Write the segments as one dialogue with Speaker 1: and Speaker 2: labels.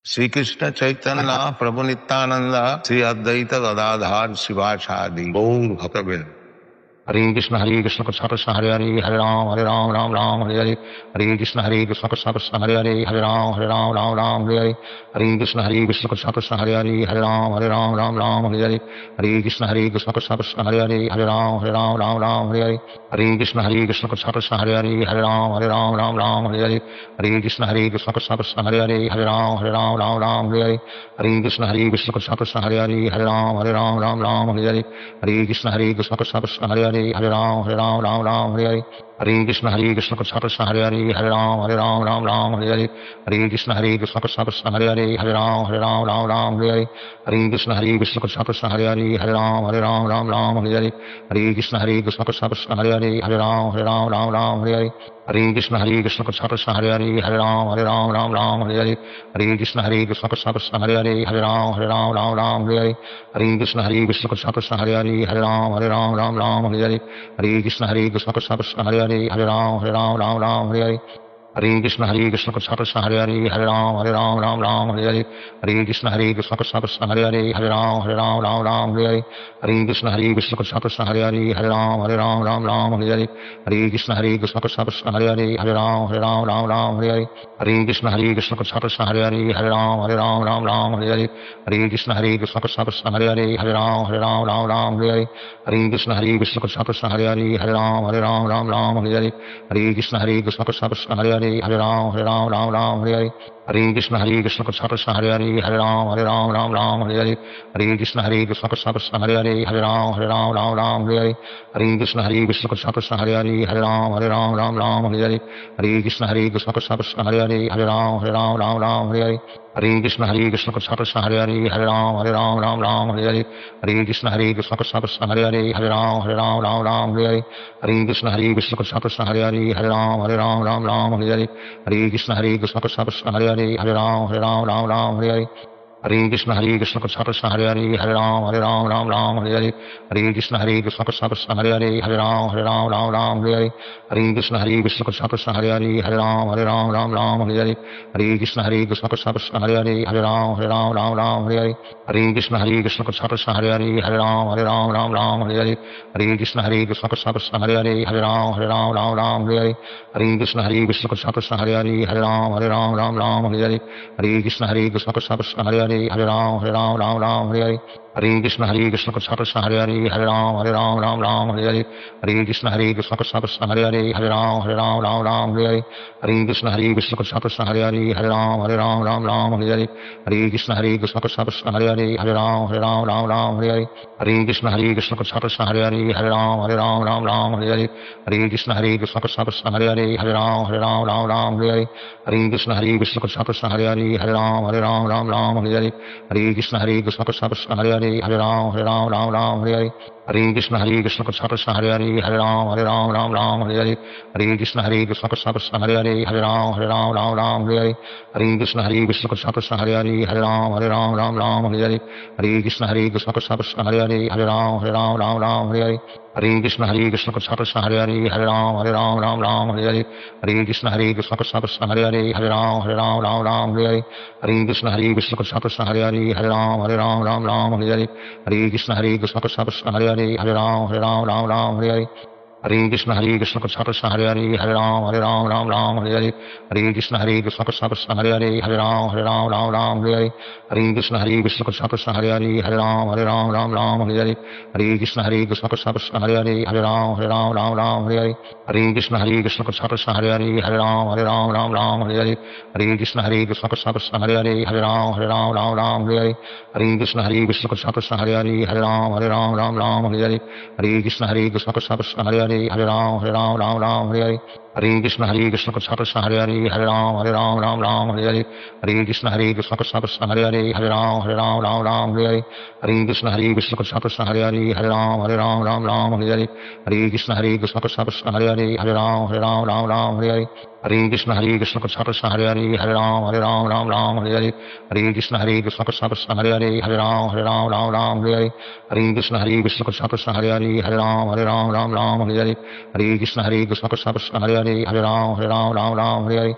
Speaker 1: श्री कृष्ण चैतन्य प्रभु नित्यानंद श्री अद्वैत गदाधार शिवाचार्य गौर भक्तवृंद। हरे कृष्ण कृष्ण कृष्ण हरे हरे हरे राम राम राम हरे हरे। हरे कृष्ण कृष्ण कृष्ण हरे हरे हरे राम राम हरे हरे। हरे कृष्ण कृष्ण कृष्ण हरे हरे हरे राम राम हरे हरे। हरे कृष्ण कृष्ण कृष्ण हरे हरे हरे राम हरे हरे। हरे कृष्ण कृष्ण कृष्ण हरे हरे हरे राम हरे हरे। हरे कृष्ण कृष्ण कृष्ण हरे हरे हरे राम हरे हरे। हरे कृष्ण कृष्ण कृष्ण हरे हरे हरे राम हरे हरे। हरे कृष्ण कृष्ण कृष्ण हरे हरे हरे राम हरे हरे। हरे कृष्ण कृष्ण कृष्ण हरे हरे हरे राम हरे हरे। हरे कृष्ण कृष्ण कृष्ण हरे हरे हरे राम हरे हरे। हरे कृष्ण कृष्ण कृष्ण हरे हरे हरे राम हरे हरे। हरे कृष्ण कृष्ण कृष्ण हरे हरे हरे राम हरे हरे। हरे कृष्ण कृष्ण कृष्ण कृष्ण हरे हरे हरे राम हरे हरे। हरे कृष्ण कृष्ण कृष्ण कृष्ण हरे हरे हरे राम हरे हरे। हरे कृष्ण कृष्ण कृष्ण कृष्ण हरे हरे हरे राम हरे हरे। हरे कृष्ण कृष्ण कृष्ण कृष्ण हरे हरे हरे राम हरे हरे। हरे कृष्ण कृष्ण कृष्ण कृष्ण हरे हरे हरे राम हरे हरे। हरे कृष्ण कृष्ण कृष्ण कृष्ण हरे हरे हरे राम हरे हरे। हरे कृष्ण कृष्ण कृष्ण कृष्ण हरे हरे हरे राम हरे हरे। हरे कृष्ण कृष्ण कृष्ण कृष्ण हरे हरे हरे राम हरे हरे। हरे कृष्ण कृष्ण कृष्ण कृष्ण हरे हरे हरे राम हरे हरे। हरे कृष्ण कृष्ण कृष्ण कृष्ण हरे हरे हरे राम हरे हरे। हरे कृष्ण कृष्ण कृष्ण कृष्ण हरे हरे हरे राम हरे हरे। हरे कृष्ण कृष्ण कृष्ण कृष्ण हरे हरे हरे राम हरे हरे। हरे कृष्ण कृष्ण कृष्ण कृष्ण हरे हरे हरे राम हरे हरे। हरे कृष्ण कृष्ण कृष्ण कृष्ण हरे हरे हरे राम हरे हरे। हरे कृष्ण कृष्ण कृष्ण कृष्ण हरे हरे हरे राम हरे हरे। हरे कृष्ण कृष्ण कृष्ण कृष्ण हरे हरे हरे राम हरे हरे। हरे कृष्ण कृष्ण कृष्ण कृष्ण हरे हरे हरे राम हरे हरे। हरे कृष्ण कृष्ण कृष्ण कृष्ण हरे हरे हरे राम हरे हरे। हरे कृष्ण कृष्ण कृष्ण कृष्ण हरे हरे हरे राम हरे हरे। हरे कृष्ण कृष्ण कृष्ण कृष्ण हरे हरे हरे राम हरे हरे। हरे कृष्ण कृष्ण कृष्ण कृष्ण हरे हरे हरे राम हरे हरे। हरे कृष्ण कृष्ण कृष्ण कृष्ण हरे हरे हरे राम हरे हरे। हरे कृष्ण कृष्ण कृष्ण कृष्ण हरे हरे हरे राम हरे हरे। हरे कृष्ण कृष्ण कृष्ण कृष्ण हरे हरे हरे राम हरे हरे। हरे कृष्ण कृष्ण कृष्ण कृष्ण हरे हरे हरे राम हरे हरे। हरे कृष्ण कृष्ण कृष्ण कृष्ण हरे हरे हरे राम हरे हरे। हरे कृष्ण कृष्ण कृष्ण कृष्ण हरे हरे हरे राम हरे हरे। हरे कृष्ण कृष्ण कृष्ण कृष्ण हरे हरे हरे राम हरे हरे। हरे कृष्ण कृष्ण कृष्ण कृष्ण हरे हरे हरे राम हरे हरे। हरे कृष्ण कृष्ण कृष्ण कृष्ण हरे हरे हरे राम हरे हरे। हरे कृष्ण कृष्ण कृष्ण कृष्ण हरे हरे हरे राम हरे हरे। हरे कृष्ण कृष्ण कृष्ण कृष्ण हरे हरे हरे राम हरे हरे। हरे कृष्ण कृष्ण कृष्ण कृष्ण हरे हरे हरे राम हरे हरे। हरे कृष्ण कृष्ण कृष्ण कृष्ण हरे हरे हरे राम हरे हरे। हरे कृष्ण कृष्ण कृष्ण कृष्ण हरे हरे हरे राम हरे हरे। हरे कृष्ण कृष्ण कृष्ण कृष्ण हरे हरे हरे राम हरे हरे। हरे कृष्ण कृष्ण कृष्ण कृष्ण हरे हरे हरे राम हरे हरे। हरे कृष्ण कृष्ण कृष्ण कृष्ण हरे हरे हरे राम हरे हरे। हरे कृष्ण कृष्ण कृष्ण कृष्ण हरे हरे हरे राम हरे हरे। हरे कृष्ण कृष्ण कृष्ण कृष्ण हरे हरे हरे राम हरे हरे। हरे कृष्ण कृष्ण कृष्ण कृष्ण हरे हरे हरे राम हरे हरे। हरे कृष्ण कृष्ण कृष्ण कृष्ण हरे हरे हरे राम हरे हरे। हरे कृष्ण कृष्ण कृष्ण कृष्ण हरे हरे हरे राम हरे हरे। हरे कृष्ण कृष्ण कृष्ण कृष्ण हरे हरे हरे राम हरे हरे। हरे कृष्ण कृष्ण कृष्ण कृष्ण हरे हरे हरे राम हरे हरे। हरे कृष्ण कृष्ण कृष्ण कृष्ण हरे हरे हरे राम हरे हरे। हरे कृष्ण कृष्ण कृष्ण कृष्ण हरे हरे हरे राम हरे हरे। हरे कृष्ण कृष्ण कृष्ण कृष्ण हरे हरे हरे राम हरे हरे। हरे कृष्ण कृष्ण कृष्ण कृष्ण हरे हरे हरे राम हरे हरे। हरे कृष्ण कृष्ण कृष्ण कृष्ण हरे हरे हरे राम हरे हरे। हरे कृष्ण कृष्ण कृष्ण कृष्ण हरे हरे हरे राम हरे हरे। हरे कृष्ण कृष्ण कृष्ण कृष्ण हरे हरे हरे राम हरे हरे। हरे कृष्ण कृष्ण कृष्ण कृष्ण हरे हरे हरे राम हरे हरे। हरे कृष्ण कृष्ण कृष्ण कृष्ण हरे हरे हरे राम हरे हरे। हरे कृष्ण कृष्ण कृष्ण कृष्ण हरे हरे हरे राम हरे हरे। हरे कृष्ण कृष्ण कृष्ण कृष्ण हरे हरे हरे राम हरे हरे। हरे कृष्ण कृष्ण कृष्ण कृष्ण हरे हरे हरे राम हरे हरे। हरे कृष्ण कृष्ण कृष्ण कृष्ण हरे हरे हरे राम हरे हरे। हरे कृष्ण कृष्ण कृष्ण कृष्ण हरे हरे हरे राम हरे हरे। हरे Krishna Krishna Krishna Hare Hare Hare Ram Hare Hare.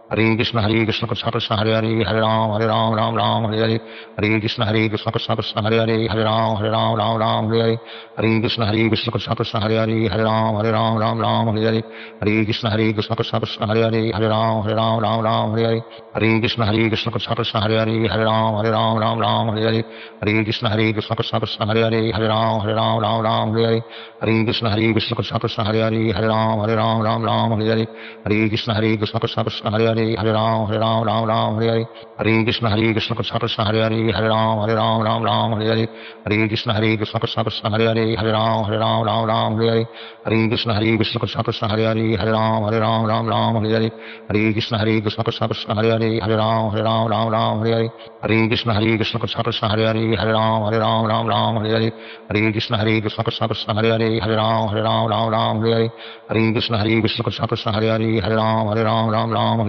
Speaker 1: Hare Krishna Krishna Krishna Hare Hare Hare Ram Ram Hare Hare Hare Krishna Krishna Krishna Hare Hare Hare Ram Ram Hare Hare Hare Krishna Krishna Krishna Hare Hare Hare Ram Ram Hare Hare Hare Krishna Krishna Krishna Hare Hare Hare Ram Ram Hare Hare Hare Krishna Krishna Krishna Hare Hare Hare Ram Ram Hare Hare Hare Krishna Krishna Krishna Hare Hare Hare Ram Ram Hare Hare Hare Krishna Krishna Krishna Hare Hare Hare Ram Ram Hare Hare Hare Krishna Krishna Krishna Hare Hare Hare Ram Hare Hare Hare Krishna Krishna Krishna Hare Hare Hare Ram Hare Hare Hare Krishna Krishna Krishna Hare Hare Hare Ram Hare Hare Hare Krishna Krishna Krishna Hare Hare Hare Ram Hare Hare Hare Krishna Krishna Krishna Hare Hare Hare Ram Hare Hare Hare Krishna Krishna Krishna Hare Hare Hare Ram Hare Hare Hare Krishna Krishna Krishna Hare Hare Hare Ram Hare Hare Hare Krishna Krishna Krishna Hare Hare Hare Ram Hare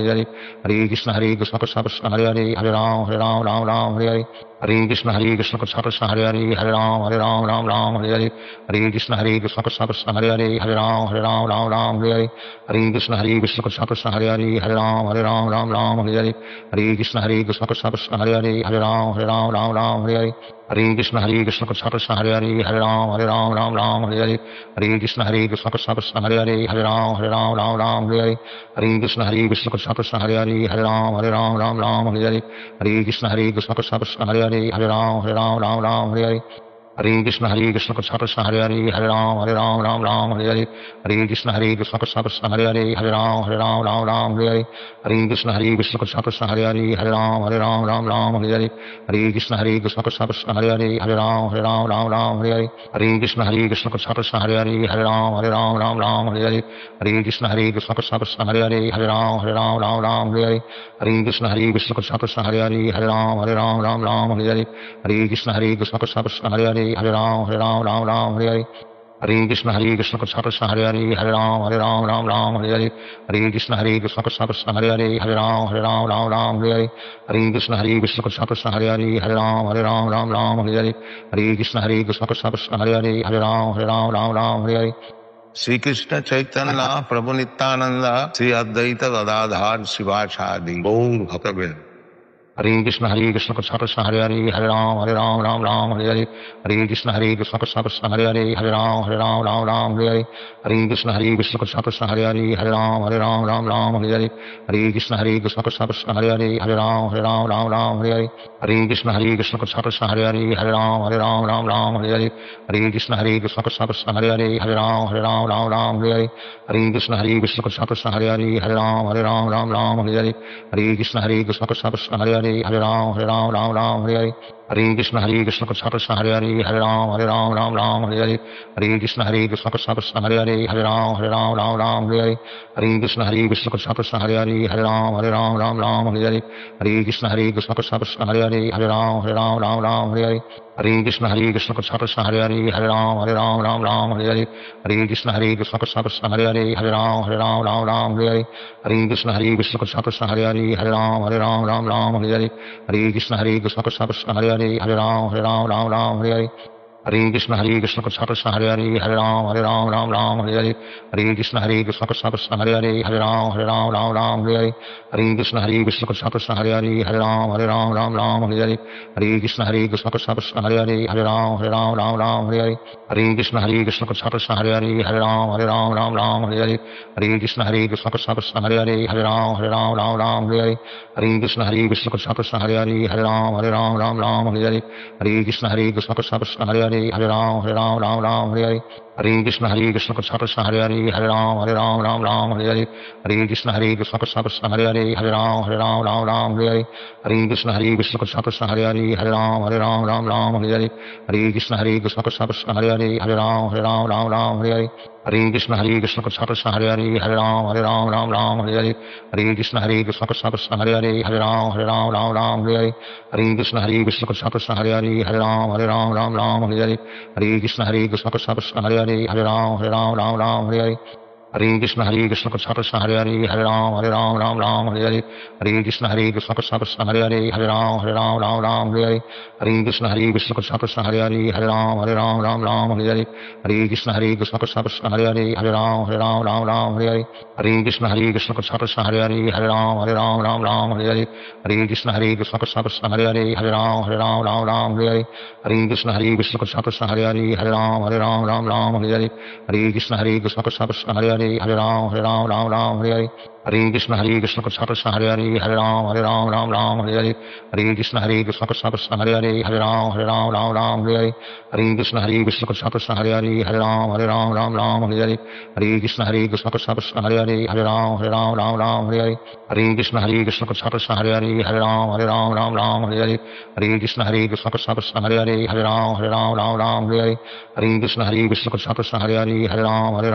Speaker 1: Hare Hare Krishna Krishna Krishna Hare Hare Hare Ram Hare Hare Hare Krishna Krishna Krishna Hare Hare Hare Ram Hare Hare Hare Krishna Krishna Krishna Hare Hare Hare Ram Hare Hare Hare Krishna Krishna Krishna Hare Hare Hare Ram Hare Hare Hare Krishna Krishna Krishna Hare Hare Hare Ram Hare Hare Hare Krishna Krishna Krishna Hare Hare Hare Ram Hare Hare Hare Krishna Krishna Krishna Hare Hare Hare Ram Hare Hare Hare Krishna Krishna Krishna Hare Hare Hare Ram Hare Hare Hare Krishna Krishna Krishna Hare Hare Hare Ram Hare Hare Hare Krishna Krishna Krishna Hare Hare Hare Ram Hare Hare Hare Krishna Krishna Krishna Hare Hare Hare Ram Hare Hare Hare Krishna Krishna Krishna Hare Hare Hare Ram Hare Hare Hare Krishna Krishna Krishna Hare Hare Hare Ram Hare Hare Hare Krishna Krishna Krishna Hare Hare Hare Ram Hare Hare Hare Krishna Krishna Krishna Hare Hare Hare Ram Hare Hare Krishna Krishna Krishna Hare Hare Hare Ram Hare Hare Krishna Krishna Krishna Hare Hare Hare Ram Hare Hare Hare Krishna Krishna Krishna Hare Hare Hare Ram Hare Hare Hare Krishna Krishna Krishna Hare Hare Hare Ram Hare Hare Krishna Krishna Krishna Hare Hare Hare Ram Hare Hare Krishna Krishna Krishna Hare Hare Hare Ram Hare Shri Krishna Chaitanya Prabhu Nityananda Shri Advaita Gadadhar Sivasadi Gaur Bhaktavel Hare Krishna Krishna Krishna Hare Hare Hare Ram Hare Hare Hare Krishna Krishna Krishna Hare Hare Hare Ram Hare Hare Krishna Krishna Krishna Hare Hare Hare Ram Hare Hare Krishna Krishna Krishna Hare Hare Hare Ram Hare Hare Krishna Krishna Krishna Hare Hare Hare Ram Hare Hare Krishna Krishna Krishna Hare Hare Hare Ram Hare Hare Krishna Krishna Krishna Hare Hare Hare Ram Hare Hare Krishna Krishna Krishna Hare Hare Hare Ram Hare Hare Hare Krishna Krishna Krishna Hare Hare Hare Ram Hare Hare Hare Krishna Krishna Krishna Hare Hare Hare Ram Hare Hare Krishna Krishna Krishna Hare Hare Hare Ram Hare Hare Krishna Krishna Krishna Hare Hare Hare Ram Hare Hare Krishna Krishna Krishna Hare Hare Hare Ram Hare Hare Krishna Krishna Krishna Hare Hare Hare Ram Hare Hare Krishna Krishna Krishna Hare Hare Hare Ram Hare Krishna Krishna Krishna Hare Hare Hare Ram Hare Hare Krishna Krishna Krishna Hare Hare Hare Ram Hare Hare Krishna Krishna Krishna Hare Hare Hare Ram Hare Krishna Krishna Krishna Hare Hare Hare Ram Hare Krishna Krishna Krishna Hare Hare Hare Ram Hare Krishna Krishna Krishna Hare Hare Hare Ram Hare Krishna Krishna Krishna Hare Hare Hare Ram Hare Krishna Krishna Krishna Hare Hare Hare Ram Hare Krishna Krishna Krishna Hare Hare Hare Ram Hare Krishna Krishna Krishna Hare Hare Hare Ram Hare Krishna Krishna Krishna Hare Hare Hare Ram Hare Krishna Krishna Krishna Hare Hare Hare Ram Hare Krishna Krishna Krishna Hare Hare Hare Ram Hare Krishna Krishna Krishna Hare Hare Hare Ram Hare Krishna Krishna Krishna Hare Hare Hare Ram Hare Krishna Krishna Krishna Hare Hare Hare Ram Hare Krishna Krishna Krishna Hare Hare Hare Ram Hare Hare Krishna Krishna Krishna Hare Hare Hare Ram Ram Ram Hare Hare Hare Krishna Krishna Krishna Hare Hare Hare Ram Ram Hare Hare Hare Krishna Krishna Krishna Hare Hare Hare Ram Ram Hare Hare Hare Krishna Krishna Krishna Hare Hare Hare Ram Hare Hare Hare Krishna Krishna Krishna Hare Hare Hare Ram Hare Hare Hare Krishna Krishna Krishna Hare Hare Hare Ram Hare Hare Hare Krishna Krishna Krishna Hare Hare Hare Ram Hare Hare Hare Krishna Krishna Krishna Hare Hare Hare Ram Hare Hare Hare Krishna Krishna Krishna Hare Hare Hare Ram Hare Hare Hare Krishna Krishna Krishna Hare Hare Hare Ram Hare Hare Hare Krishna Krishna Krishna Hare Hare Hare Ram Hare Hare Hare Krishna Krishna Krishna Hare Hare Hare Ram Hare Hare Hare Krishna Krishna Krishna Hare Hare Hare Ram Hare Hare Hare Krishna Krishna Krishna Hare Hare Hare Ram Hare Hare Hare Krishna Krishna Krishna Hare Hare Hare Ram Hare Hare Hare Krishna Krishna Krishna Hare Hare Hare Ram Hare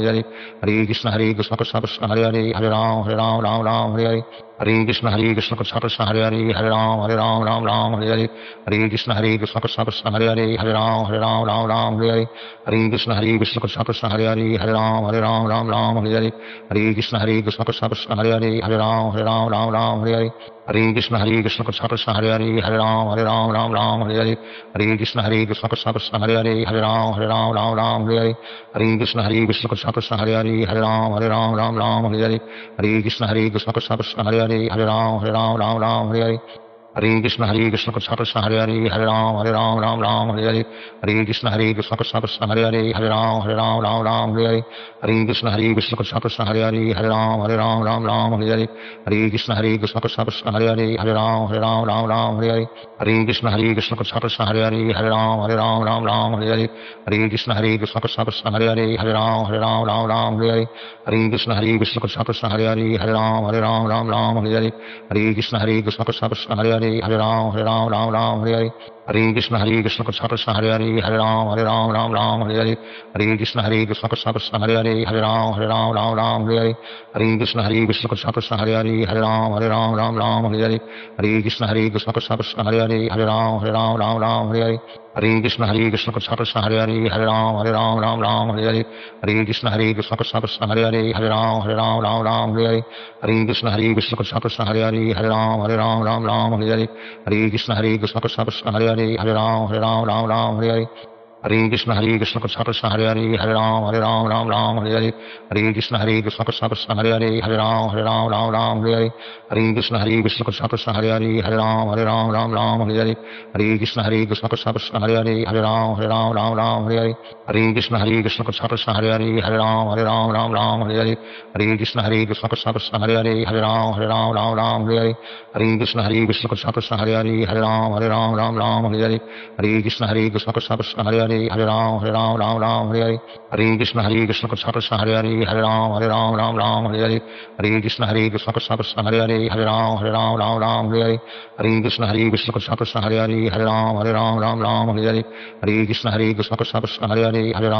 Speaker 1: Hare Hare Krishna Krishna Krishna Hare Hare Hare Ram Hare Hare Hare Krishna Krishna Krishna Hare Hare Hare Ram Hare Hare Hare Krishna Krishna Krishna Hare Hare Hare Ram Hare Hare Hare Krishna Krishna Krishna Hare Hare Hare Ram Hare Hare Hare Krishna Krishna Krishna Hare Hare Hare Ram Hare Hare Hare Krishna Krishna Krishna Hare Hare Hare Ram Hare Hare Hare Krishna Krishna Krishna Hare Hare Hare Ram Hare Hare Hare Krishna Krishna Krishna Hare Hare Hare Ram Hare Hare Hare Krishna Krishna Krishna Hare Hare Hare Ram Hare Hare Hare Krishna Krishna Krishna Hare Hare Hare Ram Hare Hare Hare Krishna Krishna Krishna Hare Hare Hare Ram Hare Hare Hare Krishna Krishna Krishna Hare Hare Hare Ram Hare Hare Hare Krishna Krishna Krishna Hare Hare Hare Ram Hare Hare Hare Krishna Krishna Krishna Hare Hare Hare Ram Hare Hare Hare Krishna Krishna Krishna Hare Hare Hare Ram Hare Hare Hare Krishna Krishna Krishna Hare Hare Hare Ram Hare Hare Hare Krishna Krishna Krishna Hare Hare Hare Ram Hare Hare Hare Krishna Krishna Krishna Hare Hare Hare Ram Hare Hare Hare Krishna Krishna Krishna Hare Hare Hare Ram Hare Hare Hare Krishna Krishna Krishna Hare Hare Hare Ram Hare Hare Hare Krishna Krishna Krishna Hare Hare Hare Ram Hare Hare Hare Krishna Krishna Krishna Hare Hare Hare Ram Hare Hare Hare Krishna Krishna Krishna Hare Hare Hare Ram Hare Hare Hare Krishna Krishna Krishna Hare Hare Hare Ram Hare Hare Hare Krishna Krishna Krishna Hare Hare Hare Ram Hare Hare Hare Krishna Krishna Krishna Hare Hare Hare Ram Hare Hare Hare Krishna Krishna Krishna Hare Hare Hare Ram Hare Hare Hare Krishna Krishna Krishna Hare Hare Hare Ram Hare Hare Hare Krishna Krishna Krishna Hare Hare Hare Ram Hare Hare Hare Krishna Krishna Krishna Hare Hare Hare Ram Hare Hare Hare Krishna Krishna Krishna Hare Hare Hare Ram Hare Hare Hare Krishna Krishna Krishna Hare Hare Hare Ram Hare Hare Hare Krishna Krishna Krishna Hare Hare Hare Ram Hare Hare Hare Krishna Krishna Krishna Hare Hare Hare Ram Hare Hare Hare Krishna Krishna Krishna Hare Hare Hare Ram Hare Hare Hare Krishna Krishna Krishna Hare Hare Hare Ram Hare Hare Hare Krishna Krishna Krishna Hare Hare Hare Ram Hare Hare Hare Krishna Krishna Krishna Hare Hare Hare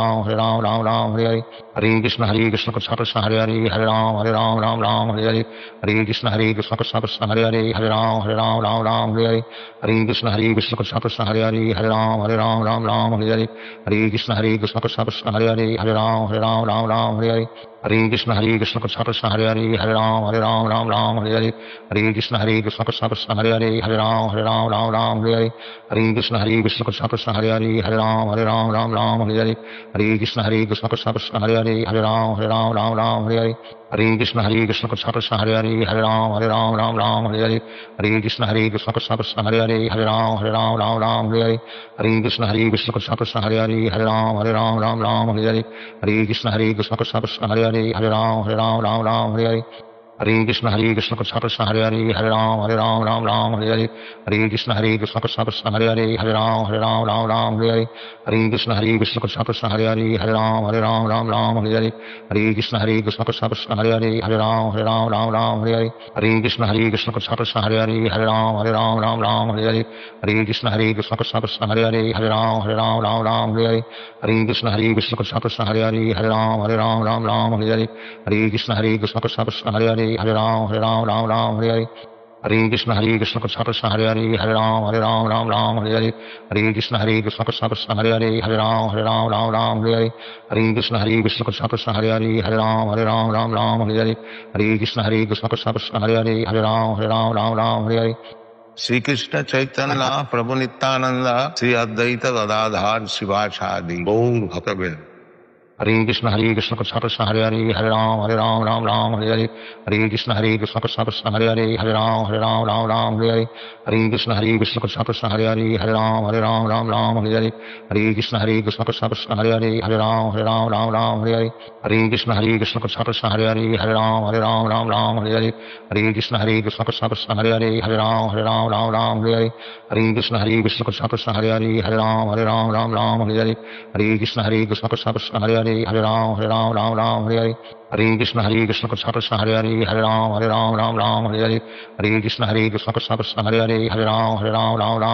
Speaker 1: Ram Hare Hare Hare Krishna Krishna Krishna Hare Hare Hare Ram Hare Hare Hare Krishna Krishna Krishna Hare Hare Hare Ram Hare Hare Hare Krishna Krishna Krishna Hare Hare Hare Ram Hare Hare Hare Krishna Krishna Krishna Hare Hare Hare Ram Hare Hare Hare Krishna Krishna Krishna Hare Hare Hare Ram Hare Hare Hare Krishna Krishna Krishna Hare Hare Hare Ram Hare Hare Hare Krishna Krishna Krishna Hare Hare Hare Ram Hare Hare Hare Krishna Krishna Krishna Hare Hare Hare Ram Hare Hare Hare Krishna Krishna Krishna Hare Hare Hare Ram Hare Hare Hare Krishna Krishna Krishna Hare Hare Hare Ram Hare Hare Hare Krishna Krishna Krishna Hare Hare Hare Ram Hare Hare Hare Krishna Krishna Krishna Hare Hare Hare Ram Hare Hare Hare Krishna Krishna Krishna Hare Hare Hare Ram Hare Hare Hare Krishna Krishna Krishna Hare Hare Hare Ram Hare Hare Hare Krishna Krishna Krishna Hare Hare Hare Ram Hare Hare Hare Krishna Krishna Krishna Hare Hare Hare Ram Hare Hare Hare Krishna Krishna Krishna Hare Hare Hare Ram Hare Hare Hare Krishna Krishna Krishna Hare Hare Hare Ram Hare Hare Hare Krishna Krishna Krishna Hare Hare Hare Ram Ram Hare Hare Hare Krishna Krishna Krishna Hare Hare Hare Ram Ram Hare Hare Hare Krishna Krishna Krishna Hare Hare Hare Ram Ram Hare Hare Hare Krishna Krishna Krishna Hare Hare Hare Ram Hare Hare Shri Krishna Chaitanya Prabhu Nityananda Shri Advaita Gadadhar Sivasadi Gaur Bhaktavel Hare Krishna Krishna Krishna Hare Hare Hare Ram Ram Hare Hare Hare Krishna Krishna Krishna Hare Hare Hare Ram Hare Hare Hare Krishna Krishna Krishna Hare Hare Hare Ram Hare Hare Hare Krishna Krishna Krishna Hare Hare Hare Ram Hare Hare Hare Krishna Krishna Krishna Hare Hare Hare Ram Hare Hare Hare Krishna Krishna Krishna Hare Hare Hare Ram Hare Hare Hare Krishna Krishna Krishna Hare Hare Hare Ram Hare Hare Hare Krishna Krishna Krishna Hare Hare Hare Ram Hare Hare Hare Krishna Krishna Krishna Hare Hare Hare Ram Hare Hare Hare Krishna Krishna Krishna Hare Hare Hare Ram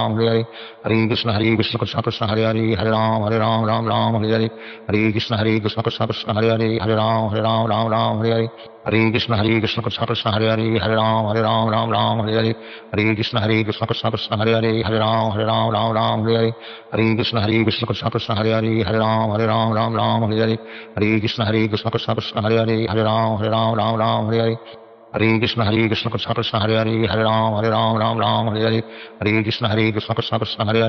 Speaker 1: Hare Hare Hare Krishna Krishna Krishna Hare Hare Hare Ram Hare Hare Hare Krishna Krishna Krishna Hare Hare Hare Ram Hare Hare Hare Krishna Krishna Krishna Hare Hare Hare Ram Hare Hare Hare Krishna Krishna Krishna Hare Hare Hare Ram Hare Hare Hare Krishna Krishna Krishna Hare Hare Hare Ram Hare Hare Hare Krishna Krishna Krishna Hare Hare Hare Ram Hare Hare Hare Krishna Krishna Krishna Hare Hare Hare Ram Hare Hare Hare Krishna Krishna Krishna Hare Hare Hare Ram Hare Hare Hare Krishna Krishna Krishna Hare Hare Hare Ram Hare Hare Hare Krishna Krishna Krishna Hare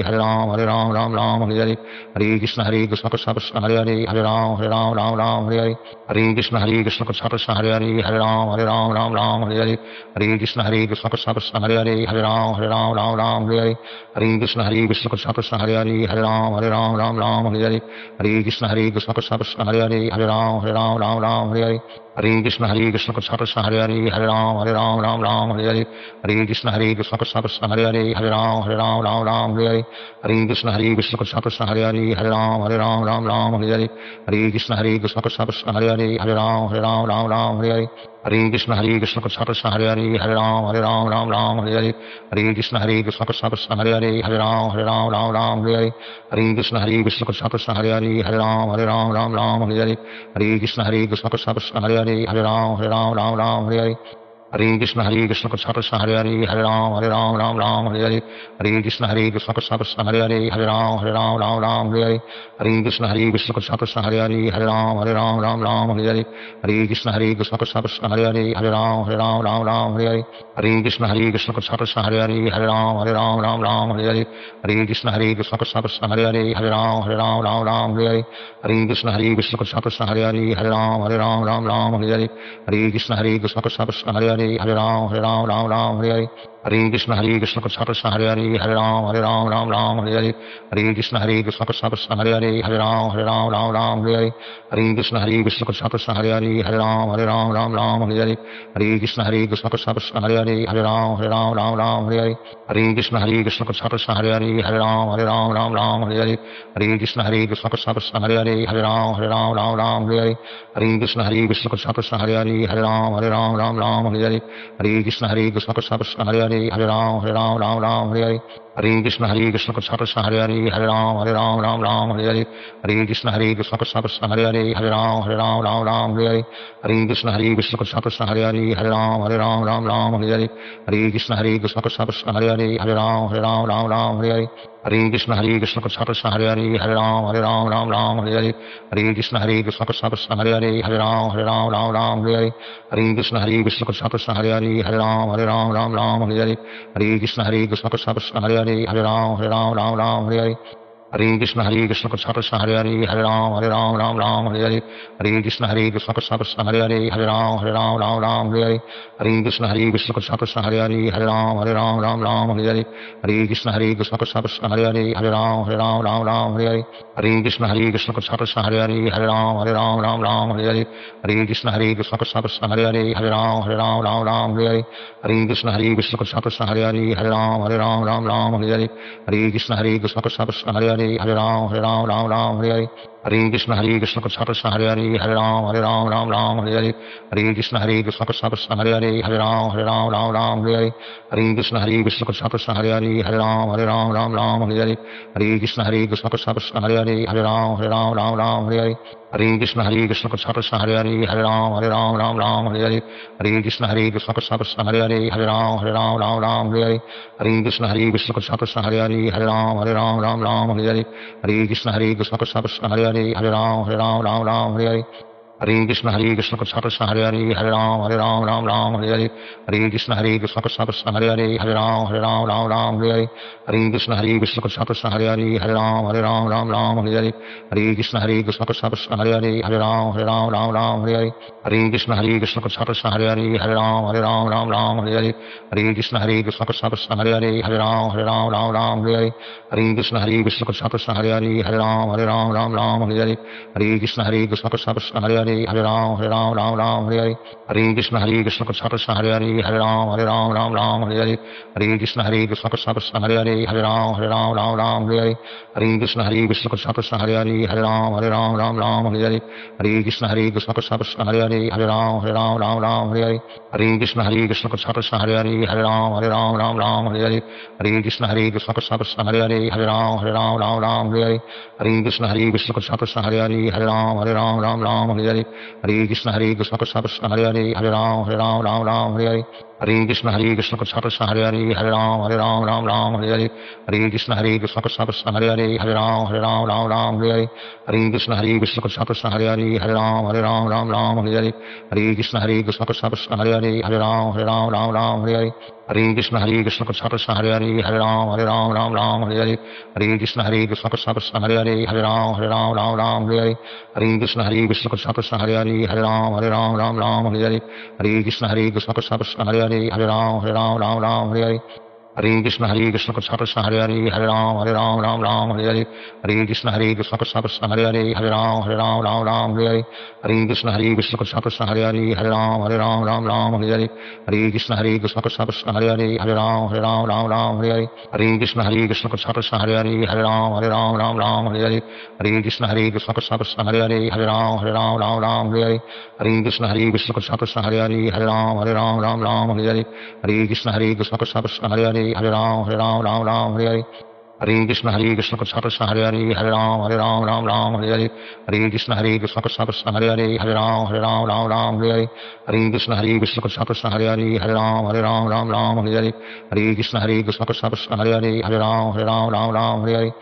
Speaker 1: Hare Hare Ram Hare Hare Hare Krishna Krishna Krishna Hare Hare Hare Ram Hare Hare Hare Krishna Krishna Krishna Hare Hare Hare Ram Hare Hare Hare Krishna Krishna Krishna Hare Hare Hare Ram Hare Hare Hare Krishna Krishna Krishna Hare Hare Hare Ram Hare Hare Hare Krishna Krishna Krishna Hare Hare Hare Ram Hare Hare Hare Krishna Krishna Krishna Hare Hare Hare Ram Hare Hare Hare Krishna Krishna Krishna Hare Hare Hare Ram Hare Hare Hare Krishna Krishna Krishna Hare Hare Hare Ram Hare Hare Krishna Krishna Krishna Hare Hare Hare Ram Hare Hare Krishna Krishna Krishna Hare Hare Hare Ram Hare Hare Krishna Krishna Krishna Hare Hare Hare Ram Hare Hare Krishna Krishna Krishna Hare Hare Hare Ram Hare Hare Krishna Krishna Krishna Hare Hare Hare Ram Hare Hare Krishna Krishna Krishna Hare Hare Hare Ram Hare Hare Krishna Krishna Krishna Hare Hare Hare Ram Hare Hare Krishna Krishna Krishna Hare Hare Hare Ram Hare Hare Krishna Krishna Krishna Hare Hare Hare Ram Hare Hare Krishna Krishna Krishna Hare Hare Hare Ram Hare Hare Krishna Krishna Krishna Hare Hare Hare Ram Hare Hare Krishna Krishna Krishna Hare Hare Hare Ram Hare Hare Krishna Krishna Krishna Hare Hare Hare Ram Hare Hare Krishna Krishna Krishna Hare Hare Hare Ram Hare Hare Krishna Krishna Krishna Hare Hare Hare Ram Hare Hare Krishna Krishna Krishna Hare Hare Hare Ram Hare Hare Krishna Krishna Krishna Hare Hare Hare Ram Hare Hare Krishna Krishna Krishna Hare Hare Hare Ram Hare Krishna Krishna Krishna Hare Hare Hare Ram Hare Krishna Krishna Krishna Hare Hare Hare Ram Hare Krishna Krishna Krishna Hare Hare Hare Ram Hare Krishna Krishna Krishna Hare Hare Hare Ram Hare Krishna Krishna Krishna Hare Hare Hare Ram Hare Krishna Krishna Krishna Hare Hare Hare Ram Hare Krishna Krishna Krishna Hare Hare Hare Ram Hare Krishna Krishna Krishna Hare Hare Hare Ram Hare Krishna Krishna Krishna Hare Hare Hare Ram Hare Krishna Krishna Krishna Hare Hare Hare Ram Hare Krishna Krishna Krishna Hare Hare Hare Ram Hare Krishna Krishna Krishna Hare Hare Hare Ram Hare Krishna Krishna Krishna Hare Hare Hare Ram Hare Krishna Krishna Krishna Hare Hare Hare Ram Hare Krishna Krishna Krishna Hare Hare Hare Ram Hare Krishna Krishna Krishna Hare Hare Hare Ram Hare Krishna Krishna Krishna Hare Hare Hare Ram Hare Krishna Krishna Krishna Hare Hare Hare Ram Hare Hare Krishna Krishna Krishna Hare Hare Hare Ram Ram Ram Hare Hare Hare Krishna Krishna Krishna Hare Hare Hare Ram Ram Hare Hare Hare Krishna Krishna Krishna Hare Hare Hare Ram Ram Hare Hare Hare Krishna Krishna Krishna Hare Hare Hare Ram Ram Hare Hare Hare Krishna Krishna Krishna Hare Hare Hare Ram Ram Hare Hare Hare Krishna Krishna Krishna Hare Hare Hare Ram Hare Hare Hare Krishna Krishna Krishna Hare Hare Hare Ram Hare Hare Hare Krishna Krishna Krishna Hare Hare Hare Ram Hare Hare Hare Krishna Krishna Krishna Hare Hare Hare Ram Hare Hare Hare Krishna Krishna Krishna Hare Hare Hare Ram Hare Hare Hare Krishna Krishna Krishna Hare Hare Hare Ram Hare Hare Hare Krishna Krishna Krishna Hare Hare Hare Ram Hare Hare Hare Krishna Krishna Krishna Hare Hare Hare Ram Hare Hare Hare Krishna Krishna Krishna Hare Hare Hare Ram Hare Hare Hare Krishna Krishna Krishna Hare Hare Hare Ram Hare Hare Hare Krishna Krishna Krishna Hare Hare Hare Ram Hare Hare Hare Krishna Krishna Krishna Hare Hare Hare Ram Hare Hare Hare Krishna Krishna Krishna Hare Hare Hare Ram Hare Hare Hare Krishna Krishna Krishna Hare Hare Hare Ram Hare Hare Hare Krishna Krishna Krishna Hare Hare Hare Ram Hare Hare Hare Krishna Krishna Krishna Hare Hare Hare Ram Hare Hare Hare Krishna Krishna Krishna Hare Hare Hare Ram Hare Hare Hare Krishna Krishna Krishna Hare Hare Hare Ram Hare Hare Hare Krishna Krishna Krishna Hare Hare Hare Ram Hare Hare Hare Krishna Krishna Krishna Hare Hare Hare Ram Hare Hare Hare Krishna Krishna Krishna Hare Hare Hare Ram Hare Hare Hare Krishna Krishna Krishna Hare Hare Hare Ram Hare Hare Hare Krishna Krishna Krishna Hare Hare Hare Ram Hare Hare Hare Krishna Krishna Krishna Hare Hare Hare Ram Hare Hare Hare Krishna Krishna Krishna Hare Hare Hare Ram Hare Hare Hare Krishna Krishna Krishna Hare Hare Hare Ram Hare Hare Hare Krishna Krishna Krishna Hare Hare Hare Ram Hare Hare Hare Krishna Krishna Krishna Hare Hare Hare Ram Hare Hare Hare Krishna Krishna Krishna Hare Hare Hare Ram Hare Hare Hare Krishna Krishna Krishna Hare Hare Hare Ram Hare Hare Hare Krishna Krishna Krishna Hare Hare Hare Ram Hare Hare Hare Krishna Krishna Krishna Hare Hare Hare Ram Hare Hare Hare Krishna Krishna Krishna Hare Hare Hare Ram Hare Hare Hare Krishna Krishna Krishna Hare Hare Hare Ram Hare Hare Hare Krishna Krishna Krishna Hare Hare Hare Ram Hare Hare Hare Krishna Krishna Krishna Hare Hare Hare Ram Hare Hare Hare Krishna Krishna Krishna Hare Hare Hare Ram Hare Hare Hare Krishna Krishna Krishna Hare Hare Hare Ram Hare Hare Hare Krishna Krishna Krishna Hare Hare Hare Ram Hare Hare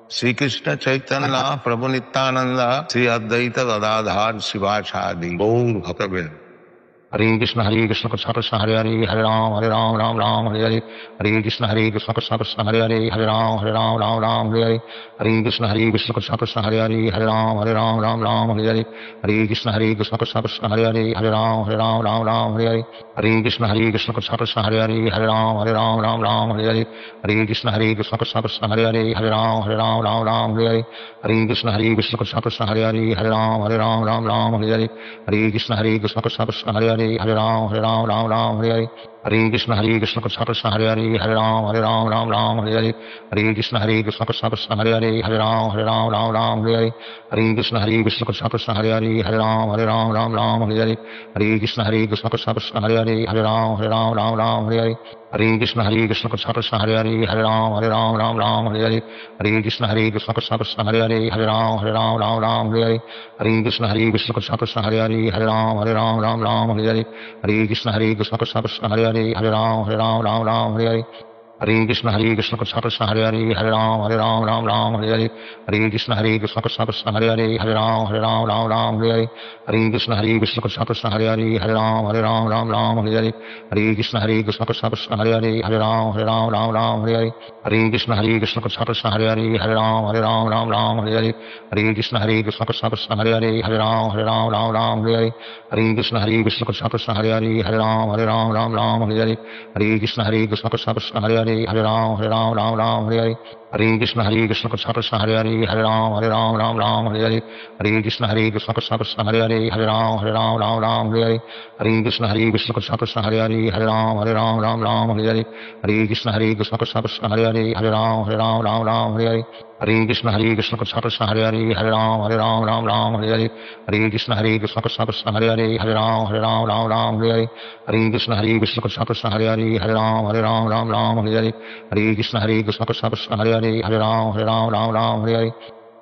Speaker 1: Sri Krishna Chaitanya Prabhu Nityananda Sri Advaita Gadadhar Sivasadi Gaur Bhaktavel Hare Krishna Krishna Krishna Hare Hare Hare Ram Hare Hare Hare Krishna Krishna Krishna Hare Hare Hare Ram Hare Hare Hare Krishna Krishna Krishna Hare Hare Hare Ram Hare Hare Hare Krishna Krishna Krishna Hare Hare Hare Ram Hare Hare Hare Krishna Krishna Krishna Hare Hare Hare Ram Hare Hare Hare Krishna Krishna Krishna Hare Hare Hare Ram Hare Hare Hare Krishna Krishna Krishna Hare Hare Hare Ram Hare Hare Hare Krishna Krishna Krishna Hare Hare Hare Ram Hare Hare Hare Krishna Krishna Krishna Hare Hare Hare Ram Hare Hare Hare Krishna Krishna Krishna Hare Hare Hare Ram Hare Hare Hare Krishna Krishna Krishna Hare Hare Hare Ram Hare Hare Hare Krishna Krishna Krishna Hare Hare Hare Ram Hare Hare Hare Krishna Krishna Krishna Hare Hare Hare Ram Hare Hare Hare Krishna Krishna Krishna Hare Hare Hare Ram Hare Hare Hare Krishna Krishna Krishna Hare Hare Hare Ram Hare Hare Hare Krishna Krishna Krishna Hare Hare Hare Ram Hare Hare Hare Krishna Krishna Krishna Hare Hare Hare Ram Hare Hare Hare Krishna Krishna Krishna Hare Hare Hare Ram Hare Hare Hare Krishna Krishna Krishna Hare Hare Hare Ram Hare Hare Hare Krishna Krishna Krishna Hare Hare Hare Ram Hare Hare Hare Krishna Krishna Krishna Hare Hare Hare Ram Hare Hare Hare Krishna Krishna Krishna Hare Hare Hare Ram Hare Hare Hare Krishna Krishna Krishna Hare Hare Hare Ram Hare Hare Hare Krishna Krishna Krishna Hare Hare Hare Ram Hare Hare Hare Hare Krishna Krishna Krishna Hare Hare Hare Ram Ram Hare Hare Hare Krishna Krishna Krishna Hare Hare Hare Ram Ram Hare Hare Hare Krishna Krishna Krishna Hare Hare Hare Ram Ram Hare Hare Hare Krishna Krishna Krishna Hare Hare Hare Ram Ram Hare Hare Hare Krishna Krishna Krishna Hare Hare Hare Ram Ram Hare Hare Hare Krishna Krishna Krishna Hare Hare Hare Ram Ram Hare Hare Hare Krishna Krishna Krishna Hare Hare Hare Ram Ram Hare Hare Hare Krishna Krishna Krishna Hare Hare Hare Ram Hare Hare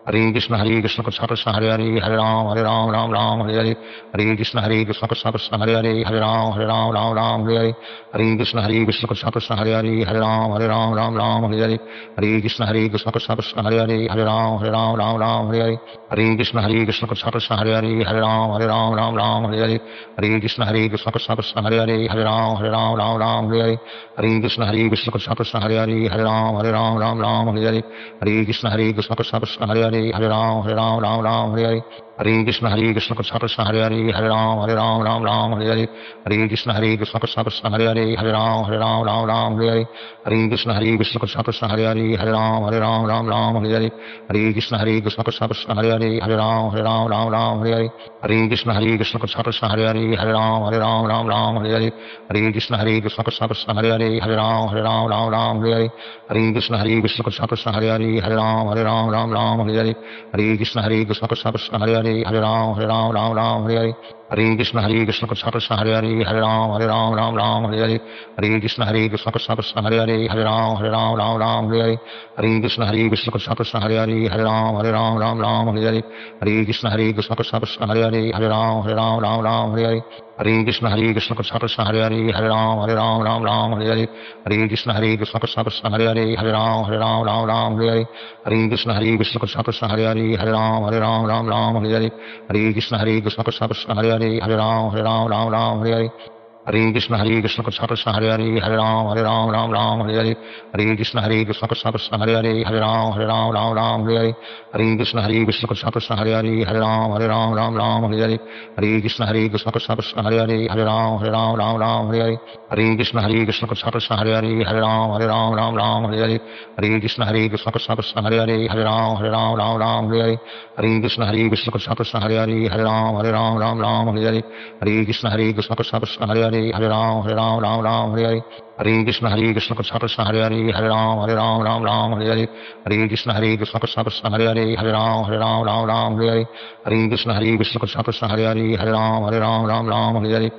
Speaker 1: Hare Krishna Krishna Krishna Hare Hare Hare Ram Ram Hare Hare Hare Krishna Krishna Krishna Hare Hare Hare Ram Ram Hare Hare Hare Krishna Krishna Krishna Hare Hare Hare Ram Ram Hare Hare Hare Krishna Krishna Krishna Hare Hare Hare Ram Ram Hare Hare Hare Krishna Krishna Krishna Hare Hare Hare Ram Ram Hare Hare Hare Krishna Krishna Krishna Hare Hare Hare Ram Ram Hare Hare Hare Krishna Krishna Krishna Hare Hare Hare Ram Ram Hare Hare Hare Krishna Krishna Krishna Hare Hare Hare Ram Hare Hare Hare Krishna Krishna Krishna Hare Hare Hare Ram Ram Hare Hare Hare Krishna Krishna Krishna Hare Hare Hare Ram Ram Hare Hare Hare Krishna Krishna Krishna Hare Hare Hare Ram Ram Hare Hare Hare Krishna Krishna Krishna Hare Hare Hare Ram Ram Hare Hare Hare Krishna Krishna Krishna Hare Hare Hare Ram Ram Hare Hare Hare Krishna Krishna Krishna Hare Hare Hare Ram Ram Hare Hare Hare Krishna Krishna Krishna Hare Hare Hare Ram Ram Hare Hare Hare Krishna Krishna Krishna Hare Hare Hare Ram Hare Hare Hare Krishna Krishna Krishna Hare Hare Hare Ram Hare Hare Hare Krishna Krishna Krishna Hare Hare Hare Ram Hare Hare Hare Krishna Krishna Krishna Hare Hare Hare Ram Hare Hare Hare Krishna Krishna Krishna Hare Hare Hare Ram Hare Hare Hare Krishna Krishna Krishna Hare Hare Hare Ram Hare Hare Hare Krishna Krishna Krishna Hare Hare Hare Ram Hare Hare Hare Krishna Krishna Krishna Hare Hare Hare Ram Hare Hare Hare Krishna Krishna Krishna Hare Hare Hare Ram Hare Hare Hare Krishna Krishna Krishna Hare Hare Hare Ram Hare Hare Hare Krishna Krishna Krishna Hare Hare Hare Ram Hare Hare Hare Krishna Krishna Krishna Hare Hare Hare Ram Hare Hare Hare Krishna Krishna Krishna Hare Hare Hare Ram Hare Hare Hare Krishna Krishna Krishna Hare Hare Hare Ram Hare Hare Hare Krishna Krishna Krishna Hare Hare Hare Ram Hare Hare Hare Krishna Krishna Krishna Hare Hare Hare Ram Hare Hare Hare Krishna Krishna Krishna Hare Hare Hare Ram Hare Hare Hare Krishna Krishna Krishna Hare Hare Hare Ram Hare Hare Hare Krishna Krishna Krishna Hare Hare Hare Ram Hare Hare Hare Krishna Krishna Krishna Hare Hare Hare Ram Hare Hare Hare Krishna Krishna Krishna Hare Hare Hare Ram Hare Hare Hare Krishna Krishna Krishna Hare Hare Hare Ram Hare Hare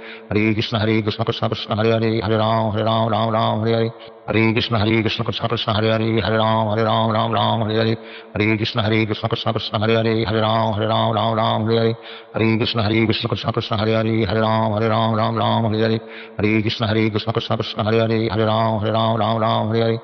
Speaker 1: Hare Krishna Krishna Krishna Hare Hare Hare Ram Hare Hare Krishna Krishna Krishna Hare Hare Hare Ram Hare Hare Krishna Krishna Krishna Hare Hare Hare Ram Hare Hare Hare Krishna Krishna Krishna Hare Hare Hare Ram Hare Hare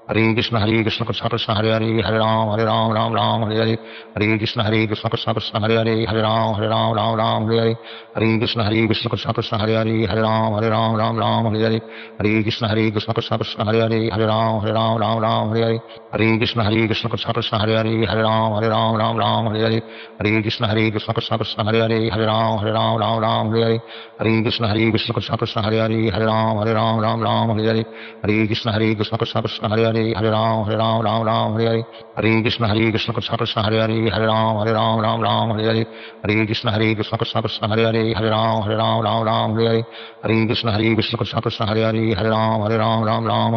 Speaker 1: Hare Krishna Krishna Krishna Hare Hare Hare Ram Hare Hare Krishna Krishna Krishna Hare Hare Hare Ram Hare Hare Krishna Krishna Krishna Hare Hare Hare Ram Hare Hare Krishna Krishna Krishna Hare Hare Hare Ram Hare Hare Krishna Krishna Krishna Hare Hare Hare Ram Hare Hare Krishna Krishna Krishna Hare Hare Hare Ram Hare Hare Krishna Krishna Krishna Hare Hare Hare Ram Hare Hare Hare Krishna Krishna Krishna Hare Hare Hare Ram Hare Hare Hare Krishna Krishna Krishna Hare Hare Hare Ram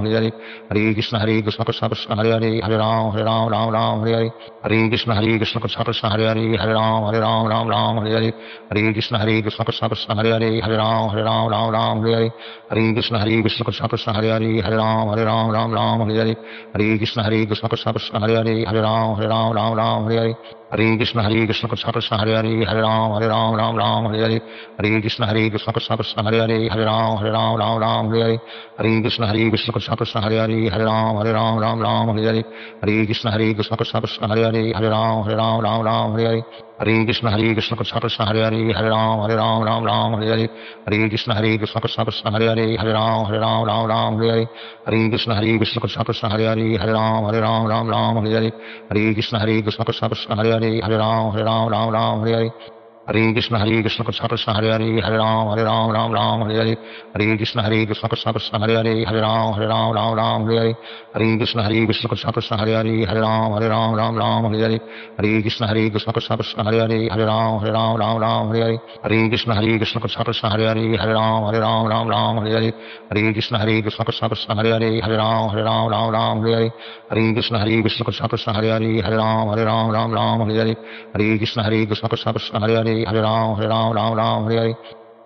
Speaker 1: Hare Hare Krishna Krishna Krishna Hare Hare Hare Ram Hare Hare Krishna Krishna Krishna Hare Hare Hare Ram Hare Hare Krishna Krishna Krishna Hare Hare Hare Ram Hare Hare Krishna Krishna Krishna Hare Hare Hare Ram Hare Hare Krishna Krishna Krishna Hare Hare Hare Ram Hare Hare Krishna Krishna Krishna Hare Hare Hare Ram Hare Hare Krishna Krishna Krishna Hare Hare Hare Ram Hare Hare Krishna Krishna Krishna Hare Hare Hare Ram Hare Hare Krishna Krishna Krishna Hare Hare Hare Ram Hare Hare Krishna Krishna Krishna Hare Hare Hare Ram Hare Hare Krishna Krishna Krishna Hare Hare Hare Ram Hare Hare Krishna Krishna Krishna Hare Hare Hare Ram Hare Hare Krishna Krishna Krishna Hare Hare Hare Ram Hare Hare Krishna Krishna Krishna Hare Hare Hare Ram Hare Hare Hare Krishna Krishna Krishna Hare Hare Hare Ram Ram Hare Hare Hare Krishna Krishna Krishna Hare Hare Hare Ram Ram Hare Hare Hare Krishna Krishna Krishna Hare Hare Hare Ram Hare Hare Hare Krishna Krishna Krishna Hare Hare Hare Ram Hare Hare Hare Krishna Krishna Krishna Hare Hare Hare Ram Hare Hare Hare Krishna Krishna Krishna Hare Hare Hare Ram Hare Hare Hare Krishna Krishna Krishna Hare Hare Hare Ram Hare Hare Hare Krishna Krishna Krishna Hare Hare Hare Ram Hare Hare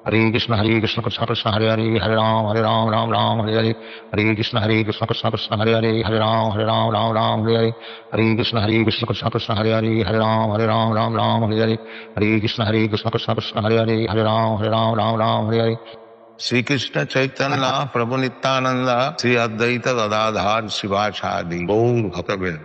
Speaker 1: Hare Krishna Krishna Krishna Hare Hare Hare Ram Hare Hare Hare Krishna Krishna Krishna Hare Hare Hare Ram Hare Hare Hare Krishna Krishna Krishna Hare Hare Hare Ram Hare Hare Hare Krishna Krishna Krishna Hare Hare Hare Ram Hare Hare Shri Krishna Chaitanya Prabhu Nityananda Shri Advaita Gadadhar Sivasadi Gaur Bhaktavel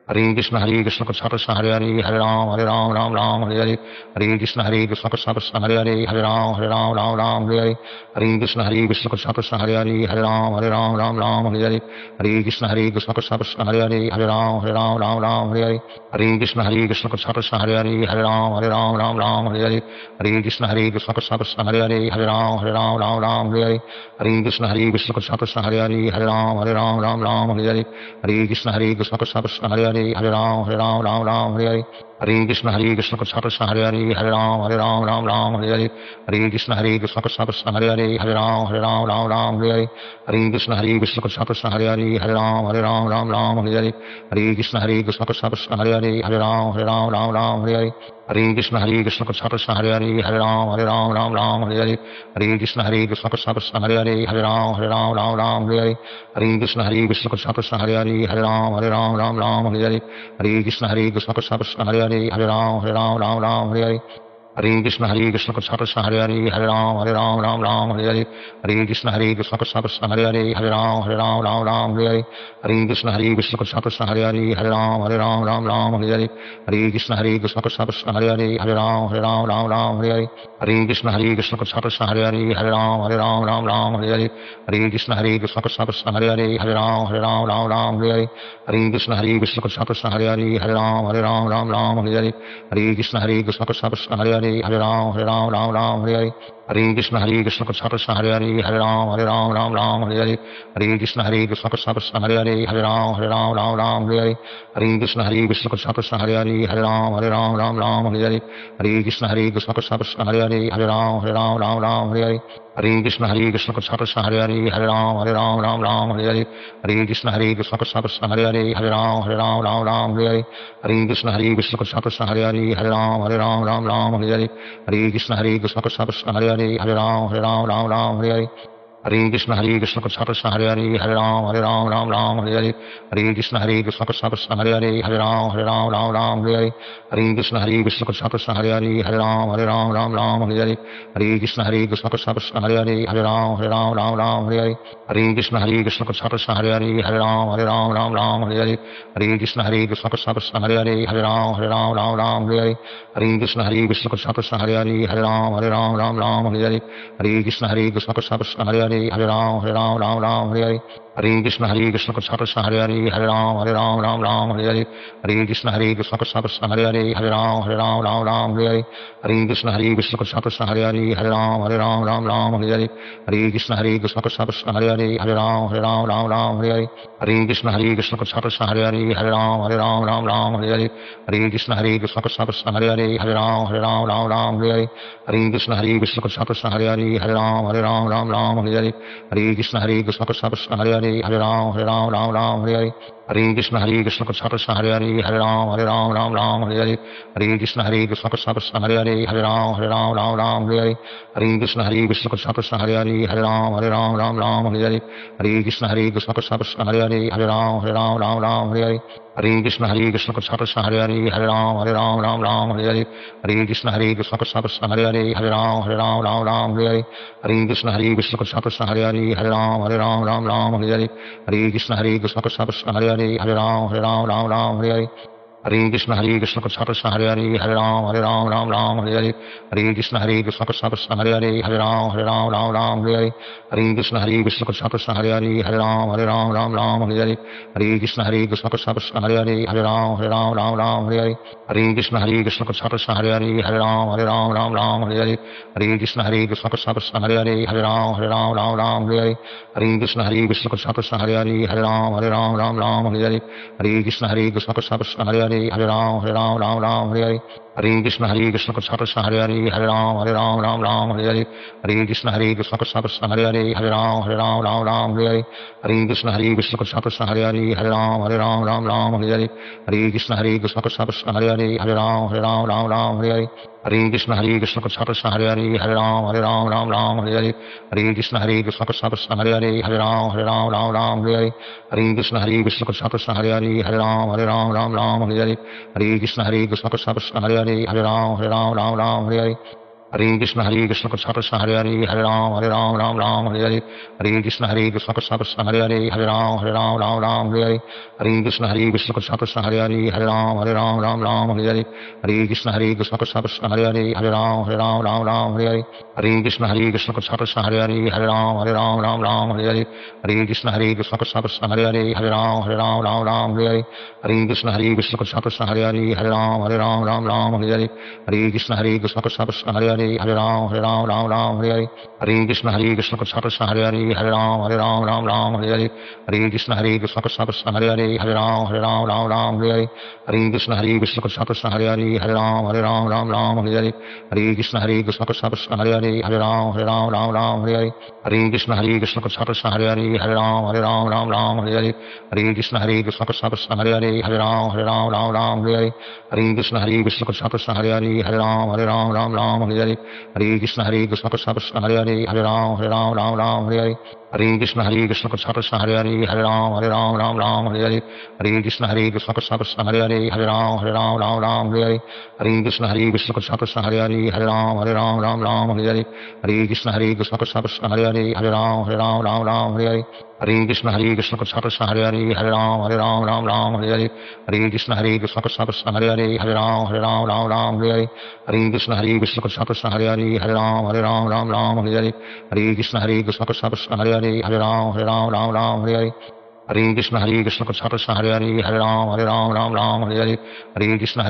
Speaker 1: Hare Krishna Krishna Krishna Hare Hare Hare Ram Hare Hare Hare Krishna Krishna Krishna Hare Hare Hare Ram Hare Hare Hare Krishna Krishna Krishna Hare Hare Hare Ram Hare Hare Hare Krishna Krishna Krishna Hare Hare Hare Ram Hare Hare Hare Krishna Krishna Krishna Hare Hare Hare Ram Hare Hare Hare Krishna Krishna Krishna Hare Hare Hare Ram Hare Hare Krishna Krishna Krishna Hare Hare Hare Ram Hare Hare Krishna Krishna Krishna Hare Hare Hare Ram Hare Hare Hare Krishna Krishna Krishna Hare Hare Hare Ram Hare Hare Hare Krishna Krishna Krishna Hare Hare Hare Ram Hare Hare Hare Krishna Krishna Krishna Hare Hare Hare Ram Hare Hare Krishna Krishna Krishna Hare Hare Hare Ram Hare Hare Krishna Krishna Krishna Hare Hare Hare Ram Hare Hare Krishna Krishna Krishna Hare Hare Hare Ram Hare Hare Krishna Krishna Krishna Hare Hare Hare Ram Hare Hare Krishna Krishna Krishna Hare Hare Hare Ram Hare Hare Krishna Krishna Krishna Hare Hare Hare Ram Hare Hare Krishna Krishna Krishna Hare Hare Hare Ram Hare Hare Krishna Krishna Krishna Hare Hare Hare Ram Hare Hare Krishna Krishna Krishna Hare Hare Hare Ram Hare Hare Krishna Krishna Krishna Hare Hare Hare Ram Hare Hare Krishna Krishna Krishna Hare Hare Hare Ram Hare Hare Krishna Krishna Krishna Hare Hare Hare Ram Hare Hare Krishna Krishna Krishna Hare Hare Hare Ram Hare Hare Krishna Krishna Krishna Hare Hare Hare Ram Hare Hare Krishna Krishna Krishna Hare Hare Hare Ram Hare Hare Krishna Krishna Krishna Hare Hare Hare Ram Hare Hare Krishna Krishna Krishna Hare Hare Hare Ram Hare Hare Krishna Krishna Krishna Hare Hare Hare Ram Hare Hare Krishna Krishna Krishna Hare Hare Hare Ram Hare Krishna Krishna Krishna Hare Hare Hare Ram Hare Krishna Krishna Krishna Hare Hare Hare Ram Hare Krishna Krishna Krishna Hare Hare Hare Ram Hare Krishna Krishna Krishna Hare Hare Hare Ram Hare Krishna Krishna Krishna Hare Hare Hare Ram Hare Krishna Krishna Krishna Hare Hare Hare Ram Hare Krishna Krishna Krishna Hare Hare Hare Ram Hare Krishna Krishna Krishna Hare Hare Hare Ram Hare Krishna Krishna Krishna Hare Hare Hare Ram Hare Krishna Krishna Krishna Hare Hare Hare Ram Hare Krishna Krishna Krishna Hare Hare Hare Ram Hare Krishna Krishna Krishna Hare Hare Hare Ram Hare Krishna Krishna Krishna Hare Hare Hare Ram Hare Krishna Krishna Krishna Hare Hare Hare Ram Hare Krishna Krishna Krishna Hare Hare Hare Ram Hare Krishna Krishna Krishna Hare Hare Hare Ram Hare Krishna Krishna Krishna Hare Hare Hare Ram Hare Krishna Krishna Krishna Hare Hare Hare Ram Hare Krishna Krishna Krishna Hare Hare Hare Ram Hare Krishna Krishna Krishna Hare Hare Hare Ram Hare Krishna Krishna Krishna Hare Hare Hare Ram Hare Krishna Krishna Krishna Hare Hare Hare Ram Hare Krishna Krishna Krishna Hare Hare Hare Ram Hare Krishna Krishna Krishna Hare Hare Hare Ram Hare Krishna Krishna Krishna Hare Hare Hare Ram Hare Krishna Krishna Krishna Hare Hare Hare Ram Hare Krishna Krishna Krishna Hare Hare Hare Ram Ram Ram Hare Hare Hare Krishna Krishna Krishna Hare Hare Hare Ram Ram Ram Hare Hare Hare Krishna Krishna Krishna Hare Hare Hare Ram Ram Ram Hare Hare Hare Krishna Krishna Krishna Hare Hare Hare Ram Ram Hare Hare Hare Krishna Krishna Krishna Hare Hare Hare Ram Ram Hare Hare Hare Krishna Krishna Krishna Hare Hare Hare Ram Ram Hare Hare Hare Krishna Krishna Krishna Hare Hare Hare Ram Ram Hare Hare Hare Krishna Krishna Krishna Hare Hare Hare Ram Hare Hare Hare Krishna Krishna Krishna Hare Hare Hare Ram Hare Hare Hare Krishna Krishna Krishna Hare Hare Hare Ram Hare Hare Hare Krishna Krishna Krishna Hare Hare Hare Ram Hare Hare Hare Krishna Krishna Krishna Hare Hare Hare Ram Hare Hare Hare Krishna Krishna Krishna Hare Hare Hare Ram Hare Hare Hare Krishna Krishna Krishna Hare Hare Hare Ram Hare Hare Hare Krishna Krishna Krishna Hare Hare Hare Ram Hare Hare Hare Krishna Krishna Krishna Hare Hare Hare Ram Hare Hare Hare Krishna Krishna Krishna Hare Hare Hare Ram Hare Hare Hare Krishna Krishna Krishna Hare Hare Hare Ram Hare Hare Hare Krishna Krishna Krishna Hare Hare Hare Ram Hare Hare Hare Krishna Krishna Krishna Hare Hare Hare Ram Hare Hare Hare Krishna Krishna Krishna Hare Hare Hare Ram Hare Hare Hare Krishna Krishna Krishna Hare Hare Hare Ram Hare Hare Hare Krishna Krishna Krishna Hare Hare Hare Ram Hare Hare Hare Krishna Krishna Krishna Hare Hare Hare Ram Hare Hare Hare Krishna Krishna Krishna Hare Hare Hare Ram Hare Hare Hare Krishna Krishna Krishna Hare Hare Hare Ram Hare Hare Hare Krishna Krishna Krishna Hare Hare Hare Ram Hare Hare Hare Krishna Krishna Krishna Hare Hare Hare Ram Hare Hare Krishna Krishna Krishna Hare Hare Hare Ram Hare Hare Krishna Krishna Krishna Hare Hare Hare Ram Hare Hare Krishna Krishna Krishna Hare Hare Hare Ram Hare Hare Krishna Krishna Krishna Hare Hare Hare Ram Hare Hare Krishna Krishna Krishna Hare Hare Hare Ram Hare Hare Krishna Krishna Krishna Hare Hare Hare Ram Hare Hare Krishna Krishna Krishna Hare Hare Hare Ram Hare Hare Krishna Krishna Krishna Hare Hare Hare Ram Hare Hare Krishna Krishna Krishna Hare Hare Hare Ram Hare Hare Krishna Krishna Krishna Hare Hare Hare Ram Hare Hare Krishna Krishna Krishna Hare Hare Hare Ram Hare Hare Krishna Krishna Krishna Hare Hare Hare Ram Hare Hare Krishna Krishna Krishna Hare Hare Hare Ram Hare Hare Krishna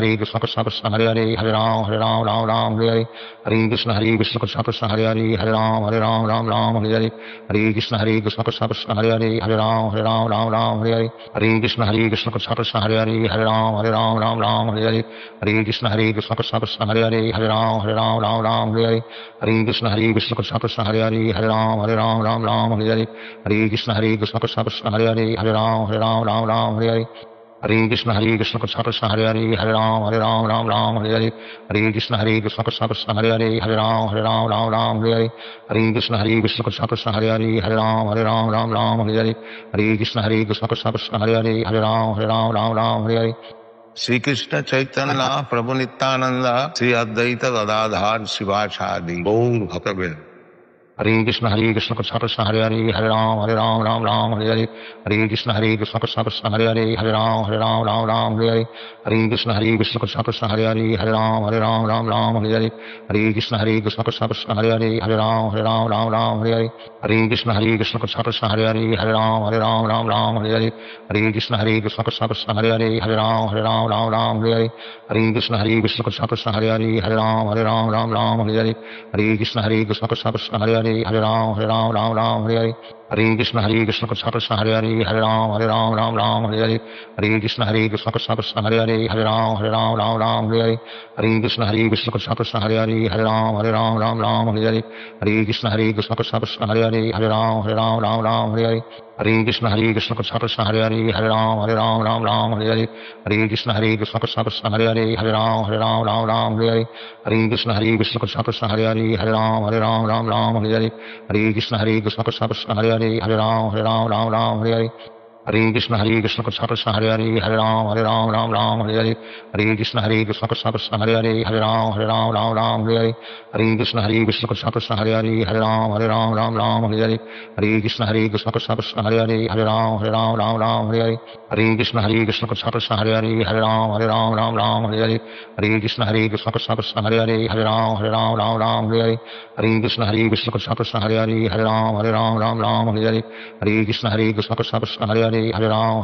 Speaker 1: Krishna Krishna Hare Hare Hare Ram Hare Hare Krishna Krishna Krishna Hare Hare Hare Ram Hare Hare Krishna Krishna Krishna Hare Hare Hare Ram Hare Hare Krishna Krishna Krishna Hare Hare Hare Ram Hare Hare Krishna Krishna Krishna Hare Hare Hare Ram Hare Hare Krishna Krishna Krishna Hare Hare Hare Ram Hare Hare Krishna Krishna Krishna Hare Hare Hare Ram Hare Hare Krishna Krishna Krishna Hare Hare Hare Ram Hare Hare Krishna Krishna Krishna Hare Hare Hare Ram Hare Krishna Krishna Krishna Hare Hare Hare Ram Hare Krishna Krishna Krishna Hare Hare Hare Ram Hare Shri Krishna Chaitanya Prabhu Nityananda Shri Advaita Gadadhar Sivasadi Gaur Bhaktavel Hare Krishna Krishna Krishna Hare Hare Hare Ram Hare Hare Hare Krishna Krishna Krishna Hare Hare Hare Ram Hare Hare Krishna Krishna Krishna Hare Hare Hare Ram Hare Hare Krishna Krishna Krishna Hare Hare Hare Ram Hare Krishna Krishna Krishna Hare Hare Hare Ram Hare Krishna Krishna Krishna Hare Hare Hare Ram Hare Krishna Krishna Krishna Hare Hare Hare Ram Hare Krishna Krishna Krishna Hare Hare Hare Ram Hare Krishna Krishna Krishna Hare Hare Hare Ram Hare Krishna Krishna Krishna Hare Hare Hare Ram Hare Krishna Krishna Krishna Hare Hare Hare Ram Hare Krishna Krishna Krishna Hare Hare Hare Ram Hare Krishna Krishna Krishna Hare Hare Hare Ram Hare Krishna Krishna Krishna Hare Hare Hare Ram Hare Krishna Krishna Krishna Hare Hare Hare Ram Hare Krishna Krishna Krishna Hare Hare Hare Ram Hare Hare Krishna Krishna Krishna Hare Hare Hare Ram Ram Ram Hare Hare Hare Krishna Krishna Krishna Hare Hare Hare Ram Ram Hare Hare Hare Krishna Krishna Krishna Hare Hare Hare Ram Ram Hare Hare Hare Krishna Krishna Krishna Hare Hare Hare Ram Ram Hare Hare Hare Krishna Krishna Krishna Hare Hare Hare Ram Ram Hare Hare Hare Krishna Krishna Krishna Hare Hare Hare Ram Hare Hare Hare Krishna Krishna Krishna Hare Hare Hare Ram Hare Hare Hare Krishna Krishna Krishna Hare Hare Hare Ram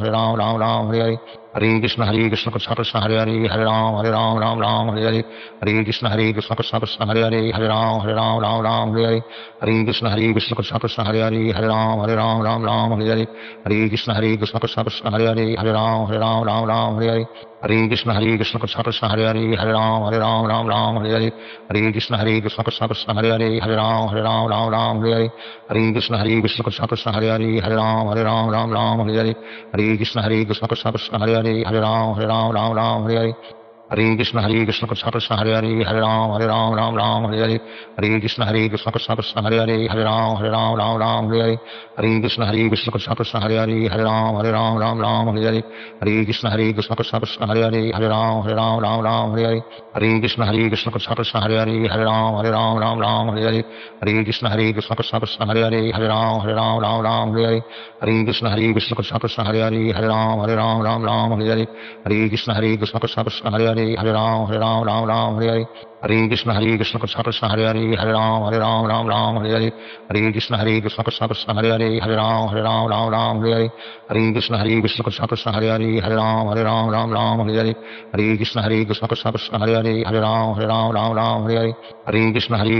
Speaker 1: Hare Hare Hare Krishna Krishna Krishna Hare Hare Hare Ram Hare Hare Hare Krishna Krishna Krishna Hare Hare Hare Ram Hare Hare Hare Krishna Krishna Krishna Hare Hare Hare Ram Hare Hare Hare Krishna Krishna Krishna Hare Hare Hare Ram Hare Hare Hare Krishna Krishna Krishna Hare Hare Hare Ram Hare Hare Hare Krishna Krishna Krishna Hare Hare Hare Ram Hare Hare Hare Krishna Krishna Krishna Hare Hare Hare Ram Hare Hare Hare Krishna Krishna Krishna Hare Hare Hare Ram Hare Hare Hare Krishna Krishna Krishna Hare Hare Hare Ram Hare Hare Hare Krishna Krishna Krishna Hare Hare Hare Ram Hare Hare Hare Krishna Krishna Krishna Hare Hare Hare Ram Hare Hare Hare Krishna Krishna Krishna Hare Hare Hare Ram Hare Hare Hare Krishna Krishna Krishna Hare Hare Hare Ram Hare Hare Hare Krishna Krishna Krishna Hare Hare Hare Ram Hare Hare Hare Krishna Krishna Krishna Hare Hare Hare Ram Hare Hare Hare Krishna Krishna Krishna Hare Hare Hare Ram Hare Hare Hare Krishna Krishna Krishna Hare Hare Hare Ram Hare Hare Hare Krishna Krishna Krishna Hare Hare Hare Ram Hare Hare Hare Krishna Krishna Krishna Hare Hare Hare Ram Hare Hare Hare Krishna Krishna Krishna Hare Hare Hare Ram Hare Hare Hare Krishna Krishna Krishna Hare Hare Hare Ram Hare Hare Hare Krishna Krishna Krishna Hare Hare Hare Ram Hare Hare Hare Krishna Krishna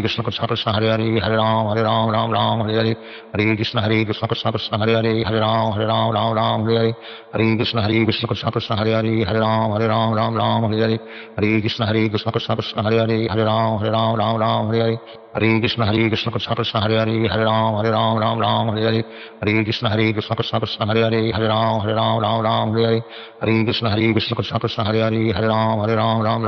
Speaker 1: Krishna Hare Hare Hare Ram Hare Hare Hare Krishna Krishna Krishna Hare Hare Hare Ram Hare Hare Hare Krishna Krishna Krishna Hare Hare Hare Ram Hare Hare Hare Krishna Krishna Krishna Hare Hare Hare Ram Hare Hare Hare Krishna Krishna Krishna Hare Hare Hare Ram Hare Hare Hare Krishna Krishna Krishna Hare Hare Hare Ram Hare Hare Hare Krishna Krishna Krishna Hare Hare Hare Ram Hare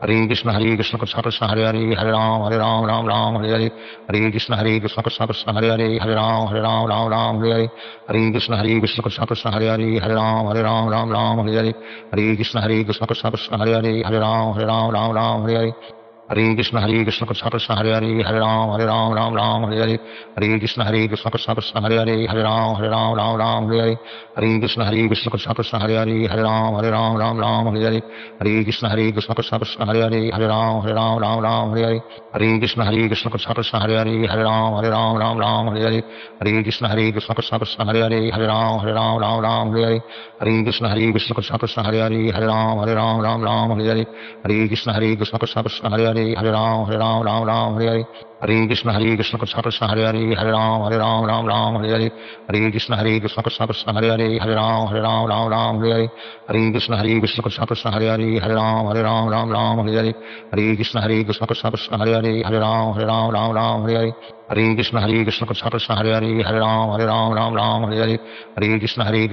Speaker 1: Hare Krishna Krishna Krishna Hare Hare Hare Ram Hare Hare Krishna Krishna Krishna Hare Hare Hare Ram Hare Hare Krishna Krishna Krishna Hare Hare Hare Ram Hare Hare Krishna Krishna Krishna Hare Hare Hare Ram Hare Hare Krishna Krishna Krishna Hare Hare Hare Ram Hare Hare Krishna Krishna Krishna Hare Hare Hare Ram Hare Hare Krishna Krishna Krishna Hare Hare Hare Ram Hare Hare Krishna Krishna Krishna Hare Hare Hare Ram Hare Hare Krishna Krishna Krishna Hare Hare Hare Ram Hare Hare Krishna Krishna Krishna Hare Hare Hare Ram Hare Hare Krishna Krishna Krishna Hare Hare Hare Ram Hare Hare Krishna Krishna Krishna Hare Hare Hare Ram Hare Hare Krishna Krishna Krishna Hare Hare Hare Ram Hare Hare Krishna Krishna Krishna Hare Hare Hare Ram Hare Hare Krishna Krishna Krishna Hare Hare Hare Ram Hare Hare Krishna Krishna Krishna Hare Hare Hare Ram Hare Hare Krishna Krishna Krishna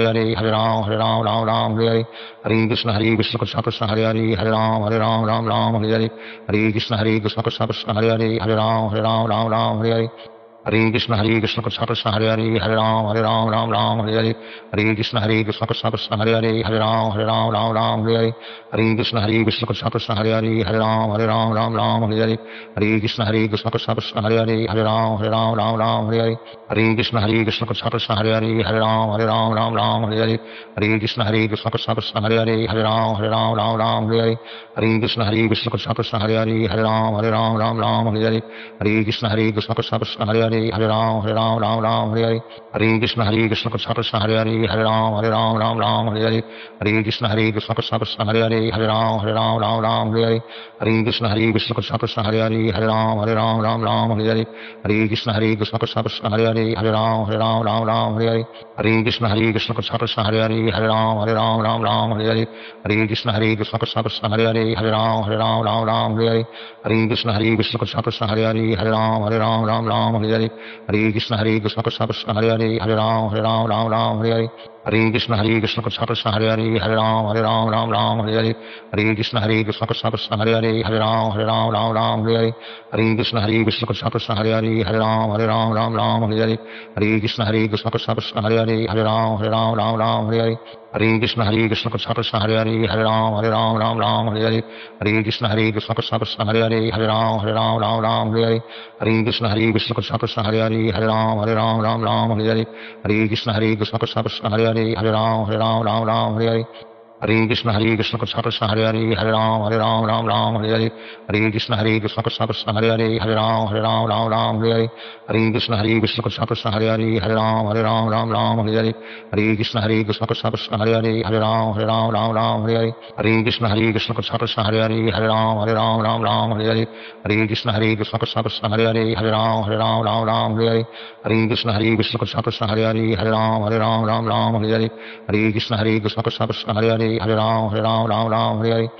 Speaker 1: Hare Hare Hare Ram Hare Hare Krishna Krishna Krishna Hare Hare Hare Ram Hare Krishna Krishna Krishna Hare Hare Hare Ram Hare Hare Krishna Krishna Krishna Hare Hare Hare Ram Hare Hare Krishna Krishna Krishna Hare Hare Hare Ram Hare Hare Krishna Krishna Krishna Hare Hare Hare Ram Hare Hare Krishna Krishna Krishna Hare Hare Hare Ram Hare Hare Krishna Krishna Krishna Hare Hare Hare Ram Hare Hare Krishna Krishna Krishna Hare Hare Hare Ram Hare Hare Krishna Krishna Krishna Hare Hare Hare Ram Hare Krishna Krishna Krishna Hare Hare Hare Ram Hare Krishna Krishna Krishna Hare Hare Hare Ram Hare Krishna Krishna Krishna Hare Hare Hare Ram Hare Krishna Krishna Krishna Hare Hare Hare Ram Hare Krishna Krishna Krishna Hare Hare Hare Ram Hare Krishna Krishna Krishna Hare Hare Hare Ram Hare Krishna Krishna Krishna Hare Hare Hare Ram Hare Krishna Krishna Krishna Hare Hare Hare Ram Hare Krishna Krishna Krishna Hare Hare Hare Ram Hare Hare Krishna Krishna Krishna Hare Hare Hare Ram Ram Hare Hare Hare Krishna Krishna Krishna Hare Hare Hare Ram Ram Hare Hare Hare Krishna Krishna Krishna Hare Hare Hare Ram Ram Hare Hare Hare Krishna Krishna Krishna Hare Hare Hare Ram Ram Hare Hare Hare Krishna Krishna Krishna Hare Hare Hare Ram Ram Hare Hare Hare Krishna Krishna Krishna Hare Hare Hare Ram Hare Hare Hare Krishna Krishna Krishna Hare Hare Hare Ram Ram Hare Hare Hare Krishna Krishna Krishna Hare Hare Hare Ram Hare Hare Hare Krishna Krishna Krishna Hare Hare Hare Ram Hare Hare Hare Krishna Krishna Krishna Hare Hare Hare Ram Hare Hare Hare Krishna Krishna Krishna Hare Hare Hare Ram Hare Hare Hare Krishna Krishna Krishna Hare Hare Hare Ram Hare Hare Hare Krishna Krishna Krishna Hare Hare Hare Ram Hare Hare Hare Krishna Krishna Krishna Hare Hare Hare Ram Hare Hare Hare Krishna Krishna Krishna Hare Hare Hare Ram Hare Hare Hare Krishna Krishna Krishna Hare Hare Hare Ram Hare Hare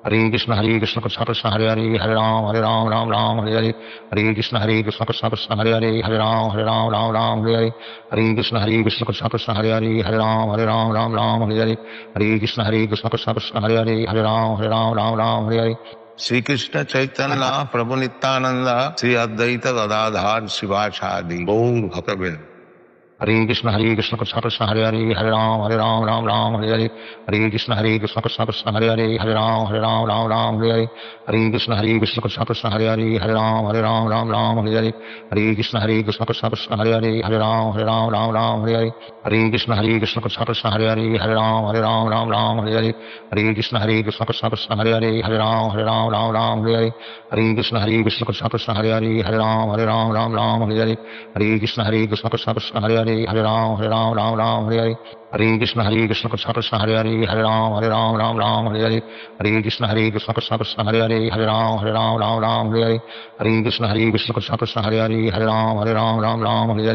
Speaker 1: Hare Krishna Krishna Krishna Hare Hare Hare Ram Hare Hare Hare Krishna Krishna Krishna Hare Hare Hare Ram Hare Hare Hare Krishna Krishna Krishna Hare Hare Hare Ram Hare Hare Hare Krishna Krishna Krishna Hare Hare Hare Ram Hare Hare Shri Krishna Chaitanya Prabhu Nityananda Shri Advaita Gadadhar Sivasadi Gaur Bhaktavel Hare Krishna Krishna Krishna Hare Hare Hare Ram Hare Hare Hare Krishna Krishna Krishna Hare Hare Hare Ram Hare Hare Hare Krishna Krishna Krishna Hare Hare Hare Ram Hare Hare Hare Krishna Krishna Krishna Hare Hare Hare Ram Hare Hare Hare Krishna Krishna Krishna Hare Hare Hare Ram Hare Hare Hare Krishna Krishna Krishna Hare Hare Hare Ram Hare Hare Krishna Krishna Krishna Hare Hare Hare Ram Hare Hare Krishna Krishna Krishna Hare Hare Hare Ram Hare Hare Hare Krishna Krishna Krishna Hare Hare Hare Ram Hare Hare Hare Krishna Krishna Krishna Hare Hare Hare Ram Hare Hare Hare Krishna Krishna Krishna Hare Hare Hare Ram Hare Hare Hare Krishna Krishna Krishna Hare Hare Hare Ram Hare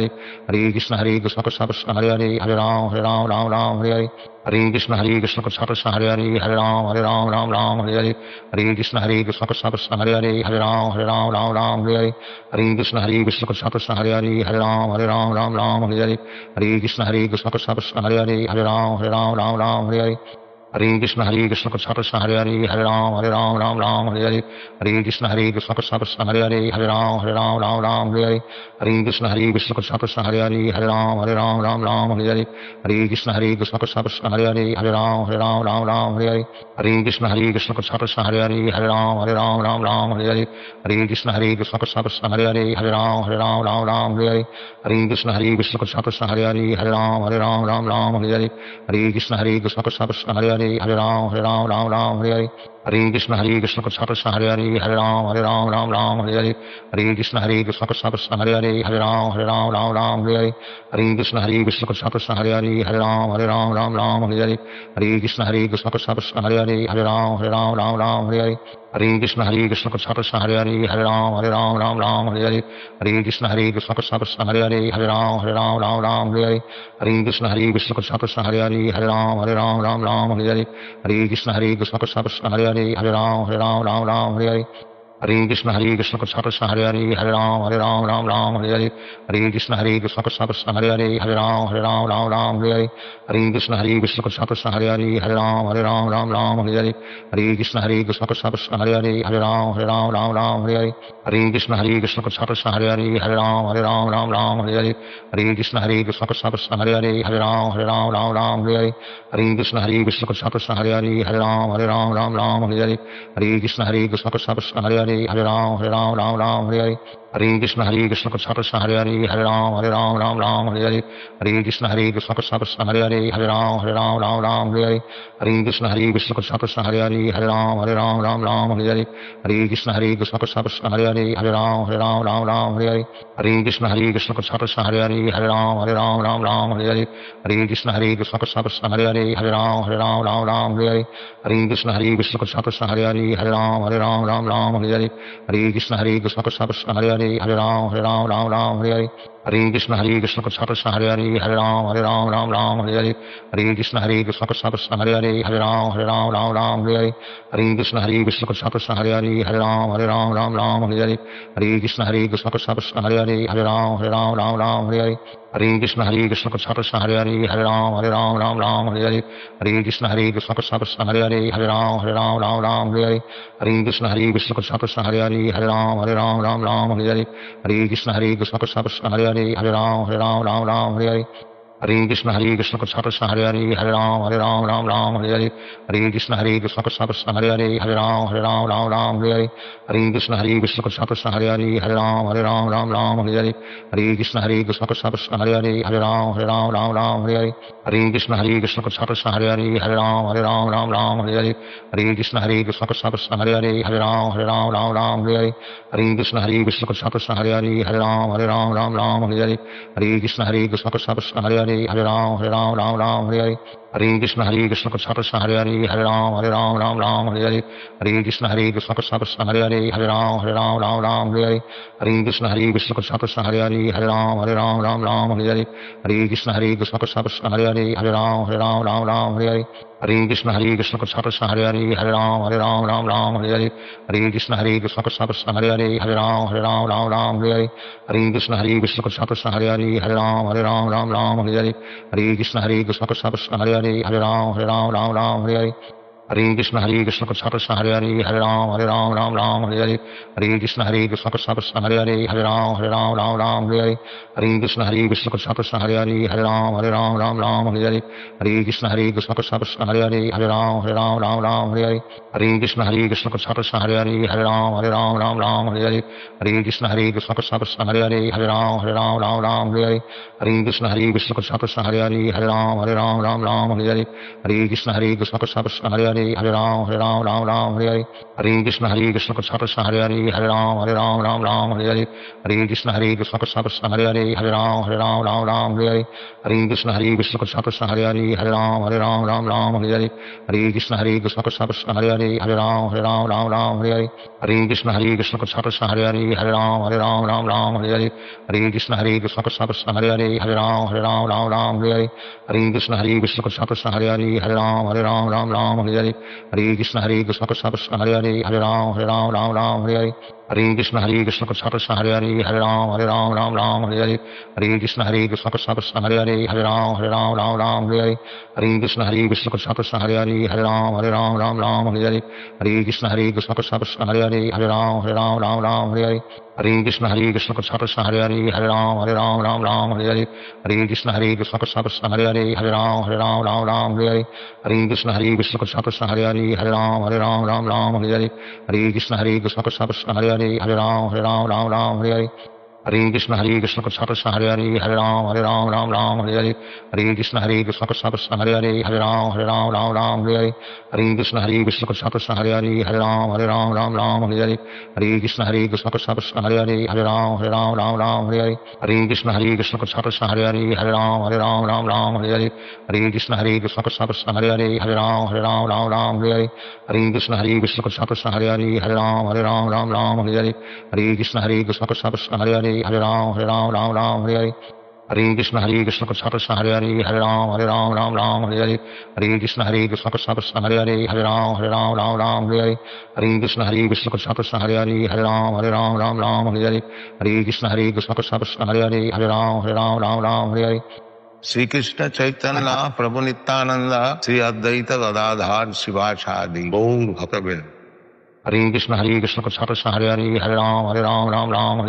Speaker 1: Hare Krishna Krishna Krishna Hare Hare Hare Ram Hare Hare Krishna Krishna Krishna Hare Hare Hare Ram Hare Hare Krishna Krishna Krishna Hare Hare Hare Ram Hare Hare Krishna Krishna Krishna Hare Hare Hare Ram Hare Hare Krishna Krishna Krishna Hare Hare Hare Ram Hare Hare Krishna Krishna Krishna Hare Hare Hare Ram Hare Hare Krishna Krishna Krishna Hare Hare Hare Ram Hare Hare Krishna Krishna Krishna Hare Hare Hare Ram Hare Hare Krishna Krishna Krishna Hare Hare Hare Ram Hare Hare Krishna Krishna Krishna Hare Hare Hare Ram Hare Hare Krishna Krishna Krishna Hare Hare Hare Ram Hare Hare Krishna Krishna Krishna Hare Hare Hare Ram Hare Hare Krishna Krishna Krishna Hare Hare Hare Ram Hare Hare Krishna Krishna Krishna Hare Hare Hare Ram Hare Hare Krishna Krishna Krishna Hare Hare Hare Ram Hare Hare Krishna Krishna Krishna Hare Hare Hare Ram Hare Hare Krishna Krishna Krishna Hare Hare Hare Ram Hare Hare Krishna Krishna Krishna Hare Hare Hare Ram Hare Krishna Krishna Krishna Hare Hare Hare Ram Hare Krishna Krishna Krishna Hare Hare Hare Ram Hare Krishna Krishna Krishna Hare Hare Hare Ram Hare Krishna Krishna Krishna Hare Hare Hare Ram Hare Krishna Krishna Krishna Hare Hare Hare Ram Hare Krishna Krishna Krishna Hare Hare Hare Ram Hare Krishna Krishna Krishna Hare Hare Hare Ram Hare Krishna Krishna Krishna Hare Hare Hare Ram Hare Krishna Krishna Krishna Hare Hare Hare Ram Hare Krishna Krishna Krishna Hare Hare Hare Ram Hare Krishna Krishna Krishna Hare Hare Hare Ram Hare Krishna Krishna Krishna Hare Hare Hare Ram Hare Krishna Krishna Krishna Hare Hare Hare Ram Hare Krishna Krishna Krishna Hare Hare Hare Ram Hare Krishna Krishna Krishna Hare Hare Hare Ram Hare Krishna Krishna Krishna Hare Hare Hare Ram Hare Krishna Krishna Krishna Hare Hare Hare Ram Hare Krishna Krishna Krishna Hare Hare Hare Ram Hare Hare Krishna Krishna Krishna Hare Hare Hare Ram Ram Ram Hare Hare Hare Krishna Krishna Krishna Hare Hare Hare Ram Ram Hare Hare Hare Krishna Krishna Krishna Hare Hare Hare Ram Ram Hare Hare Hare Krishna Krishna Krishna Hare Hare Hare Ram Ram Hare Hare Hare Krishna Krishna Krishna Hare Hare Hare Ram Ram Hare Hare Hare Krishna Krishna Krishna Hare Hare Hare Ram Ram Hare Hare Hare Krishna Krishna Krishna Hare Hare Hare Ram Ram Hare Hare Hare Krishna Krishna Krishna Hare Hare Hare Ram Hare Hare Hare Krishna Krishna Krishna Hare Hare Hare Ram Hare Hare Hare Krishna Krishna Krishna Hare Hare Hare Ram Hare Hare Hare Krishna Krishna Krishna Hare Hare Hare Ram Hare Hare Hare Krishna Krishna Krishna Hare Hare Hare Ram Hare Hare Hare Krishna Krishna Krishna Hare Hare Hare Ram Hare Hare Hare Krishna Krishna Krishna Hare Hare Hare Ram Hare Hare Hare Krishna Krishna Krishna Hare Hare Hare Ram Hare Hare Hare Krishna Krishna Krishna Hare Hare Hare Ram Hare Hare Hare Krishna Krishna Krishna Hare Hare Hare Ram Hare Hare Hare Krishna Krishna Krishna Hare Hare Hare Ram Hare Hare Hare Krishna Krishna Krishna Hare Hare Hare Ram Hare Hare Hare Krishna Krishna Krishna Hare Hare Hare Ram Hare Hare Hare Krishna Krishna Krishna Hare Hare Hare Ram Hare Hare Hare Krishna Krishna Krishna Hare Hare Hare Ram Hare Hare Hare Krishna Krishna Krishna Hare Hare Hare Ram Hare Hare Hare Krishna Krishna Krishna Hare Hare Hare Ram Hare Hare Hare Krishna Krishna Krishna Hare Hare Hare Ram Hare Hare Hare Krishna Krishna Krishna Hare Hare Hare Ram Hare Hare Hare Krishna Krishna Krishna Hare Hare Hare Ram Hare Hare Hare Krishna Krishna Krishna Hare Hare Hare Ram Hare Hare Hare Krishna Krishna Krishna Hare Hare Hare Ram Hare Hare Hare Krishna Krishna Krishna Hare Hare Hare Ram Hare Hare Hare Krishna Krishna Krishna Hare Hare Hare Ram Hare Hare Hare Krishna Krishna Krishna Hare Hare Hare Ram Hare Hare Hare Krishna Krishna Krishna Hare Hare Hare Ram Hare Hare Hare Krishna Krishna Krishna Hare Hare Hare Ram Hare Hare Hare Krishna Krishna Krishna Hare Hare Hare Ram Hare Hare Hare Krishna Krishna Krishna Hare Hare Hare Ram Hare Hare Krishna Krishna Krishna Hare Hare Hare Ram Hare Hare Krishna Krishna Krishna Hare Hare Hare Ram Hare Hare Krishna Krishna Krishna Hare Hare Hare Ram Hare Hare Krishna Krishna Krishna Hare Hare Hare Ram Hare Hare Krishna Krishna Krishna Hare Hare Hare Ram Hare Hare Krishna Krishna Krishna Hare Hare Hare Ram Hare Hare Krishna Krishna Krishna Hare Hare Hare Ram Hare Hare Krishna Krishna Krishna Hare Hare Hare Ram Hare Hare Krishna Krishna Krishna Hare Hare Hare Ram Hare Hare Krishna Krishna Krishna Hare Hare Hare Ram Hare Hare Krishna Krishna Krishna Hare Hare Hare Ram Hare Hare Krishna Krishna Krishna Hare Hare Hare Ram Hare Hare Krishna Krishna Krishna Hare Hare Hare Ram Hare Hare Krishna Krishna Krishna Hare Hare Hare Ram Hare Hare Krishna Krishna Krishna Hare Hare Hare Ram Hare Hare Krishna Krishna Krishna Hare Hare Hare Ram Hare Hare Krishna Krishna Krishna Hare Hare Hare Ram Hare Hare Krishna Krishna Krishna Hare Hare Hare Ram Hare Hare Krishna Krishna Krishna Hare Hare Hare Ram Hare Krishna Krishna Krishna Hare Hare Hare Ram Hare Hare Krishna Krishna Krishna Hare Hare Hare Ram Hare Hare Krishna Krishna Krishna Hare Hare Hare Ram Hare Hare Krishna Krishna Krishna Hare Hare Hare Ram Hare Hare Krishna Krishna Krishna Hare Hare Hare Ram Hare Sri Krishna Chaitanya Prabhu Nityananda Sri Advaita Gadadhar Sivasadi Gaur Bhaktavel Hare Krishna Krishna Krishna Hare Hare Hare Ram Hare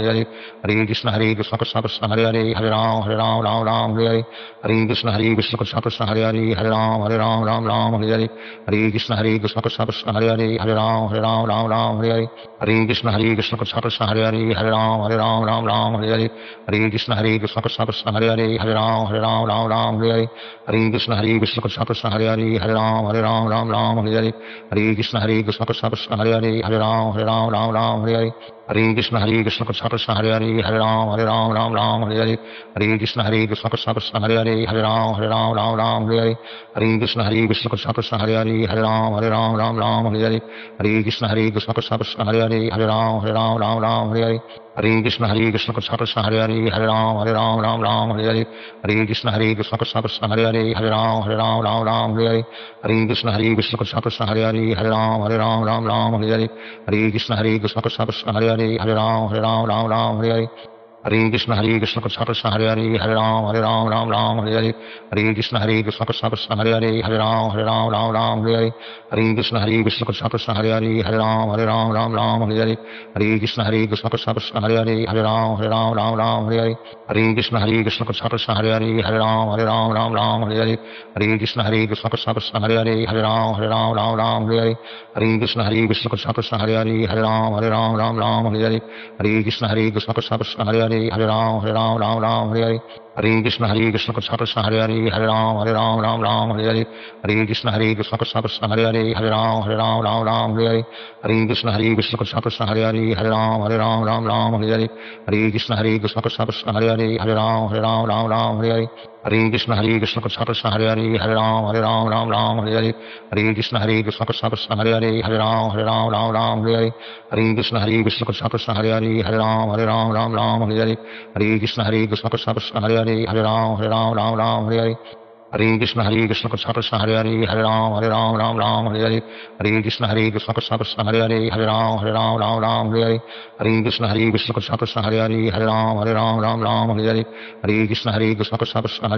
Speaker 1: Hare Hare Krishna Krishna Krishna Hare Hare Hare Ram Hare Hare Krishna Krishna Krishna Hare Hare Hare Ram Hare Hare Krishna Krishna Krishna Hare Hare Hare Ram Hare Krishna Krishna Krishna Hare Hare Hare Ram Hare Krishna Krishna Krishna Hare Hare Hare Ram Hare Krishna Krishna Krishna Hare Hare Hare Ram Hare Krishna Krishna Krishna Hare Hare Hare Ram Hare Hare Krishna Krishna Krishna Hare Hare Hare Ram Ram Hare Hare Hare Krishna Krishna Krishna Hare Hare Hare Ram Ram Hare Hare Hare Krishna Krishna Krishna Hare Hare Hare Ram Hare Hare Hare Krishna Krishna Krishna Hare Hare Hare Ram Hare Hare Hare Krishna Krishna Krishna Hare Hare Hare Ram Hare Hare Hare Krishna Krishna Krishna Hare Hare Hare Ram Hare Hare Hare Krishna Krishna Krishna Hare Hare Hare Ram Hare Hare Hare Krishna Krishna Krishna Hare Hare Hare Ram Hare Hare Hare Krishna Krishna Krishna Hare Hare Hare Ram Hare Hare Hare Krishna Krishna Krishna Hare Hare Hare Ram Hare Hare Hare Krishna Krishna Krishna Hare Hare Hare Ram Hare Hare Hare Krishna Krishna Krishna Hare Hare Hare Ram Hare Hare Hare Krishna Krishna Krishna Hare Hare Hare Ram Hare Hare Hare Krishna Krishna Krishna Hare Hare Hare Ram Hare Hare Hare Krishna Krishna Krishna Hare Hare Hare Ram Hare Hare Hare Krishna Krishna Krishna Hare Hare Hare Ram Hare Hare Hare Krishna Krishna Krishna Hare Hare Hare Ram Hare Hare Hare Krishna Krishna Krishna Hare Hare Hare Ram Hare Hare Hare Krishna Krishna Krishna Hare Hare Hare Ram Hare Hare Hare Krishna Krishna Krishna Hare Hare Hare Ram Hare Hare Hare Krishna Krishna Krishna Hare Hare Hare Ram Hare Hare Hare Krishna Krishna Krishna Hare Hare Hare Ram Hare Hare Krishna Krishna Krishna Hare Hare Hare Ram Hare Hare Krishna Krishna Krishna Hare Hare Hare Ram Hare Hare Krishna Krishna Krishna Hare Hare Hare Ram Hare Hare Hare Krishna Krishna Krishna Hare Hare Hare Ram Hare Hare Krishna Krishna Krishna Hare Hare Hare Ram Hare Hare Krishna Krishna Krishna Hare Hare Hare Ram Hare Hare Krishna Krishna Krishna Hare Hare Hare Ram Hare Hare Krishna Krishna Krishna Hare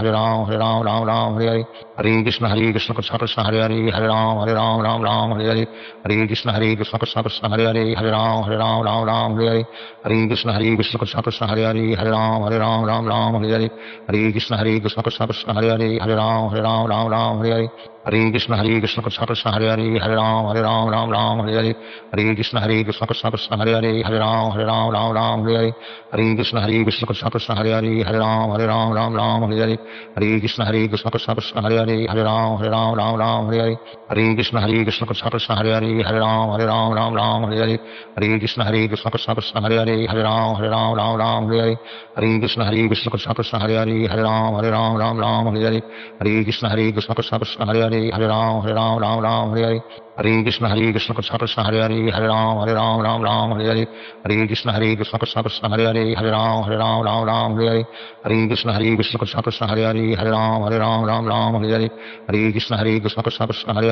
Speaker 1: Hare Hare Ram Hare Hare Krishna Krishna Krishna Hare Hare Hare Ram Hare Hare Krishna Krishna Krishna Hare Hare Hare Ram Hare Hare Hare Krishna Krishna Krishna Hare Hare Hare Ram Hare Hare Krishna Krishna Krishna Hare Hare Hare Ram Hare Hare Krishna Krishna Krishna Hare Hare Hare Ram Hare Hare Krishna Krishna Krishna Hare Hare Hare Ram Hare Hare Krishna Krishna Krishna Hare Hare Hare Ram Hare Hare Krishna Krishna Krishna Hare Hare Hare Ram Hare Hare Krishna Krishna Krishna Hare Hare Hare Ram Hare Hare Krishna Krishna Krishna Hare Hare Hare Ram Hare Hare Krishna Krishna Krishna Hare Hare Hare Ram Hare Hare Krishna Krishna Krishna Hare Hare Hare Ram Hare Hare Krishna Krishna Krishna Hare Hare Hare Ram Hare Hare Krishna Krishna Krishna Hare Hare Hare Ram Hare Hare Krishna Krishna Krishna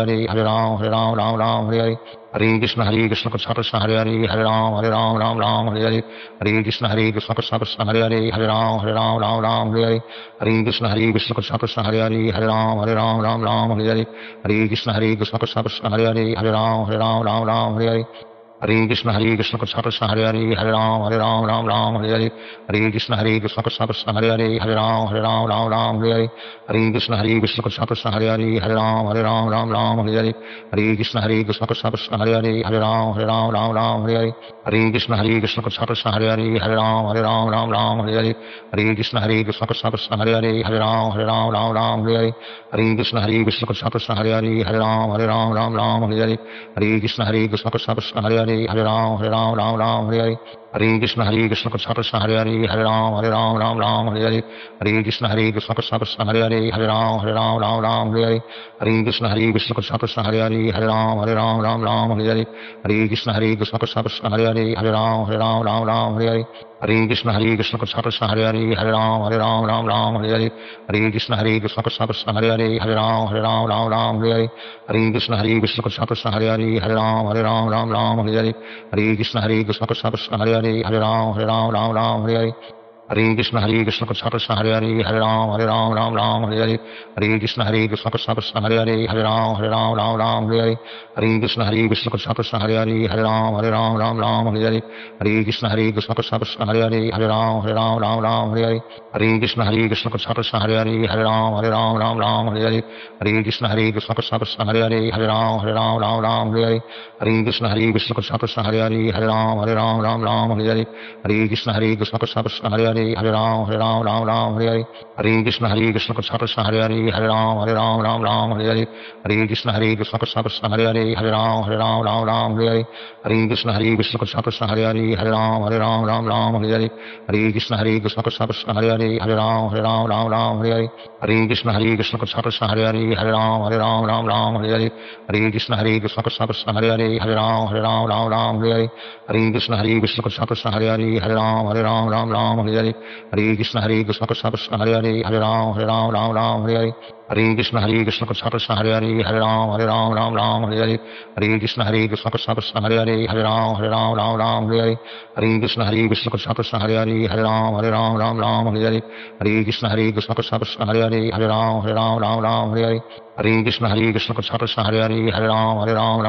Speaker 1: Hare Hare Hare Ram Hare Hare Krishna Krishna Krishna Hare Hare Hare Ram Hare Krishna Krishna Krishna Hare Hare Hare Ram Hare Krishna Krishna Krishna Hare Hare Hare Ram Hare Krishna Krishna Krishna Hare Hare Hare Ram Hare Krishna Krishna Krishna Hare Hare Hare Ram Hare Krishna Krishna Krishna Hare Hare Hare Ram Hare Krishna Krishna Krishna Hare Hare Hare Ram Hare Krishna Krishna Krishna Hare Hare Hare Ram Hare Krishna Krishna Krishna Hare Hare Hare Ram Hare Krishna Krishna Krishna Hare Hare Hare Ram Hare Krishna Krishna Krishna Hare Hare Hare Ram Hare Krishna Krishna Krishna Hare Hare Hare Ram Hare Krishna Krishna Krishna Hare Hare Hare Ram Hare Krishna Krishna Krishna Hare Hare Hare Ram Hare Krishna Krishna Krishna Hare Hare Hare Ram Hare Krishna Krishna Krishna Hare Hare Hare Ram Hare Krishna Krishna Krishna Hare Hare Hare Ram Hare Krishna Krishna Krishna Hare Hare Hare Ram Hare Krishna Krishna Krishna Hare Hare Hare Ram Hare Krishna Krishna Krishna Hare Hare Hare Ram Hare Krishna Krishna Krishna Hare Hare Hare Ram Hare Krishna Krishna Krishna Hare Hare Hare Ram Hare Krishna Krishna Krishna Hare Hare Hare Ram Hare Krishna Krishna Krishna Hare Hare Hare Ram Hare Krishna Krishna Krishna Hare Hare Hare Ram Hare Krishna Krishna Krishna Hare Hare Hare Ram Hare Krishna Krishna Krishna Hare Hare Hare Ram Hare Krishna Krishna Krishna Hare Hare Hare Hare Ram Ram Ram Hare Hare Hare Krishna Krishna Krishna Hare Hare Hare Ram Ram Hare Hare Hare Krishna Krishna Krishna Hare Hare Hare Ram Ram Hare Hare Hare Krishna Krishna Krishna Krishna Hare Hare Hare Ram Ram Hare Hare Hare Krishna Krishna Krishna Krishna Hare Hare Hare Ram Ram Hare Hare Hare Krishna Krishna Krishna Krishna Hare Hare Hare Ram Hare Hare Hare Krishna Krishna Krishna Krishna Hare Hare Hare Ram Hare Hare Hare Krishna Krishna Krishna Krishna Hare Hare Hare Ram Hare Hare Hare Krishna Krishna Krishna Krishna Hare Hare Hare Ram Hare Hare Hare Krishna Krishna Krishna Krishna Hare Hare Hare Ram Hare Hare Hare Krishna Krishna Krishna Krishna Hare Hare Hare Ram Hare Hare Hare Krishna Krishna Krishna Krishna Hare Hare Hare Ram Hare Hare Hare Krishna Krishna Krishna Krishna Hare Hare Hare Ram Hare Hare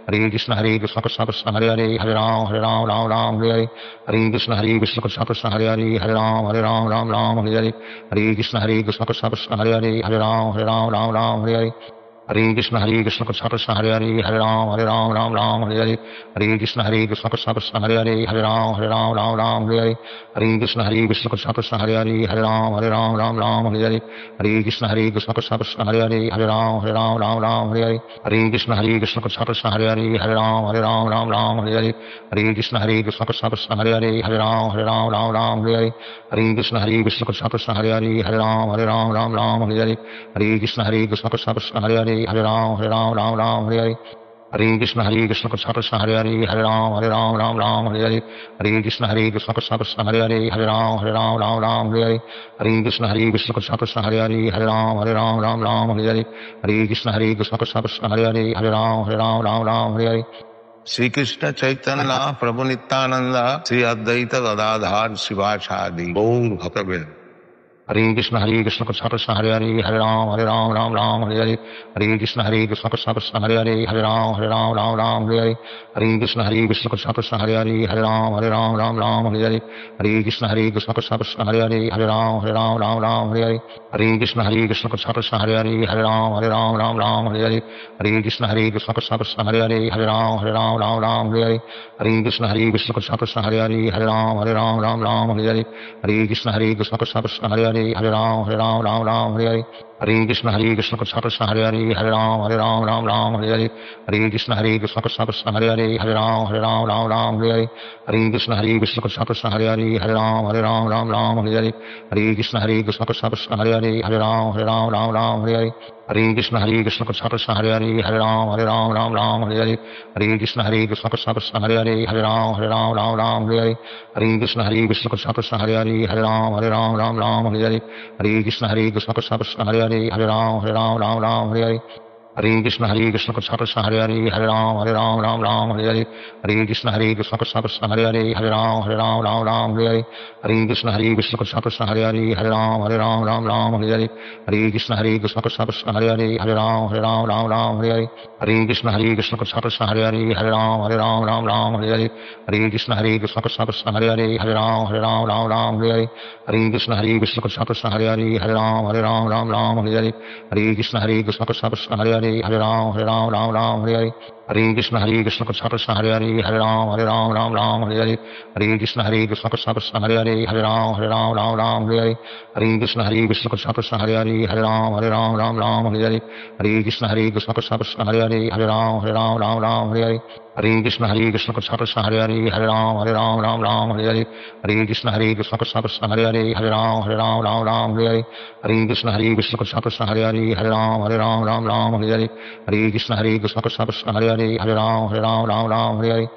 Speaker 1: Hare Krishna Krishna Krishna Krishna Hare Hare Hare Ram Hare Hare Hare Krishna Krishna Krishna Krishna Hare Hare Hare Ram Hare Hare Hare Krishna Krishna Krishna Krishna Hare Hare Hare Ram Hare Hare Hare Krishna Krishna Krishna Krishna Hare Hare Hare Ram Hare Hare Hare Krishna Krishna Krishna Krishna Hare Hare Hare Ram Hare Hare Hare Krishna Krishna Krishna Krishna Hare Hare Hare Ram Hare Hare Hare Krishna Krishna Krishna Krishna Hare Hare Hare Ram Hare Hare Hare Krishna Krishna Krishna Krishna Hare Hare Hare Ram Hare Hare Hare Krishna Krishna Krishna Krishna Hare Hare Hare Ram Hare Hare Hare Krishna Krishna Krishna Krishna Hare Hare Hare Ram Hare Hare Krishna Krishna Krishna Krishna Hare Hare Hare Ram Hare Hare Krishna Krishna Krishna Krishna Hare Hare Hare Ram Hare Hare Hare Krishna Krishna Krishna Krishna Hare Hare Hare Ram Hare Hare Hare Krishna Krishna Krishna Krishna Hare Hare Hare Ram Hare Hare Hare Krishna Krishna Krishna Krishna Hare Hare Hare Ram Hare Hare Hare Krishna Krishna Krishna Krishna Hare Hare Hare Ram Hare Hare Shri Krishna Chaitanya Prabhu Nityananda Shri Advaita Gadadhar Sivasadi Gaur Bhaktavel Hare Krishna Krishna Krishna Hare Hare Hare Ram Hare Hare Hare Krishna Krishna Krishna Krishna Hare Hare Hare Ram Hare Hare Hare Krishna Krishna Krishna Krishna Hare Hare Hare Ram Hare Hare Krishna Krishna Krishna Krishna Hare Hare Hare Ram Hare Hare Krishna Krishna Krishna Krishna Hare Hare Hare Ram Hare Hare Krishna Krishna Krishna Krishna Hare Hare Hare Ram Hare Hare Krishna Krishna Krishna Krishna Hare Hare Hare Ram Hare Hare Krishna Krishna Krishna Krishna Hare Hare Hare Ram Hare Hare Krishna Krishna Krishna Krishna Hare Hare Hare Ram Hare Hare Krishna Krishna Krishna Krishna Hare Hare Hare Ram Hare Hare Krishna Krishna Krishna Krishna Hare Hare Hare Ram Hare Hare Krishna Krishna Krishna Krishna Hare Hare Hare Ram Hare Hare Krishna Krishna Krishna Krishna Hare Hare Hare Ram Hare Hare Krishna Krishna Krishna Krishna Hare Hare Hare Ram Hare Hare Krishna Krishna Krishna Krishna Hare Hare Hare Ram Hare Krishna Krishna Krishna Krishna Hare Hare Hare Ram Hare Hare Krishna Krishna Krishna Krishna Hare Hare Hare Ram Hare Hare Krishna Krishna Krishna Krishna Hare Hare Hare Ram Hare Hare Krishna Krishna Krishna Krishna Hare Hare Hare Ram Hare Hare Krishna Krishna Krishna Krishna Hare Hare Hare Ram Hare Hare Krishna Krishna Krishna Krishna Hare Hare Hare Ram Hare Krishna Krishna Krishna Krishna Hare Hare Hare Ram Hare Krishna Krishna Krishna Krishna Hare Hare Hare Ram Hare Krishna Krishna Krishna Krishna Hare Hare Hare Ram Hare Hare Krishna Krishna Krishna Krishna Hare Hare Hare Ram Hare Hare Krishna Krishna Krishna Krishna Hare Hare Hare Ram Hare Krishna Krishna Krishna Krishna Hare Hare Hare Ram Hare Krishna Krishna Krishna Krishna Hare Hare Hare Ram Hare Krishna Krishna Krishna Krishna Hare Hare Hare Ram Hare Krishna Krishna Krishna Krishna Hare Hare Hare Ram Hare Krishna Krishna Krishna Krishna Hare Hare Hare Ram Hare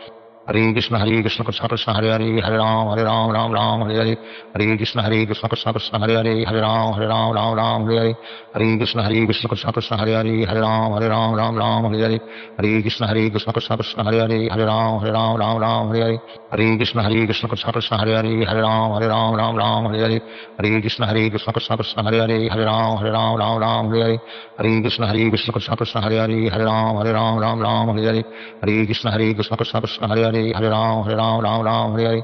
Speaker 1: Krishna Krishna Krishna Krishna Hare Hare Hare Ram Hare Krishna Krishna Krishna Krishna Hare Hare Hare Ram Hare Krishna Krishna Krishna Krishna Hare Hare Hare Ram Hare Krishna Krishna Krishna Krishna Hare Hare Hare Ram Hare Krishna Krishna Krishna Krishna Hare Hare Hare Ram Hare Krishna Krishna Krishna Krishna Hare Hare Hare Ram Hare Krishna Krishna Krishna Krishna Hare Hare Hare Ram Hare Krishna Krishna Krishna Krishna Hare Hare Hare Ram Hare Krishna Krishna Krishna Krishna Hare Hare Hare Ram Hare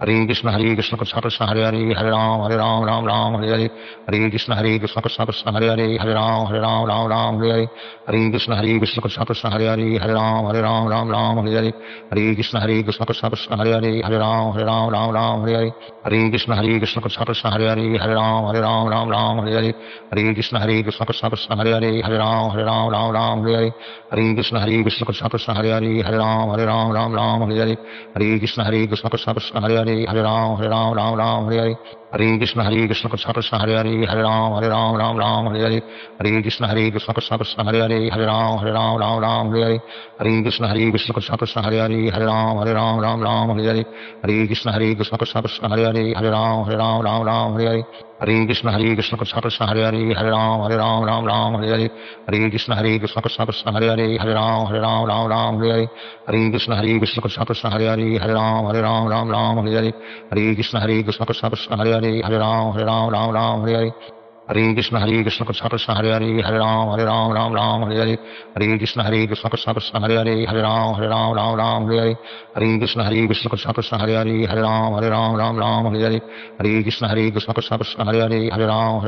Speaker 1: Hare Krishna Krishna Krishna Hare Hare Hare Ram Ram Ram Hare Hare Hare Krishna Krishna Krishna Hare Hare Hare Ram Ram Ram Hare Hare Hare Krishna Krishna Krishna Hare Hare Hare Ram Ram Ram Hare Hare Hare Krishna Krishna Krishna Hare Hare Hare Ram Ram Hare Hare Hare Krishna Krishna Krishna Hare Hare Hare Ram Ram Hare Hare Hare Krishna Krishna Krishna Hare Hare Hare Ram Ram Hare Hare Hare Krishna Krishna Krishna Hare Hare Hare Ram Ram Hare Hare Hare Krishna Krishna Krishna Hare Hare Hare Ram Ram Hare Hare Hare Krishna Krishna Krishna Hare Hare Hare Ram Ram Hare Hare Hare Krishna Krishna Krishna Hare Hare Hare Ram Ram Hare Hare Hare Krishna Krishna Krishna Hare Hare Hare Ram Ram Hare Hare Hare Krishna Krishna Krishna Hare Hare Hare Ram Ram Hare Hare Hare Krishna Krishna Krishna Hare Hare Hare Ram Ram Hare Hare Hare Krishna Krishna Krishna Hare Hare Hare Ram Ram Hare Hare Hare Krishna Krishna Krishna Hare Hare Hare Ram Ram Hare Hare Hare Krishna Krishna Krishna Hare Hare Hare Ram Ram Hare Hare Hare Krishna Krishna Krishna Hare Hare Hare Ram Ram Ram Hare Hare Hare Krishna Krishna Krishna Hare Hare Hare Ram Ram Ram Hare Hare Hare Krishna Krishna Krishna Hare Hare Hare Ram Ram Hare Hare Hare Krishna Krishna Krishna Hare Hare Hare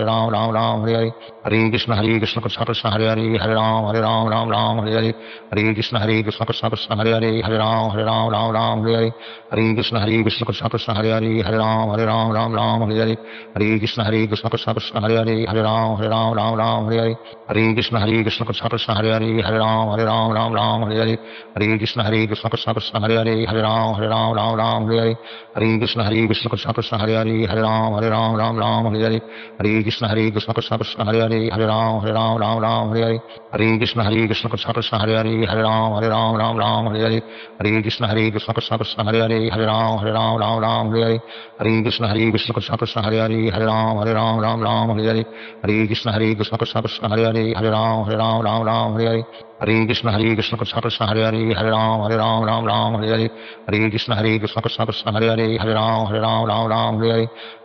Speaker 1: Ram Ram Hare Hare Hare Krishna Krishna Krishna Hare Hare Hare Ram Ram Hare Hare Hare Krishna Krishna Krishna Hare Hare Hare Ram Ram Hare Hare Hare Krishna Krishna Krishna Hare Hare Hare Ram Ram Hare Hare Hare Krishna Krishna Krishna Hare Hare Hare Ram Hare Hare Hare Krishna Krishna Krishna Hare Hare Hare Ram Hare Hare Hare Krishna Krishna Krishna Hare Hare Hare Ram Hare Hare Hare Krishna Krishna Krishna Hare Hare Hare Ram Hare Hare Hare Krishna Krishna Krishna Hare Hare Hare Ram Hare Hare Hare Krishna Krishna Krishna Hare Hare Hare Ram Hare Hare Hare Krishna Krishna Krishna Hare Hare Hare Ram Hare Hare Hare Krishna Krishna Krishna Hare Hare Hare Ram Hare Hare Hare Krishna Krishna Krishna Hare Hare Hare Ram Hare Hare Hare Krishna Krishna Krishna Hare Hare Hare Ram Hare Hare Hare Krishna Krishna Krishna Hare Hare Hare Ram Hare Hare Hare Krishna Krishna Krishna Hare Hare Hare Ram Hare Hare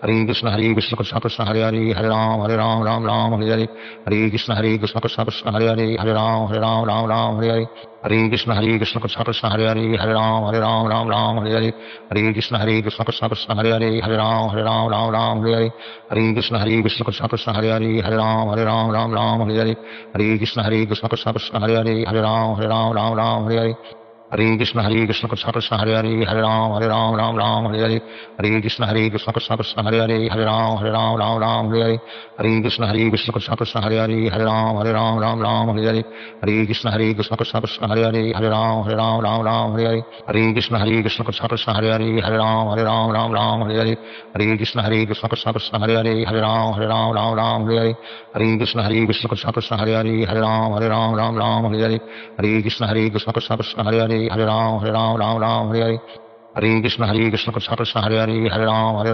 Speaker 1: Hare Krishna Krishna Krishna Hare Hare Hare Ram Hare Hare Hare Krishna Krishna Krishna Hare Hare Hare Ram Hare Hare Hare Krishna Krishna Krishna Hare Hare Hare Ram Hare Hare Hare Krishna Krishna Krishna Hare Hare Hare Ram Hare Hare Hare Krishna Krishna Krishna Hare Hare Hare Ram Hare Hare Hare Krishna Krishna Krishna Hare Hare Hare Ram Hare Hare Hare Krishna Krishna Krishna Hare Hare Hare Ram Hare Hare Hare Krishna Krishna Krishna Hare Hare Hare Ram Hare Hare Hare Krishna Krishna Krishna Hare Hare Hare Ram Hare Hare Hare Krishna Krishna Krishna Hare Hare Hare Ram Hare Hare Hare Krishna Krishna Krishna Hare Hare Hare Ram Hare Hare Hare Krishna Krishna Krishna Hare Hare Hare Ram Hare Hare Hare Krishna Krishna Krishna Hare Hare Hare Ram Hare Hare Hare Krishna Krishna Krishna Hare Hare Hare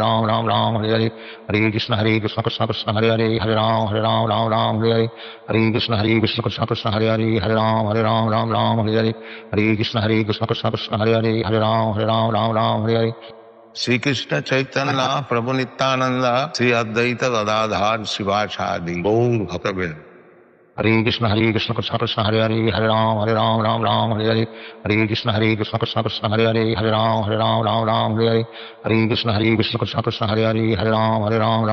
Speaker 1: Ram Hare Hare Hare Krishna Krishna Krishna Hare Hare Hare Ram Hare Hare Hare Krishna Krishna Krishna Hare Hare Hare Ram Hare Hare Hare Krishna Krishna Krishna Hare Hare Hare Ram Hare Hare Sri Krishna Chaitanya Prabhu Nityananda Sri Advaita Gadadhar Sivasadi Gaur Bhaktavel Hare Krishna Krishna Krishna Hare Hare Hare Ram Hare Hare Hare Krishna Krishna Krishna Hare Hare Hare Ram Hare Hare Hare Krishna Krishna Krishna Hare Hare Hare Ram Hare Hare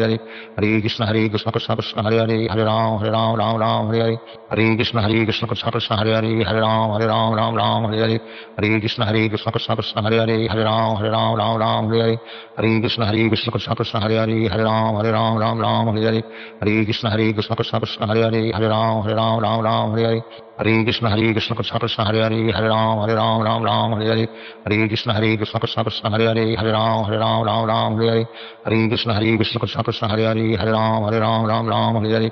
Speaker 1: Hare Krishna Krishna Krishna Hare Hare Hare Ram Hare Hare Hare Krishna Krishna Krishna Hare Hare Hare Ram Hare Hare Hare Krishna Krishna Krishna Hare Hare Hare Ram Hare Hare Hare Krishna Krishna Krishna Hare Hare Hare Ram Hare Hare Hare Krishna Krishna Krishna Hare Hare Hare Ram Hare Hare Hare Krishna Krishna Krishna Hare Hare Hare Ram Hare Hare Hare Krishna Krishna Krishna Hare Hare Hare Ram Hare Hare Hare Krishna Krishna Krishna Hare Hare Hare Ram Hare Hare Hare Krishna Krishna Krishna Hare Hare Hare Ram Hare Hare Hare Krishna Krishna Krishna Hare Hare Hare Ram Hare Hare Hare Krishna Krishna Krishna Hare Hare Hare Ram Hare Hare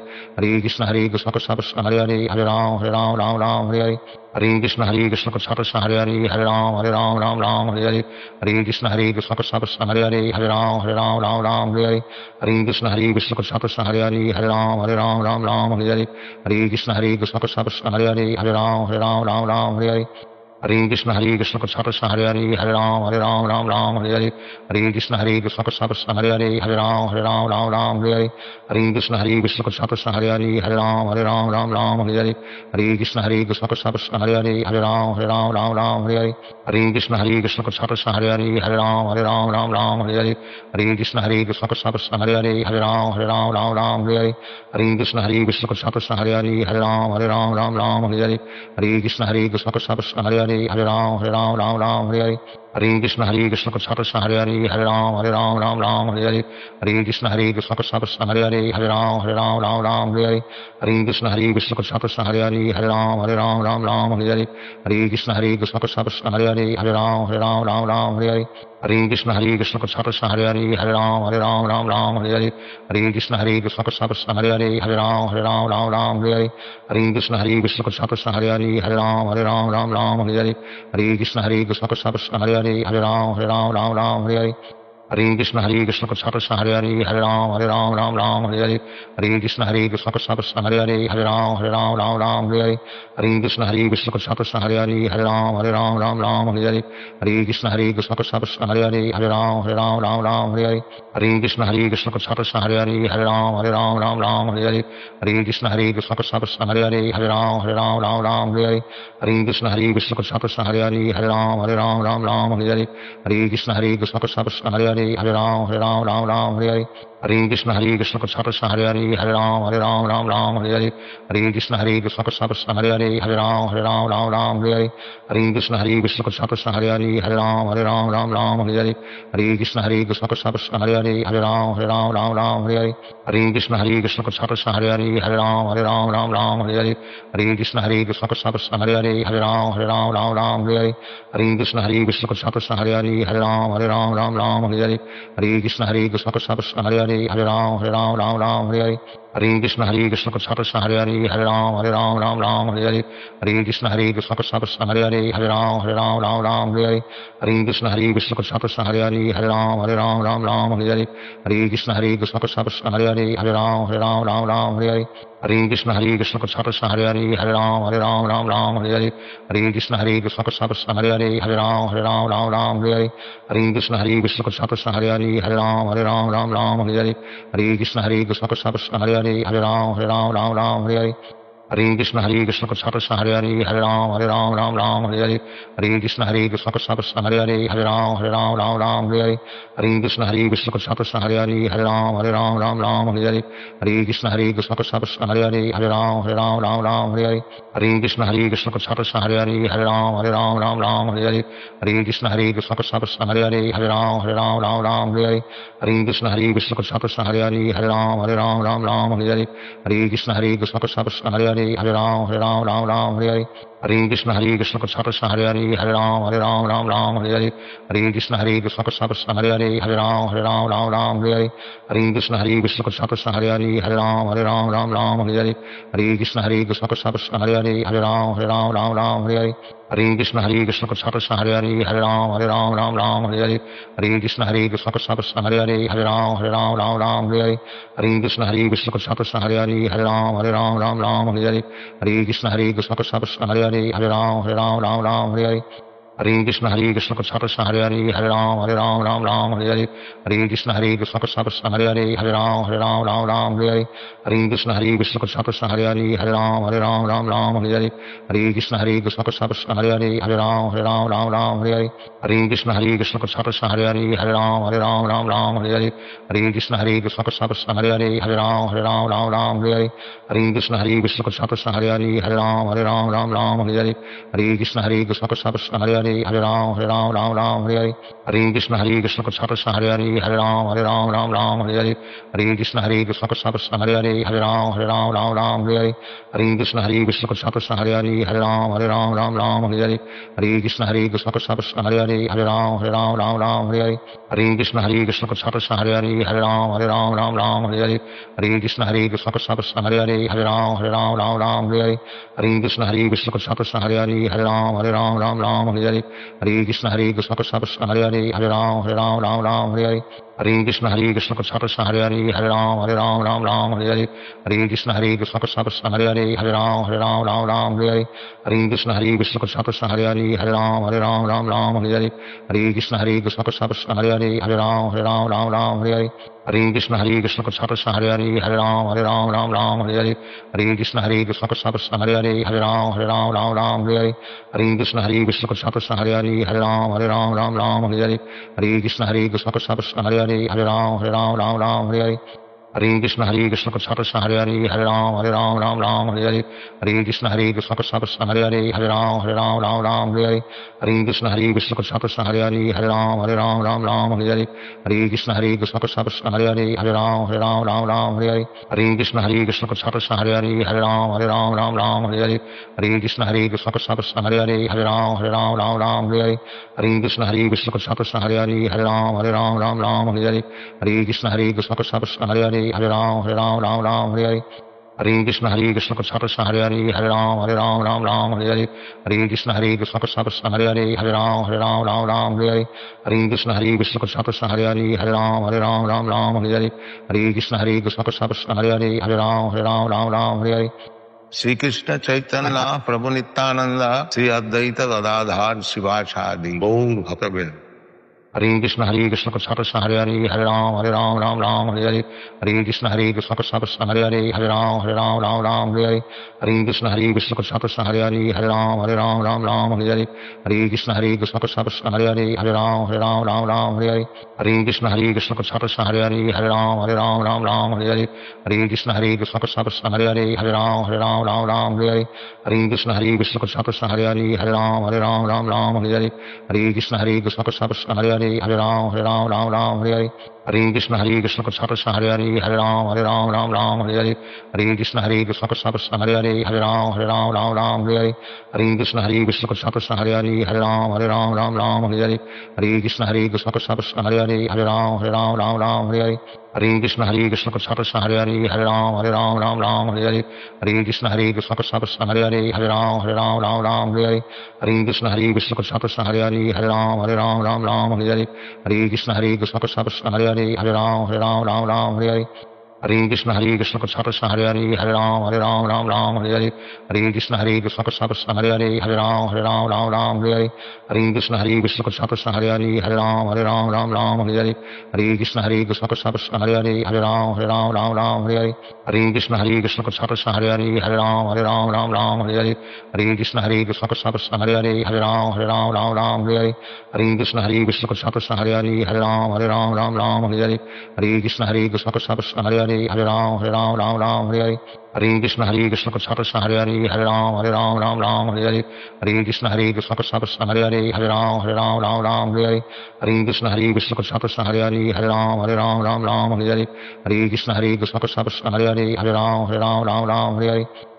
Speaker 1: Hare Krishna Krishna Krishna Hare Hare Hare Ram Hare Hare Hare Krishna Krishna Krishna Hare Hare Hare Ram Hare Hare Hare Krishna Krishna Krishna Hare Hare Hare Ram Hare Hare Hare Krishna Krishna Krishna Hare Hare Hare Ram Hare Hare Hare Krishna Krishna Krishna Hare Hare Hare Ram Hare Hare Hare Krishna Krishna Krishna Hare Hare Hare Ram Hare Hare Hare Krishna Krishna Krishna Hare Hare Hare Ram Hare Hare Hare Krishna Krishna Krishna Hare Hare Hare Ram Hare Hare Hare Krishna Krishna Krishna Hare Hare Hare Ram Hare Hare Hare Krishna Krishna Krishna Hare Hare Hare Ram Hare Hare Hare Krishna Krishna Krishna Hare Hare Hare Ram Hare Hare Hare Krishna Krishna Krishna Hare Hare Hare Ram Hare Hare Hare Krishna Krishna Krishna Hare Hare Hare Ram Hare Hare Hare Krishna Krishna Krishna Hare Hare Hare Ram Hare Hare Hare Krishna Krishna Krishna Hare Hare Hare Ram Hare Hare Hare Krishna Krishna Krishna Hare Hare Hare Ram Hare Hare Hare Krishna Krishna Krishna Hare Hare Hare Ram Hare Hare Hare Krishna Krishna Krishna Hare Hare Hare Ram Hare Hare Hare Krishna Krishna Krishna Hare Hare Hare Ram Ram Ram Hare Hare Hare Krishna Krishna Krishna Hare Hare Hare Ram Ram Ram Hare Hare Hare Krishna Krishna Krishna Hare Hare Hare Ram Ram Hare Hare Hare Krishna Krishna Krishna Hare Hare Hare Ram Ram Hare Hare Hare Krishna Krishna Krishna Hare Hare Hare Ram Ram Hare Hare Hare Krishna Krishna Krishna Hare Hare Hare Ram Ram Hare Hare Hare Krishna Krishna Krishna Hare Hare Hare Ram Ram Hare Hare Hare Krishna Krishna Krishna Hare Hare Hare Ram Hare Hare Hare Krishna Krishna Krishna Hare Hare Hare Ram Ram Hare Hare Hare Krishna Krishna Krishna Hare Hare Hare Ram Ram Hare Hare Hare Krishna Krishna Krishna Hare Hare Hare Ram Ram Hare Hare Hare Krishna Krishna Krishna Hare Hare Hare Ram Hare Hare Hare Krishna Krishna Krishna Hare Hare Hare Ram Hare Hare Hare Krishna Krishna Krishna Hare Hare Hare Ram Hare Hare Hare Krishna Krishna Krishna Hare Hare Hare Ram Ram Hare Hare Hare Krishna Krishna Krishna Hare Hare Hare Ram Hare Hare Hare Krishna Krishna Krishna Hare Hare Hare Ram Hare Hare Hare Krishna Krishna Krishna Hare Hare Hare Ram Hare Hare Hare Krishna Krishna Krishna Hare Hare Hare Ram Hare Hare Hare Krishna Krishna Krishna Hare Hare Hare Ram Hare Hare Hare Krishna Krishna Krishna Hare Hare Hare Ram Hare Hare Hare Krishna Krishna Krishna Hare Hare Hare Ram Hare Hare Hare Krishna Krishna Krishna Hare Hare Hare Ram Hare Hare Hare Krishna Krishna Krishna Hare Hare Hare Ram Hare Hare Hare Krishna Krishna Krishna Hare Hare Hare Ram Hare Hare Hare Krishna Krishna Krishna Hare Hare Hare Ram Hare Hare Hare Krishna Krishna Krishna Hare Hare Hare Ram Hare Hare Hare Krishna Krishna Krishna Hare Hare Hare Ram Hare Hare Hare Krishna Krishna Krishna Hare Hare Hare Ram Hare Hare Hare Krishna Krishna Krishna Hare Hare Hare Ram Hare Hare Hare Krishna Krishna Krishna Hare Hare Hare Ram Hare Hare Hare Krishna Krishna Krishna Hare Hare Hare Ram Hare Hare Hare Krishna Krishna Krishna Hare Hare Hare Ram Hare Hare Hare Krishna Krishna Krishna Hare Hare Hare Ram Hare Hare Hare Krishna Krishna Krishna Hare Hare Hare Ram Hare Hare Hare Krishna Krishna Krishna Hare Hare Hare Ram Hare Hare Hare Krishna Krishna Krishna Hare Hare Hare Ram Hare Hare Hare Krishna Krishna Krishna Hare Hare Hare Ram Hare Hare Krishna Krishna Krishna Hare Hare Hare Ram Hare Hare Krishna Krishna Krishna Hare Hare Hare Ram Hare Hare Hare Krishna Krishna Krishna Hare Hare Hare Ram Hare Hare Hare Krishna Krishna Krishna Hare Hare Hare Ram Hare Hare Krishna Krishna Krishna Hare Hare Hare Ram Hare Hare Krishna Krishna Krishna Hare Hare Hare Ram Hare Hare Krishna Krishna Krishna Hare Hare Hare Ram Hare Hare Krishna Krishna Krishna Hare Hare Hare Ram Hare Hare Krishna Krishna Krishna Hare Hare Hare Ram Hare Hare Krishna Krishna Krishna Hare Hare Hare Ram Hare Hare Hare Krishna Krishna Krishna Hare Hare Hare Ram Hare Hare Hare Krishna Krishna Krishna Hare Hare Hare Ram Hare Hare Krishna Krishna Krishna Hare Hare Hare Ram Hare Hare Krishna Krishna Krishna Hare Hare Hare Ram Hare Hare Krishna Krishna Krishna Hare Hare Hare Ram Hare Hare Krishna Krishna Krishna Hare Hare Hare Ram Hare Hare Krishna Krishna Krishna Hare Hare Hare Ram Hare Hare Krishna Krishna Krishna Hare Hare Hare Ram Hare Hare Krishna Krishna Krishna Hare Hare Hare Ram Hare Hare Krishna Krishna Krishna Hare Hare Hare Ram Hare Hare Krishna Krishna Krishna Hare Hare Hare Ram Hare Hare Krishna Krishna Krishna Hare Hare Hare Ram Hare Hare Krishna Krishna Krishna Hare Hare Hare Ram Hare Hare Krishna Krishna Krishna Hare Hare Hare Ram Hare Hare Krishna Krishna Krishna Hare Hare Hare Ram Hare Krishna Krishna Krishna Hare Hare Hare Ram Hare Hare Krishna Krishna Krishna Hare Hare Hare Ram Hare Hare Krishna Krishna Krishna Hare Hare Hare Ram Hare Hare Krishna Krishna Krishna Hare Hare Hare Ram Hare Krishna Krishna Krishna Hare Hare Hare Ram Hare Krishna Krishna Krishna Hare Hare Hare Ram Hare Krishna Krishna Krishna Hare Hare Hare Ram Hare Krishna Krishna Krishna Hare Hare Hare Ram Hare Krishna Krishna Krishna Hare Hare Hare Ram Hare Hare Krishna Krishna Krishna Hare Hare Hare Ram Ram Hare Hare Hare Krishna Krishna Krishna Hare Hare Hare Ram Ram Hare Hare Hare Krishna Krishna Krishna Hare Hare Hare Ram Ram Hare Hare Hare Krishna Krishna Krishna Hare Hare Hare Ram Hare Hare Shri Krishna Chaitanya Prabhu Nityananda Shri Advaita Gadadhar Sivasadi Gaur Bhaktavel Hare Krishna Krishna Krishna Hare Hare Hare Ram Ram Hare Hare Hare Krishna Krishna Krishna Hare Hare Hare Ram Hare Hare Hare Krishna Krishna Krishna Hare Hare Hare Ram Hare Hare Hare Krishna Krishna Krishna Hare Hare Hare Ram Hare Hare Hare Krishna Krishna Krishna Hare Hare Hare Ram Hare Hare Hare Krishna Krishna Krishna Hare Hare Hare Ram Hare Hare Hare Krishna Krishna Krishna Hare Hare Hare Ram Hare Hare Hare Krishna Krishna Krishna Hare Hare Hare Ram Hare Hare Hare Krishna Krishna Krishna Hare Hare Hare Ram Hare Hare Hare Krishna Krishna Krishna Hare Hare Hare Ram Hare Hare Hare Krishna Krishna Krishna Hare Hare Hare Ram Hare Hare Hare Krishna Krishna Krishna Hare Hare Hare Ram Hare Hare Hare Krishna Krishna Krishna Hare Hare Hare Ram Hare Hare Hare Krishna Krishna Krishna Hare Hare Hare Ram Hare Hare Hare Krishna Krishna Krishna Hare Hare Hare Ram Hare Hare Hare Krishna Krishna Krishna Hare Hare Hare Ram Hare Hare Hare Krishna Krishna Krishna Hare Hare Hare Ram Hare Hare Hare Krishna Krishna Krishna Hare Hare Hare Ram Hare Hare Hare Krishna Krishna Krishna Hare Hare Hare Ram Hare Hare Hare Krishna Krishna Krishna Hare Hare Hare Ram Hare Hare Hare Krishna Krishna Krishna Hare Hare Hare Ram Hare Hare Hare Krishna Krishna Krishna Hare Hare Hare Ram Hare Hare Hare Krishna Krishna Krishna Hare Hare Hare Ram Hare Hare Hare Krishna Krishna Krishna Hare Hare Hare Ram Hare Hare Hare Krishna Krishna Krishna Hare Hare Hare Ram Hare Hare Hare Krishna Krishna Krishna Hare Hare Hare Ram Hare Hare Hare Krishna Krishna Krishna Hare Hare Hare Ram Hare Hare Hare Krishna Krishna Krishna Hare Hare Hare Ram Hare Hare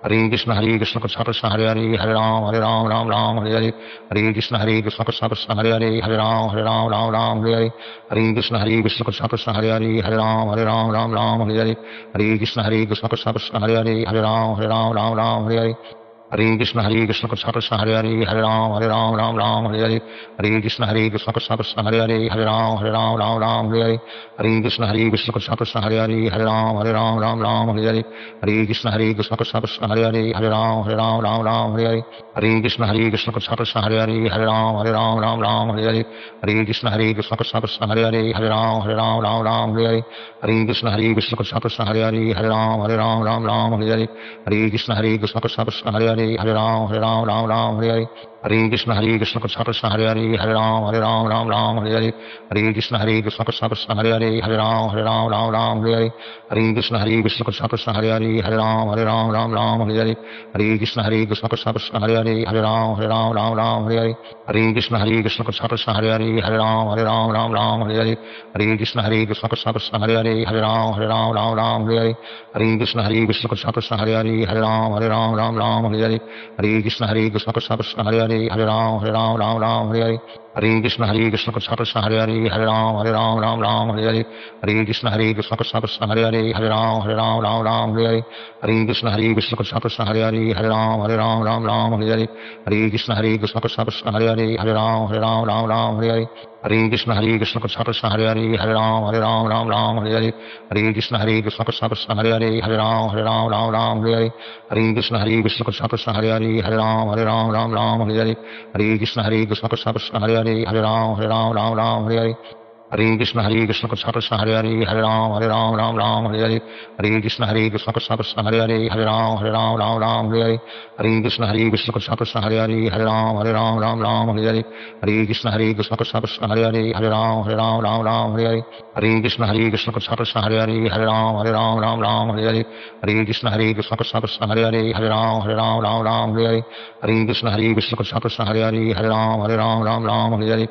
Speaker 1: Hare Krishna Krishna Krishna Hare Hare Hare Ram Hare Hare Hare Krishna Krishna Krishna Hare Hare Hare Ram Hare Hare Krishna Krishna Krishna Hare Hare Hare Ram Hare Hare Krishna Krishna Krishna Hare Hare Hare Ram Hare Hare Krishna Krishna Krishna Hare Hare Hare Ram Hare Hare Krishna Krishna Krishna Hare Hare Hare Ram Hare Hare Krishna Krishna Krishna Hare Hare Hare Ram Hare Hare Krishna Krishna Krishna Hare Hare Hare Ram Hare Hare Krishna Krishna Krishna Hare Hare Hare Ram Hare Hare Krishna Krishna Krishna Hare Hare Hare Ram Hare Hare Krishna Krishna Krishna Hare Hare Hare Ram Hare Hare Krishna Krishna Krishna Hare Hare Hare Ram Hare Hare Hare Krishna Krishna Krishna Hare Hare Hare Ram Hare Hare Krishna Krishna Krishna Hare Hare Hare Ram Hare Hare Krishna Krishna Krishna Hare Hare Hare Ram Hare Hare Krishna Krishna Krishna Hare Hare Hare Ram Hare Hare Krishna Krishna Krishna Hare Hare Hare Ram Hare Hare Krishna Krishna Krishna Hare Hare Hare Ram Hare Hare Krishna Krishna Krishna Hare Hare Hare Ram Hare Hare Krishna Krishna Krishna Hare Hare Hare Ram Hare Hare Krishna Krishna Krishna Hare Hare Hare Ram Hare Hare Krishna Krishna Krishna Hare Hare Hare Ram Hare Hare Krishna Krishna Krishna Hare Hare Hare Ram Hare Hare Krishna Krishna Krishna Hare Hare Hare Ram Hare Hare Krishna Krishna Krishna Hare Hare Hare Ram Hare Hare Krishna Krishna Krishna Hare Hare Hare Ram Hare Krishna Krishna Krishna Hare Hare Hare Ram Hare Krishna Krishna Krishna Hare Hare Hare Ram Hare Krishna Krishna Krishna Hare Hare Hare Ram Hare Krishna Krishna Krishna Hare Hare Hare Ram Hare Krishna Krishna Krishna Hare Hare Hare Ram Hare Krishna Krishna Krishna Hare Hare Hare Ram Hare Krishna Krishna Krishna Hare Hare Hare Ram Hare Krishna Krishna Krishna Hare Hare Hare Ram Hare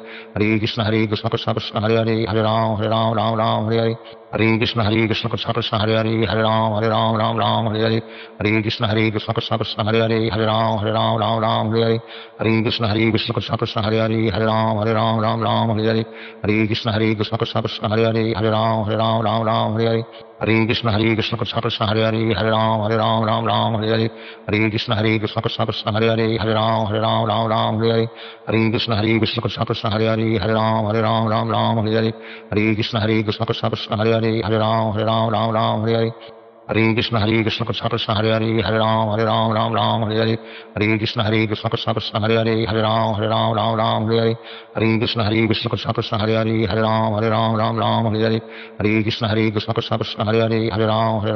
Speaker 1: Krishna Krishna Krishna Hare Hare Hare Ram Hare Krishna Krishna Krishna Hare Hare Hare Ram Hare Krishna Krishna Krishna Hare Hare Hare Ram Hare Krishna Krishna Krishna Hare Hare Hare Ram Hare Krishna Krishna Krishna Hare Hare Hare Ram Hare Krishna Krishna Krishna Hare Hare Hare Ram Hare Krishna Krishna Krishna Hare Hare Hare Ram Ram Ram Hare Hare Hare Krishna Krishna Krishna Hare Hare Hare Ram Ram Ram Hare Hare Hare Krishna Krishna Krishna Hare Hare Hare Ram Ram Hare Hare Hare Krishna Krishna Krishna Hare Hare Hare Ram Ram Hare Hare Hare Krishna Krishna Krishna Hare Hare Hare Ram Ram Hare Hare Hare Krishna Krishna Krishna Hare Hare Hare Ram Hare Hare Hare Krishna Krishna Krishna Hare Hare Hare Ram Hare Hare Hare Krishna Krishna Krishna Hare Hare Hare Ram Hare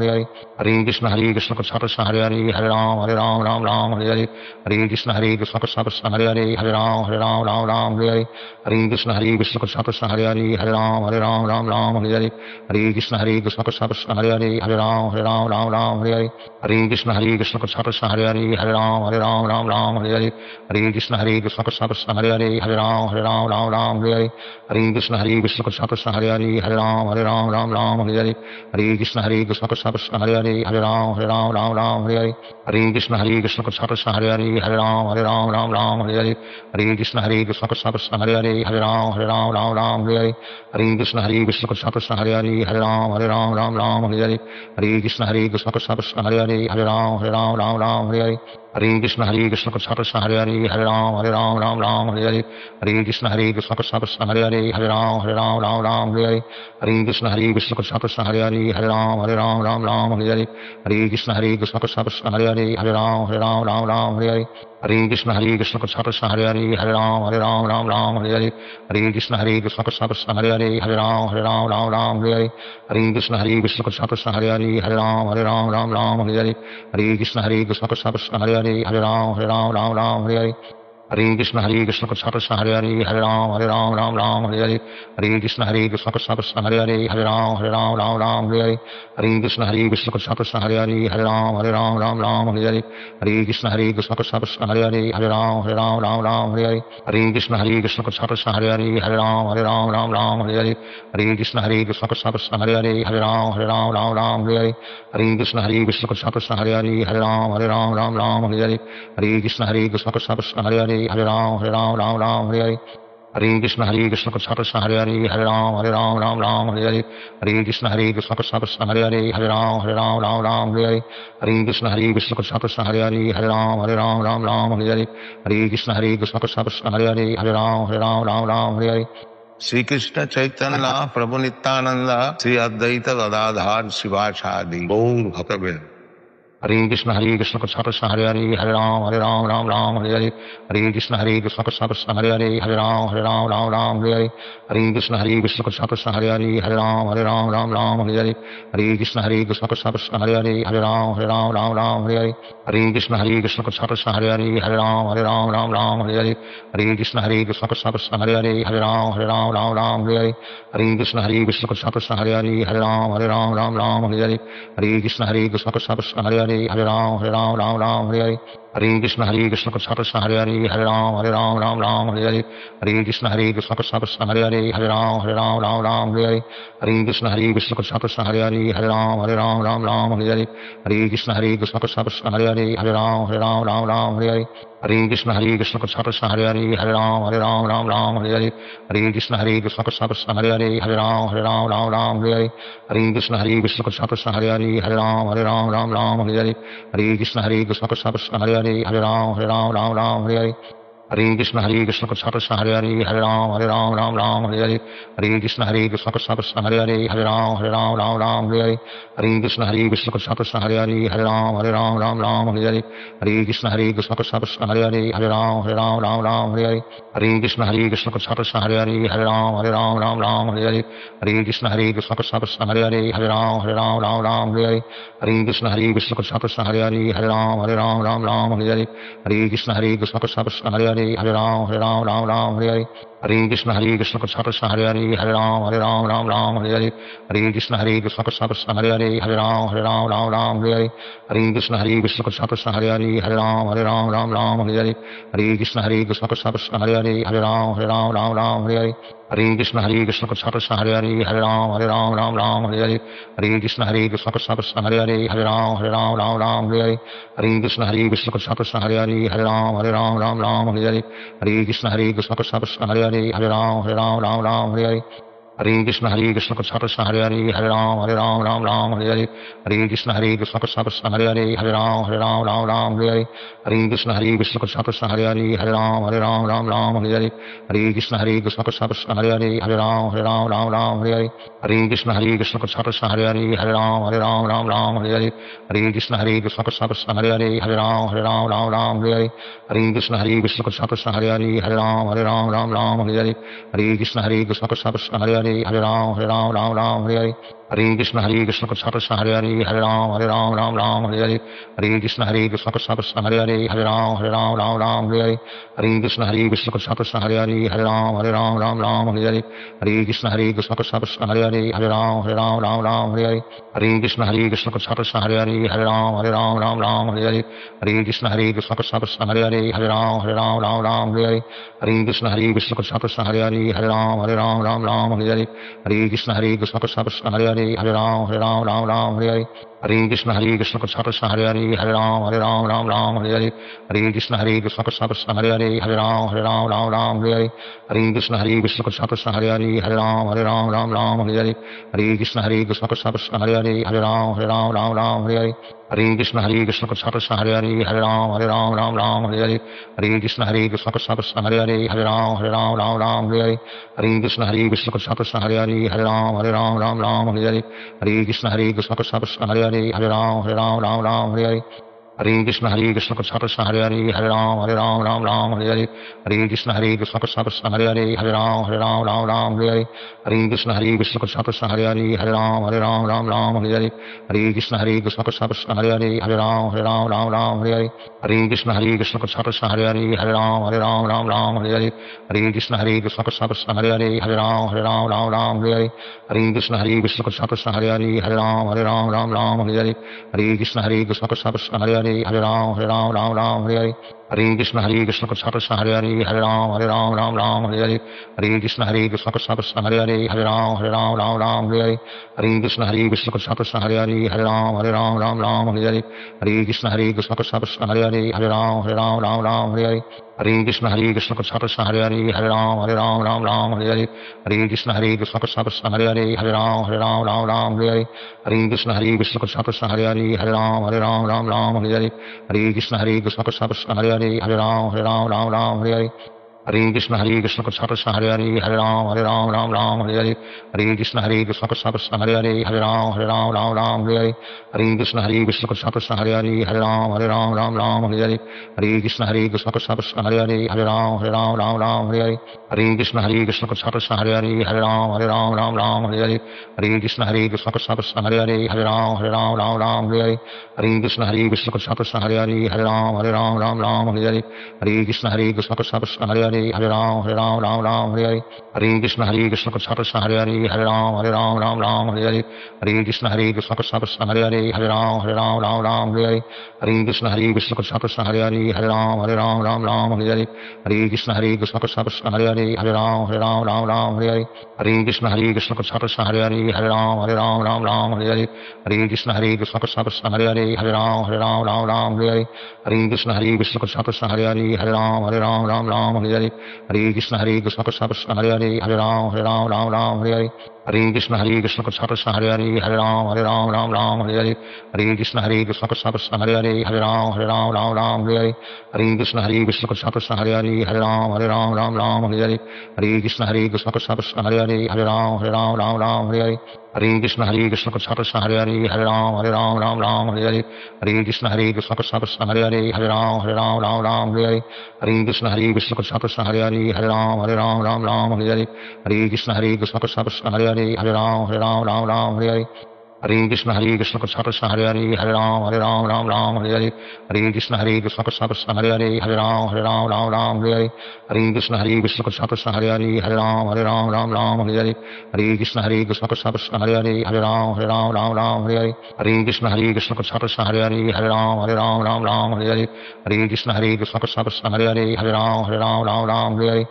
Speaker 1: Hare Hare Krishna Krishna Krishna Hare Hare Hare Ram Hare Hare Hare Krishna Krishna Krishna Hare Hare Hare Ram Hare Hare Hare Krishna Krishna Krishna Hare Hare Hare Ram Hare Hare Hare Krishna Krishna Krishna Hare Hare Hare Ram Hare Hare Hare Krishna Krishna Krishna Hare Hare Hare Ram Hare Hare Hare Krishna Krishna Krishna Hare Hare Hare Ram Hare Hare Hare Krishna Krishna Krishna Hare Hare Hare Ram Hare Hare Hare Krishna Krishna Krishna Hare Hare Hare Ram Hare Hare Hare Krishna Krishna Krishna Hare Hare Hare Ram Hare Hare Hare Krishna Krishna Krishna Hare Hare Hare Ram Hare Hare Hare Krishna Krishna Krishna Hare Hare Hare Ram Hare Hare Hare Krishna Krishna Krishna Hare Hare Hare Ram Hare Hare Hare Krishna Krishna Krishna Hare Hare Hare Ram Hare Hare Hare Krishna Krishna Krishna Hare Hare Hare Ram Hare Hare Hare Krishna Krishna Krishna Hare Hare Hare Ram Hare Hare Hare Krishna Krishna Krishna Hare Hare Hare Ram Hare Hare Hare Krishna Krishna Krishna Hare Hare Hare Ram Hare Hare Hare Krishna Krishna Krishna Hare Hare Hare Ram Hare Hare Hare Krishna Krishna Krishna Hare Hare Hare Ram Hare Hare Hare Krishna Krishna Krishna Hare Hare Hare Ram Hare Hare Hare Krishna Krishna Krishna Hare Hare Hare Ram Hare Hare Hare Krishna Krishna Krishna Hare Hare Hare Ram Hare Hare Hare Krishna Krishna Krishna Hare Hare Hare Ram Hare Hare Hare Krishna Krishna Krishna Hare Hare Hare Ram Hare Hare Hare Krishna Krishna Krishna Hare Hare Hare Ram Hare Hare Hare Krishna Krishna Krishna Hare Hare Hare Ram Hare Hare Hare Krishna Krishna Krishna Hare Hare Hare Ram Hare Hare Hare Krishna Krishna Krishna Hare Hare Hare Ram Hare Hare Hare Krishna Krishna Krishna Hare Hare Hare Ram Hare Hare Hare Krishna Krishna Krishna Hare Hare Hare Ram Hare Hare Hare Krishna Krishna Krishna Hare Hare Hare Ram Hare Hare Hare Krishna Krishna Krishna Hare Hare Hare Ram Hare Hare Shri Krishna Chaitanya Prabhu Nityananda Shri Advaita Gadadhar Sivasadi Gaur Bhaktavel Hare Krishna Krishna Krishna Hare Hare Hare Ram Hare Hare Hare Krishna Krishna Krishna Hare Hare Hare Ram Hare Hare Hare Krishna Krishna Krishna Hare Hare Hare Ram Hare Hare Hare Krishna Krishna Krishna Hare Hare Hare Ram Hare Hare Hare Krishna Krishna Krishna Hare Hare Hare Ram Hare Hare Hare Krishna Krishna Krishna Hare Hare Hare Ram Hare Hare Hare Krishna Krishna Krishna Hare Hare Hare Ram Hare Hare Hare Krishna Krishna Krishna Hare Hare Hare Ram Hare Hare Hare Krishna Krishna Krishna Hare Hare Hare Ram Hare Hare Hare Krishna Krishna Krishna Hare Hare Hare Ram Hare Hare Hare Krishna Krishna Krishna Hare Hare Hare Ram Hare Hare Hare Krishna Krishna Krishna Hare Hare Hare Ram Hare Hare Hare Krishna Krishna Krishna Hare Hare Hare Ram Hare Hare Hare Krishna Krishna Krishna Hare Hare Hare Ram Hare Hare Hare Krishna Krishna Krishna Hare Hare Hare Ram Hare Hare Hare Krishna Krishna Krishna Hare Hare Hare Ram Hare Hare Hare Krishna Krishna Krishna Hare Hare Hare Ram Hare Hare Hare Krishna Krishna Krishna Hare Hare Hare Ram Hare Hare Hare Krishna Krishna Krishna Hare Hare Hare Ram Hare Hare Hare Krishna Krishna Krishna Hare Hare Hare Ram Hare Hare Hare Krishna Krishna Krishna Hare Hare Hare Ram Hare Hare Hare Krishna Krishna Krishna Hare Hare Hare Ram Hare Hare Hare Krishna Krishna Krishna Hare Hare Hare Ram Hare Hare Hare Krishna Krishna Krishna Hare Hare Hare Ram Hare Hare Hare Krishna Krishna Krishna Hare Hare Hare Ram Hare Hare Hare Krishna Krishna Krishna Hare Hare Hare Ram Hare Hare Hare Krishna Krishna Krishna Hare Hare Hare Ram Hare Hare Hare Krishna Krishna Krishna Hare Hare Hare Ram Hare Hare Hare Krishna Krishna Krishna Hare Hare Hare Ram Hare Hare Hare Krishna Krishna Krishna Hare Hare Hare Ram Hare Hare Hare Krishna Krishna Krishna Hare Hare Hare Ram Hare Hare Hare Krishna Krishna Krishna Hare Hare Hare Ram Hare Hare Hare Krishna Krishna Krishna Hare Hare Hare Ram Ram Ram Hare Hare Hare Krishna Krishna Krishna Hare Hare Hare Ram Ram Hare Hare Hare Krishna Krishna Krishna Hare Hare Hare Ram Ram Hare Hare Hare Krishna Krishna Krishna Hare Hare Hare Ram Ram Hare Hare Hare Krishna Krishna Krishna Hare Hare Hare Ram Ram Hare Hare Hare Krishna Krishna Krishna Hare Hare Hare Ram Hare Hare Hare Krishna Krishna Krishna Hare Hare Hare Ram Hare Hare Hare Krishna Krishna Krishna Hare Hare Hare Ram Hare Hare Hare Krishna Krishna Krishna Hare Hare Hare Ram Hare Hare Hare Krishna Krishna Krishna Hare Hare Hare Ram Hare Hare Hare Krishna Krishna Krishna Hare Hare Hare Ram Hare Hare Hare Krishna Krishna Krishna Hare Hare Hare Ram Hare Hare Hare Krishna Krishna Krishna Hare Hare Hare Ram Hare Hare Hare Krishna Krishna Krishna Hare Hare Hare Ram Hare Hare Hare Krishna Krishna Krishna Hare Hare Hare Ram Hare Hare Hare Krishna Krishna Krishna Hare Hare Hare Ram Hare Hare Hare Krishna Krishna Krishna Hare Hare Hare Ram Hare Hare Hare Krishna Krishna Krishna Hare Hare Hare Ram Hare Hare Hare Krishna Krishna Krishna Hare Hare Hare Ram Hare Hare Hare Krishna Krishna Krishna Hare Hare Hare Ram Hare Hare Hare Krishna Krishna Krishna Hare Hare Hare Ram Hare Hare Hare Krishna Krishna Krishna Hare Hare Hare Ram Hare Hare Krishna Krishna Krishna Hare Hare Hare Ram Hare Hare Krishna Krishna Krishna Hare Hare Hare Ram Hare Hare Krishna Krishna Krishna Hare Hare Hare Ram Hare Hare Hare Krishna Krishna Krishna Hare Hare Hare Ram Hare Hare Krishna Krishna Krishna Hare Hare Hare Ram Hare Hare Krishna Krishna Krishna Hare Hare Hare Ram Hare Hare Krishna Krishna Krishna Hare Hare Hare Ram Hare Hare Krishna Krishna Krishna Hare Hare Hare Ram Hare Hare Krishna Krishna Krishna Hare Hare Hare Ram Hare Hare Krishna Krishna Krishna Hare Hare Hare Ram Hare Hare Hare Krishna Krishna Krishna Hare Hare Hare Ram Hare Hare Hare Krishna Krishna Krishna Hare Hare Hare Ram Hare Hare Krishna Krishna Krishna Hare Hare Hare Ram Hare Hare Krishna Krishna Krishna Hare Hare Hare Ram Hare Hare Krishna Krishna Krishna Hare Hare Hare Ram Hare Hare Krishna Krishna Krishna Hare Hare Hare Ram Hare Hare Krishna Krishna Krishna Hare Hare Hare Ram Hare Hare Krishna Krishna Krishna Hare Hare Hare Ram Hare Hare Krishna Krishna Krishna Hare Hare Hare Ram Hare Hare Krishna Krishna Krishna Hare Hare Hare Ram Hare Hare Krishna Krishna Krishna Hare Hare Hare Ram Hare Hare Krishna Krishna Krishna Hare Hare Hare Ram Hare Hare Krishna Krishna Krishna Hare Hare Hare Ram Hare Hare Krishna Krishna Krishna Hare Hare Hare Ram Hare Hare Krishna Krishna Krishna Hare Hare Hare Ram Hare Krishna Krishna Krishna Hare Hare Hare Ram Hare Hare Krishna Krishna Krishna Hare Hare Hare Ram Hare Hare Krishna Krishna Krishna Hare Hare Hare Ram Hare Hare Krishna Krishna Krishna Hare Hare Hare Ram Hare Hare Krishna Krishna Krishna Hare Hare Hare Ram Hare Hare Krishna Krishna Krishna Hare Hare Hare Ram Hare Hare Krishna Krishna Krishna Hare Hare Hare Ram Hare Krishna Krishna Krishna Hare Hare Hare Ram Hare Krishna Krishna Krishna Hare Hare Hare Ram Hare Krishna Krishna Krishna Hare Hare Hare Ram Hare Krishna Krishna Krishna Hare Hare Hare Ram Hare Krishna Krishna Krishna Hare Hare Hare Ram Hare Krishna Krishna Krishna Hare Hare Hare Ram Hare Krishna Krishna Krishna Hare Hare Hare Ram Hare Krishna Krishna Krishna Hare Hare Hare Ram Hare Krishna Krishna Krishna Hare Hare Hare Ram Hare Krishna Krishna Krishna Hare Hare Hare Ram Hare Krishna Krishna Krishna Hare Hare Hare Ram Hare Krishna Krishna Krishna Hare Hare Hare Ram Hare Krishna Krishna Krishna Hare Hare Hare Ram Hare Krishna Krishna Krishna Hare Hare Hare Ram Hare Krishna Krishna Krishna Hare Hare Hare Ram Hare Krishna Krishna Krishna Hare Hare Hare Ram Hare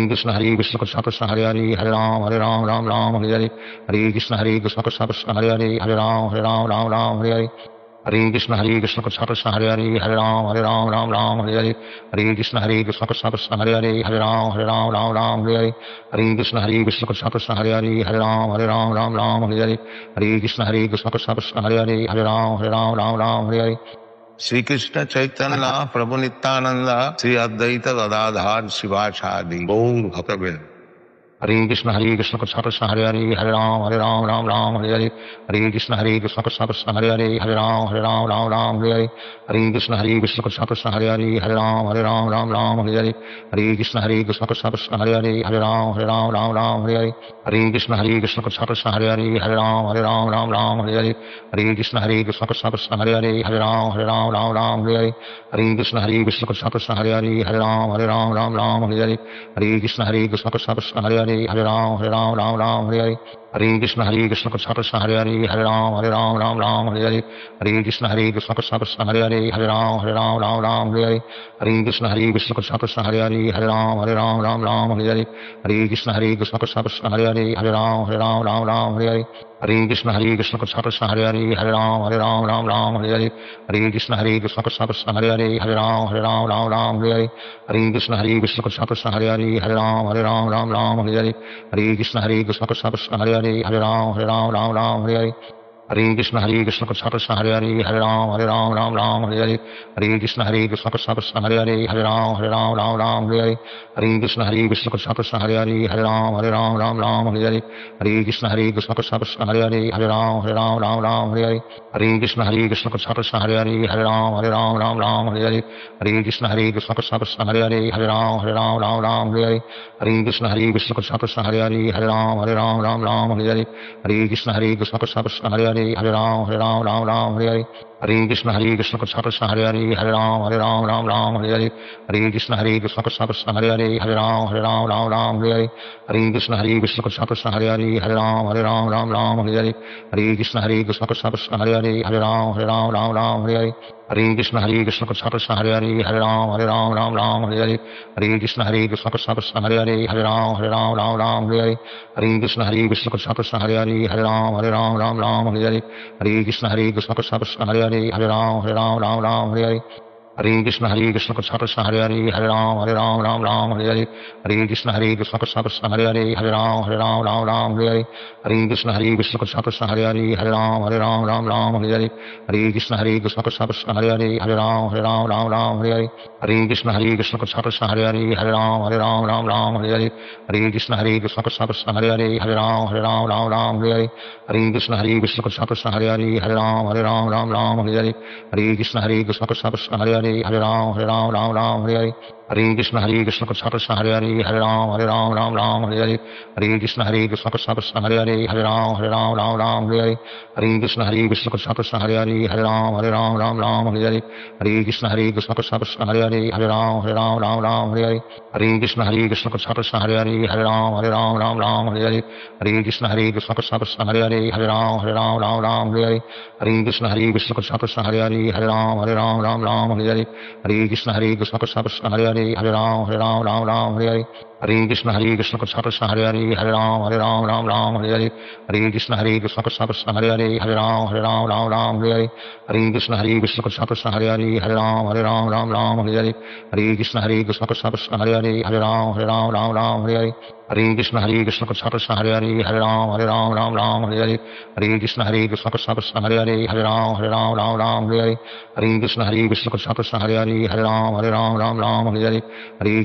Speaker 1: Krishna Krishna Krishna Hare Hare Hare Ram Hare Krishna Krishna Krishna Hare Hare Hare Ram Hare Hare Krishna Krishna Krishna Hare Hare Hare Ram Ram Ram Hare Hare Hare Krishna Krishna Krishna Hare Hare Hare Ram Ram Ram Hare Hare Hare Krishna Krishna Krishna Hare Hare Hare Ram Ram Hare Hare Hare Krishna Krishna Krishna Hare Hare Hare Ram Hare Hare Shri Krishna Chaitanya Prabhu Nityananda Shri Advaita Gadadhar Sivasadi Gaur Bhaktavel Hare Krishna Krishna Krishna Hare Hare Hare Ram Ram Hare Hare Hare Krishna Krishna Krishna Hare Hare Hare Ram Hare Hare Hare Krishna Krishna Krishna Hare Hare Hare Ram Hare Hare Hare Krishna Krishna Krishna Hare Hare Hare Ram Hare Hare Hare Krishna Krishna Krishna Hare Hare Hare Ram Hare Hare Hare Krishna Krishna Krishna Hare Hare Hare Ram Hare Hare Hare Krishna Krishna Krishna Hare Hare Hare Ram Hare Hare Hare Krishna Krishna Krishna Hare Hare Hare Ram Hare Hare Hare Krishna Krishna Krishna Hare Hare Hare Ram Hare Hare Hare Krishna Krishna Krishna Hare Hare Hare Ram Hare Hare Hare Krishna Krishna Krishna Hare Hare Hare Ram Hare Hare Hare Krishna Krishna Krishna Hare Hare Hare Ram Hare Hare Hare Krishna Krishna Krishna Hare Hare Hare Ram Hare Hare Hare Krishna Krishna Krishna Hare Hare Hare Ram Hare Hare Hare Krishna Krishna Krishna Hare Hare Hare Ram Hare Hare Hare Krishna Krishna Krishna Hare Hare Hare Ram Hare Hare Hare Krishna Krishna Krishna Hare Hare Hare Ram Hare Hare Hare Krishna Krishna Krishna Hare Hare Hare Ram Hare Hare Hare Krishna Krishna Krishna Hare Hare Hare Ram Hare Hare Hare Krishna Krishna Krishna Hare Hare Hare Ram Hare Hare Krishna Krishna Krishna Hare Hare Hare Ram Hare Hare Krishna Krishna Krishna Hare Hare Hare Ram Hare Hare Krishna Krishna Krishna Hare Hare Hare Ram Hare Hare Krishna Krishna Krishna Hare Hare Hare Ram Hare Hare Hare Krishna Krishna Krishna Hare Hare Hare Ram Hare Hare Hare Krishna Krishna Krishna Hare Hare Hare Ram Hare Hare Krishna Krishna Krishna Hare Hare Hare Ram Hare Hare Krishna Krishna Krishna Hare Hare Hare Ram Hare Hare Krishna Krishna Krishna Hare Hare Hare Ram Hare Hare Krishna Krishna Krishna Hare Hare Hare Ram Hare Hare Krishna Krishna Krishna Hare Hare Hare Ram Hare Hare Krishna Krishna Krishna Hare Hare Hare Ram Hare Hare Krishna Krishna Krishna Hare Hare Hare Ram Hare Hare Krishna Krishna Krishna Hare Hare Hare Ram Hare Hare Krishna Krishna Krishna Hare Hare Hare Ram Hare Hare Krishna Krishna Krishna Hare Hare Hare Ram Hare Hare Krishna Krishna Krishna Hare Hare Hare Ram Hare Hare Krishna Krishna Krishna Hare Hare Hare Ram Hare Hare Krishna Krishna Krishna Hare Hare Hare Ram Hare Hare Krishna Krishna Krishna Hare Hare Hare Ram Hare Hare Krishna Krishna Krishna Hare Hare Hare Ram Hare Hare Krishna Krishna Krishna Hare Hare Hare Ram Hare Hare Krishna Krishna Krishna Hare Hare Hare Ram Hare Hare Krishna Krishna Krishna Hare Hare Hare Ram Hare Hare Krishna Krishna Krishna Hare Hare Hare Ram Hare Krishna Krishna Krishna Hare Hare Hare Ram Hare Krishna Krishna Krishna Hare Hare Hare Ram Hare Krishna Krishna Krishna Hare Hare Hare Ram Hare Hare Krishna Krishna Krishna Hare Hare Hare Ram Hare Hare Krishna Krishna Krishna Hare Hare Hare Ram Hare Krishna Krishna Krishna Hare Hare Hare Ram Hare Krishna Krishna Krishna Hare Hare Hare Ram Hare Krishna Krishna Krishna Hare Hare Hare Ram Hare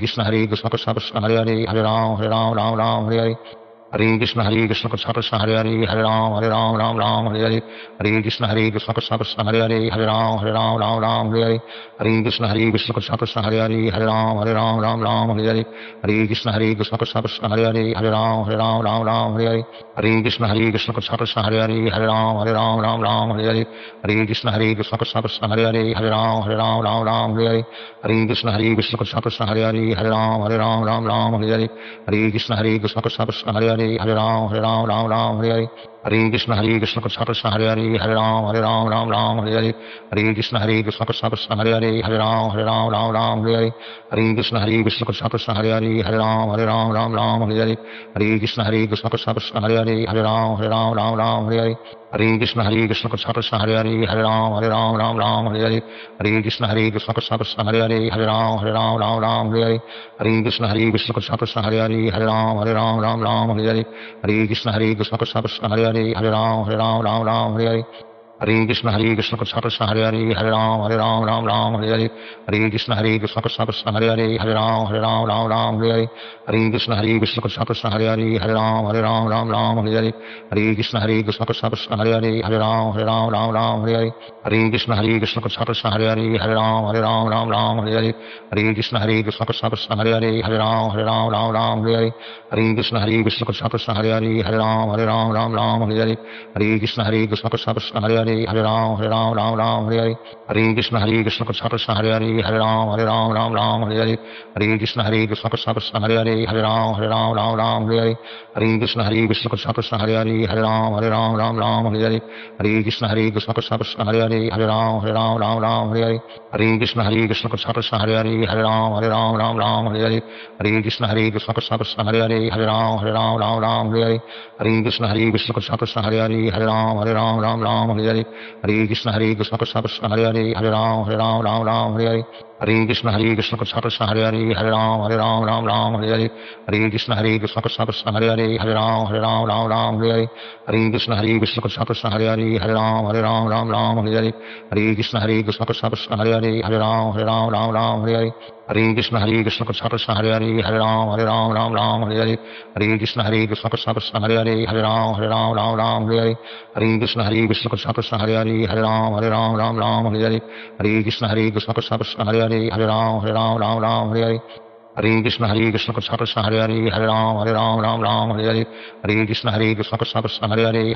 Speaker 1: Krishna Krishna Krishna Hare Hare Hare Ram Hare Krishna Krishna Krishna Hare Hare Hare Ram Hare Krishna Krishna Krishna Hare Hare Hare Ram Hare Krishna Krishna Krishna Hare Hare Hare Ram Hare Krishna Krishna Krishna Hare Hare Hare Ram Hare Krishna Krishna Krishna Hare Hare Hare Ram Hare Krishna Krishna Krishna Hare Hare Hare Ram Hare Krishna Krishna Krishna Hare Hare Hare Ram Hare Krishna Krishna Krishna Hare Hare Hare Ram Hare Krishna Krishna Krishna Hare Hare Hare Ram Hare Krishna Krishna Krishna Hare Hare Hare Ram Hare Krishna Krishna Krishna Hare Hare Hare Ram Hare Krishna Krishna Krishna Hare Hare Hare Ram Hare Krishna Krishna Krishna Hare Hare Hare Ram Hare Krishna Krishna Krishna Hare Hare Hare Ram Hare Krishna Krishna Krishna Hare Hare Hare Ram Ram Ram Hare Hare Hare Krishna Krishna Krishna Hare Hare Hare Ram Ram Hare Hare Hare Krishna Krishna Krishna Hare Hare Hare Ram Ram Hare Hare Hare Krishna Krishna Krishna Hare Hare Hare Ram Ram Hare Hare Hare Krishna Krishna Krishna Krishna Hare Hare Hare Ram Ram Hare Hare Hare Krishna Krishna Krishna Krishna Hare Hare Hare Ram Ram Hare Hare Hare Krishna Krishna Krishna Krishna Hare Hare Hare Ram Ram Hare Hare Hare Krishna Krishna Krishna Krishna Hare Hare Hare Ram Hare Hare Hare Krishna Krishna Krishna Krishna Hare Hare Hare Ram Hare Hare Hare Krishna Krishna Krishna Krishna Hare Hare Hare Ram Hare Hare Hare Krishna Krishna Krishna Krishna Hare Hare Hare Ram Hare Hare Hare Krishna Krishna Krishna Krishna Hare Hare Hare Ram Hare Hare Hare Krishna Krishna Krishna Krishna Hare Hare Hare Ram Hare Hare Hare Krishna Krishna Krishna Krishna Hare Hare Hare Ram Hare Hare Hare Krishna Krishna Krishna Krishna Hare Hare Hare Ram Hare Hare Hare Krishna Krishna Krishna Krishna Hare Hare Hare Ram Hare Hare Hare Krishna Krishna Krishna Krishna Hare Hare Hare Ram Hare Hare Hare Krishna Krishna Krishna Krishna Hare Hare Hare Ram Hare Hare Hare Krishna Krishna Krishna Krishna Hare Hare Hare Ram Hare Hare Hare Krishna Krishna Krishna Krishna Hare Hare Hare Ram Hare Hare Hare Krishna Krishna Krishna Krishna Hare Hare Hare Ram Hare Hare Hare Krishna Krishna Krishna Krishna Hare Hare Hare Ram Hare Hare Hare Krishna Krishna Krishna Krishna Hare Hare Hare Ram Hare Hare Hare Krishna Krishna Krishna Krishna Hare Hare Hare Ram Hare Hare Hare Krishna Krishna Krishna Krishna Hare Hare Hare Ram Hare Hare Hare Krishna Krishna Krishna Krishna Hare Hare Hare Ram Hare Hare Hare Krishna Krishna Krishna Krishna Hare Hare Hare Ram Hare Hare Hare Krishna Krishna Krishna Krishna Hare Hare Hare Ram Hare Hare Hare Krishna Krishna Krishna Krishna Hare Hare Hare Ram Hare Hare Hare Krishna Krishna Krishna Krishna Hare Hare Hare Ram Hare Hare Hare Krishna Krishna Krishna Krishna Hare Hare Hare Ram Hare Hare Hare Krishna Krishna Krishna Krishna Hare Hare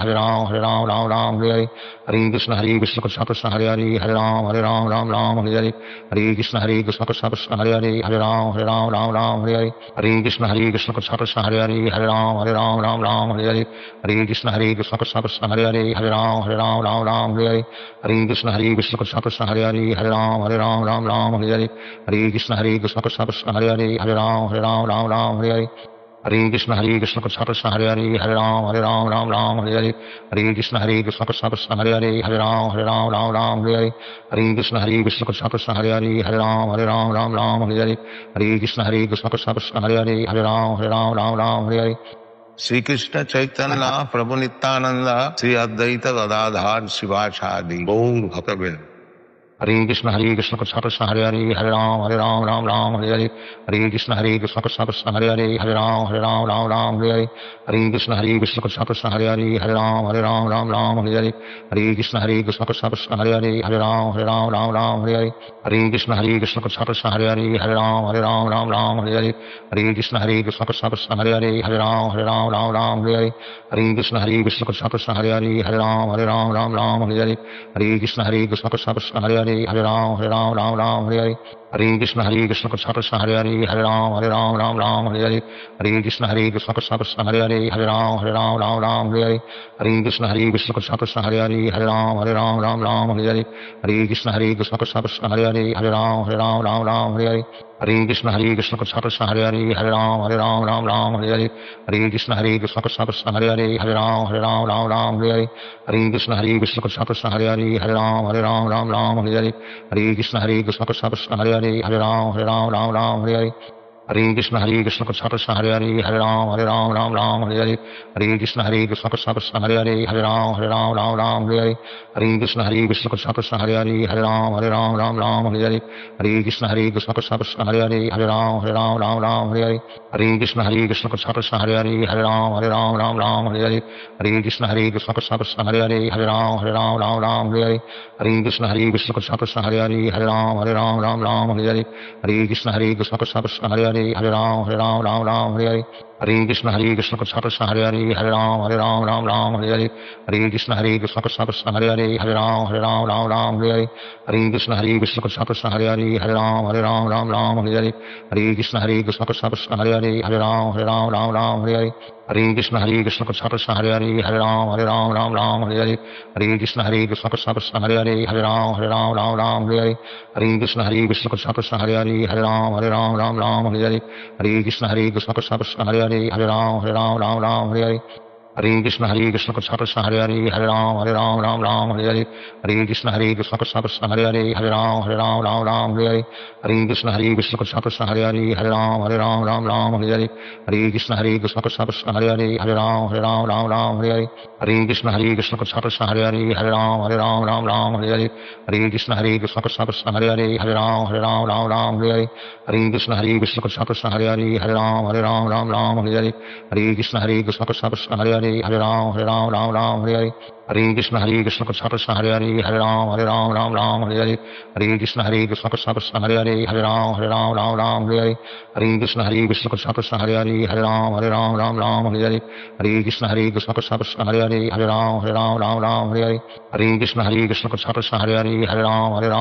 Speaker 1: Hare Ram Hare Hare Hare Krishna Krishna Krishna Krishna Hare Hare Hare Ram Hare Hare Hare Krishna Krishna Krishna Krishna Hare Hare Hare Ram Hare Hare Hare Krishna Krishna Krishna Krishna Hare Hare Hare Ram Hare Hare Hare Krishna Krishna Krishna Krishna Hare Hare Hare Ram Hare Hare Hare Krishna Krishna Krishna Krishna Hare Hare Hare Ram Hare Hare Hare Krishna Krishna Krishna Krishna Hare Hare Hare Ram Hare Hare Hare Krishna Krishna Krishna Krishna Hare Hare Hare Ram Hare Hare Hare Krishna Krishna Krishna Krishna Hare Hare Hare Ram Hare Hare Sri Krishna Chaitanya Prabhu Nityananda Sri Advaita Gadadhar Sivasadi Gaur Bhaktavel Hare Krishna Krishna Krishna Hare Hare Hare Ram Hare Hare Hare Krishna Krishna Krishna Krishna Hare Hare Hare Ram Hare Hare Hare Krishna Krishna Krishna Krishna Hare Hare Hare Ram Hare Hare Hare Krishna Krishna Krishna Krishna Hare Hare Hare Ram Hare Hare Hare Krishna Krishna Krishna Krishna Hare Hare Hare Ram Hare Hare Hare Krishna Krishna Krishna Krishna Hare Hare Hare Ram Hare Hare Hare Krishna Krishna Krishna Krishna Hare Hare Hare Ram Hare Hare Krishna Krishna Krishna Krishna Hare Hare Hare Ram Hare Hare Krishna Krishna Krishna Krishna Hare Hare Hare Ram Hare Hare Krishna Krishna Krishna Krishna Hare Hare Hare Ram Hare Hare Krishna Krishna Krishna Krishna Hare Hare Hare Ram Hare Hare Krishna Krishna Krishna Krishna Hare Hare Hare Ram Hare Hare Krishna Krishna Krishna Krishna Hare Hare Hare Ram Hare Hare Krishna Krishna Krishna Krishna Hare Hare Hare Ram Hare Hare Krishna Krishna Krishna Krishna Hare Hare Hare Ram Hare Hare Krishna Krishna Krishna Krishna Hare Hare Hare Ram Hare Hare Krishna Krishna Krishna Krishna Hare Hare Hare Ram Hare Hare Krishna Krishna Krishna Krishna Hare Hare Hare Ram Hare Hare Krishna Krishna Krishna Krishna Hare Hare Hare Ram Hare Hare Krishna Krishna Krishna Krishna Hare Hare Hare Ram Hare Hare Krishna Krishna Krishna Krishna Hare Hare Hare Ram Hare Krishna Krishna Krishna Krishna Hare Hare Hare Ram Hare Krishna Krishna Krishna Krishna Hare Hare Hare Ram Hare Krishna Krishna Krishna Krishna Hare Hare Hare Ram Hare Hare Krishna Krishna Krishna Krishna Hare Hare Hare Ram Hare Krishna Krishna Krishna Krishna Hare Hare Hare Ram Hare Krishna Krishna Krishna Krishna Hare Hare Hare Ram Hare Krishna Krishna Krishna Krishna Hare Hare Hare Ram Hare Krishna Krishna Krishna Krishna Hare Hare Hare Ram Hare Krishna Krishna Krishna Krishna Hare Hare Hare Ram Hare Krishna Krishna Krishna Krishna Hare Hare Hare Ram Hare Krishna Krishna Krishna Krishna Hare Hare Hare Ram Hare Hare Krishna Krishna Krishna Hare Hare Ram Ram Ram Hare Hare Hare Krishna Krishna Krishna Hare Hare Ram Ram Hare Hare Hare Krishna Krishna Krishna Hare Hare Ram Ram Hare Hare Hare Krishna Krishna Krishna Hare Hare Ram Ram Hare Hare Hare Krishna Krishna Krishna Hare Hare Ram Ram Hare Hare Hare Krishna Krishna Krishna Hare Hare Ram Ram Hare Hare Hare Krishna Krishna Krishna Hare Hare Ram Ram Hare Hare Hare Krishna Krishna Krishna Hare Hare Ram Hare Hare Hare Krishna Krishna Krishna Hare Hare Ram Hare Hare Hare Krishna Krishna Krishna Hare Hare Ram Hare Hare Hare Krishna Krishna Krishna Hare Hare Ram Hare Hare Hare Krishna Krishna Krishna Hare Hare Ram Hare Hare Hare Krishna Krishna Krishna Hare Hare Ram Hare Hare Hare Krishna Krishna Krishna Hare Hare Ram Hare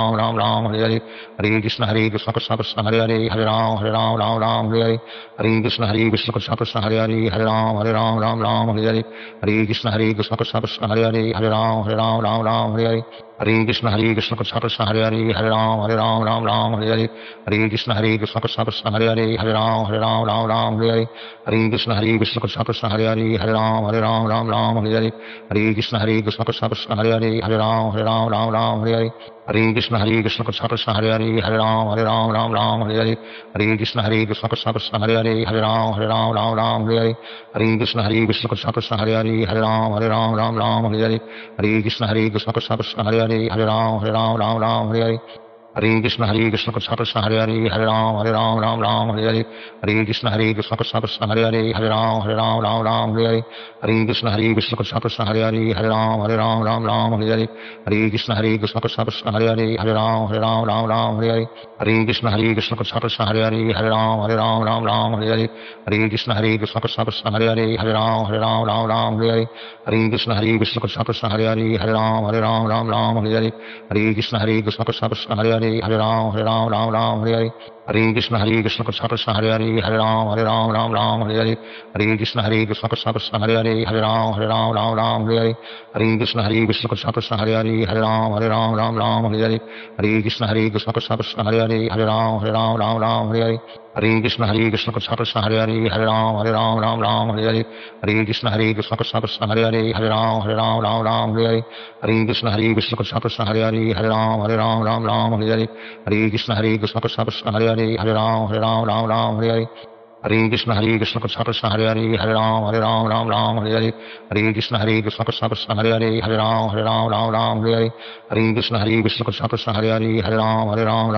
Speaker 1: Hare Hare Krishna Krishna Krishna Hare Hare Ram Hare Hare Hare Krishna Krishna Krishna Hare Hare Ram Hare Hare Hare Krishna Krishna Krishna Hare Hare Ram Hare Hare Hare Krishna Krishna Krishna Hare Hare Ram Hare Hare Hare Krishna Krishna Krishna Hare Hare Ram Hare Hare Hare Krishna Krishna Krishna Hare Hare Ram Hare Hare Hare Krishna Krishna Krishna Hare Hare Ram Hare Hare Hare Krishna Krishna Krishna Hare Hare Ram Hare Hare Hare Krishna Krishna Krishna Hare Hare Ram Hare Hare Hare Krishna Krishna Krishna Hare Hare Ram Hare Hare Hare Krishna Krishna Krishna Hare Hare Ram Hare Hare Hare Krishna Krishna Krishna Hare Hare Ram Hare Hare Hare Krishna Krishna Krishna Hare Hare Ram Hare Hare Hare Krishna Krishna Krishna Hare Hare Ram Hare Hare Hare Krishna Krishna Krishna Hare Hare Ram Hare Hare Hare Krishna Krishna Krishna Hare Hare Ram Hare Hare Hare Krishna Krishna Krishna Hare Hare Ram Hare Hare Hare Krishna Krishna Krishna Hare Hare Ram Hare Hare Hare Krishna Krishna Krishna Hare Hare Ram Hare Hare Hare Krishna Krishna Krishna Hare Hare Ram Hare Hare Hare Krishna Krishna Krishna Hare Hare Ram Hare Hare Hare Krishna Krishna Krishna Hare Hare Ram Hare Hare Hare Krishna Krishna Krishna Hare Hare Ram Hare Hare Hare Krishna Krishna Krishna Hare Hare Ram Hare Hare Hare Krishna Krishna Krishna Hare Hare Ram Hare Hare Hare Krishna Krishna Krishna Hare Hare Ram Hare Hare Hare Krishna Krishna Krishna Hare Hare Ram Hare Hare Hare Krishna Krishna Krishna Hare Hare Ram Hare Hare Hare Krishna Krishna Krishna Hare Hare Ram Hare Hare Hare Krishna Krishna Krishna Hare Hare Ram Hare Hare Hare Krishna Krishna Krishna Hare Hare Ram Hare Hare Hare Krishna Krishna Krishna Hare Hare Ram Hare Hare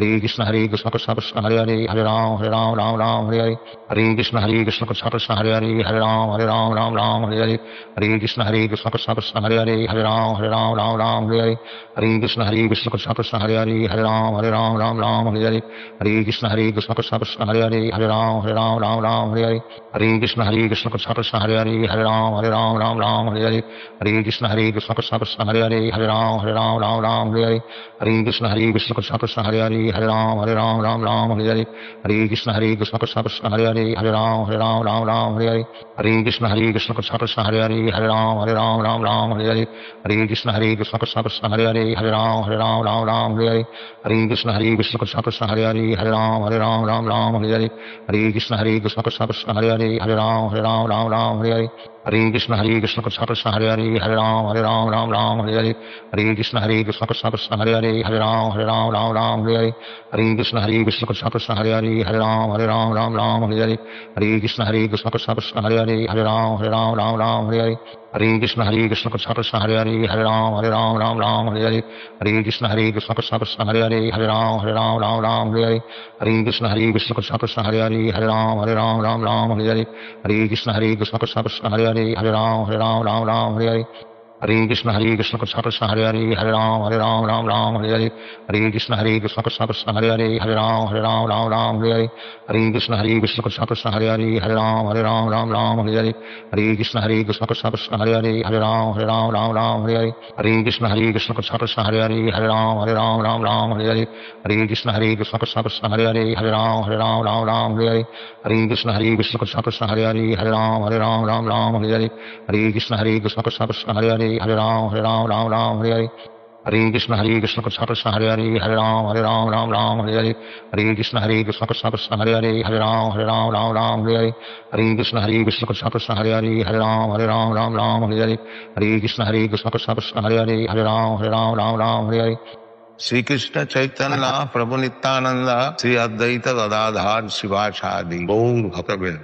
Speaker 1: Hare Krishna Krishna Krishna Hare Hare Ram Hare Hare Hare Krishna Krishna Krishna Hare Hare Ram Hare Hare Hare Krishna Krishna Krishna Hare Hare Ram Hare Hare Hare Krishna Krishna Krishna Hare Hare Ram Hare Hare Hare Krishna Krishna Krishna Hare Hare Ram Hare Hare Hare Krishna Krishna Krishna Hare Hare Ram Hare Hare Hare Krishna Krishna Krishna Hare Hare Ram Hare Hare Hare Krishna Krishna Krishna Hare Hare Ram Hare Hare Hare Krishna Krishna Krishna Hare Hare Ram Hare Hare Hare Krishna Krishna Krishna Hare Hare Ram Hare Hare Hare Krishna Krishna Krishna Hare Hare Ram Hare Hare Hare Krishna Krishna Krishna Hare Hare Ram Hare Hare Hare Krishna Krishna Krishna Hare Hare Ram Hare Hare Hare Krishna Krishna Krishna Hare Hare Ram Hare Hare Hare Krishna Krishna Krishna Hare Hare Ram Hare Hare Hare Krishna Krishna Krishna Hare Hare Ram Hare Hare Hare Krishna Krishna Krishna Hare Hare Ram Hare Hare Hare Krishna Krishna Krishna Hare Hare Ram Hare Hare Hare Krishna Krishna Krishna Hare Hare Ram Hare Hare Hare Krishna Krishna Krishna Hare Hare Ram Hare Hare Hare Krishna Krishna Krishna Hare Hare Ram Hare Hare Hare Krishna Krishna Krishna Hare Hare Ram Hare Hare Hare Krishna Krishna Krishna Hare Hare Ram Hare Hare Hare Krishna Krishna Krishna Hare Hare Ram Hare Hare Hare Krishna Krishna Krishna Hare Hare Ram Hare Hare Hare Krishna Krishna Krishna Hare Hare Ram Hare Hare Hare Krishna Krishna Krishna Hare Hare Ram Hare Hare Hare Krishna Krishna Krishna Hare Hare Hare Ram Ram Ram Hare Hare Hare Krishna Krishna Krishna Hare Hare Hare Ram Ram Ram Hare Hare Hare Krishna Krishna Krishna Hare Hare Hare Ram Ram Hare Hare Hare Krishna Krishna Krishna Hare Hare Hare Ram Hare Hare Shri Krishna Chaitanya Prabhu Nityananda Shri Advaita Gadadhar Sivasadi Gaur Bhaktavel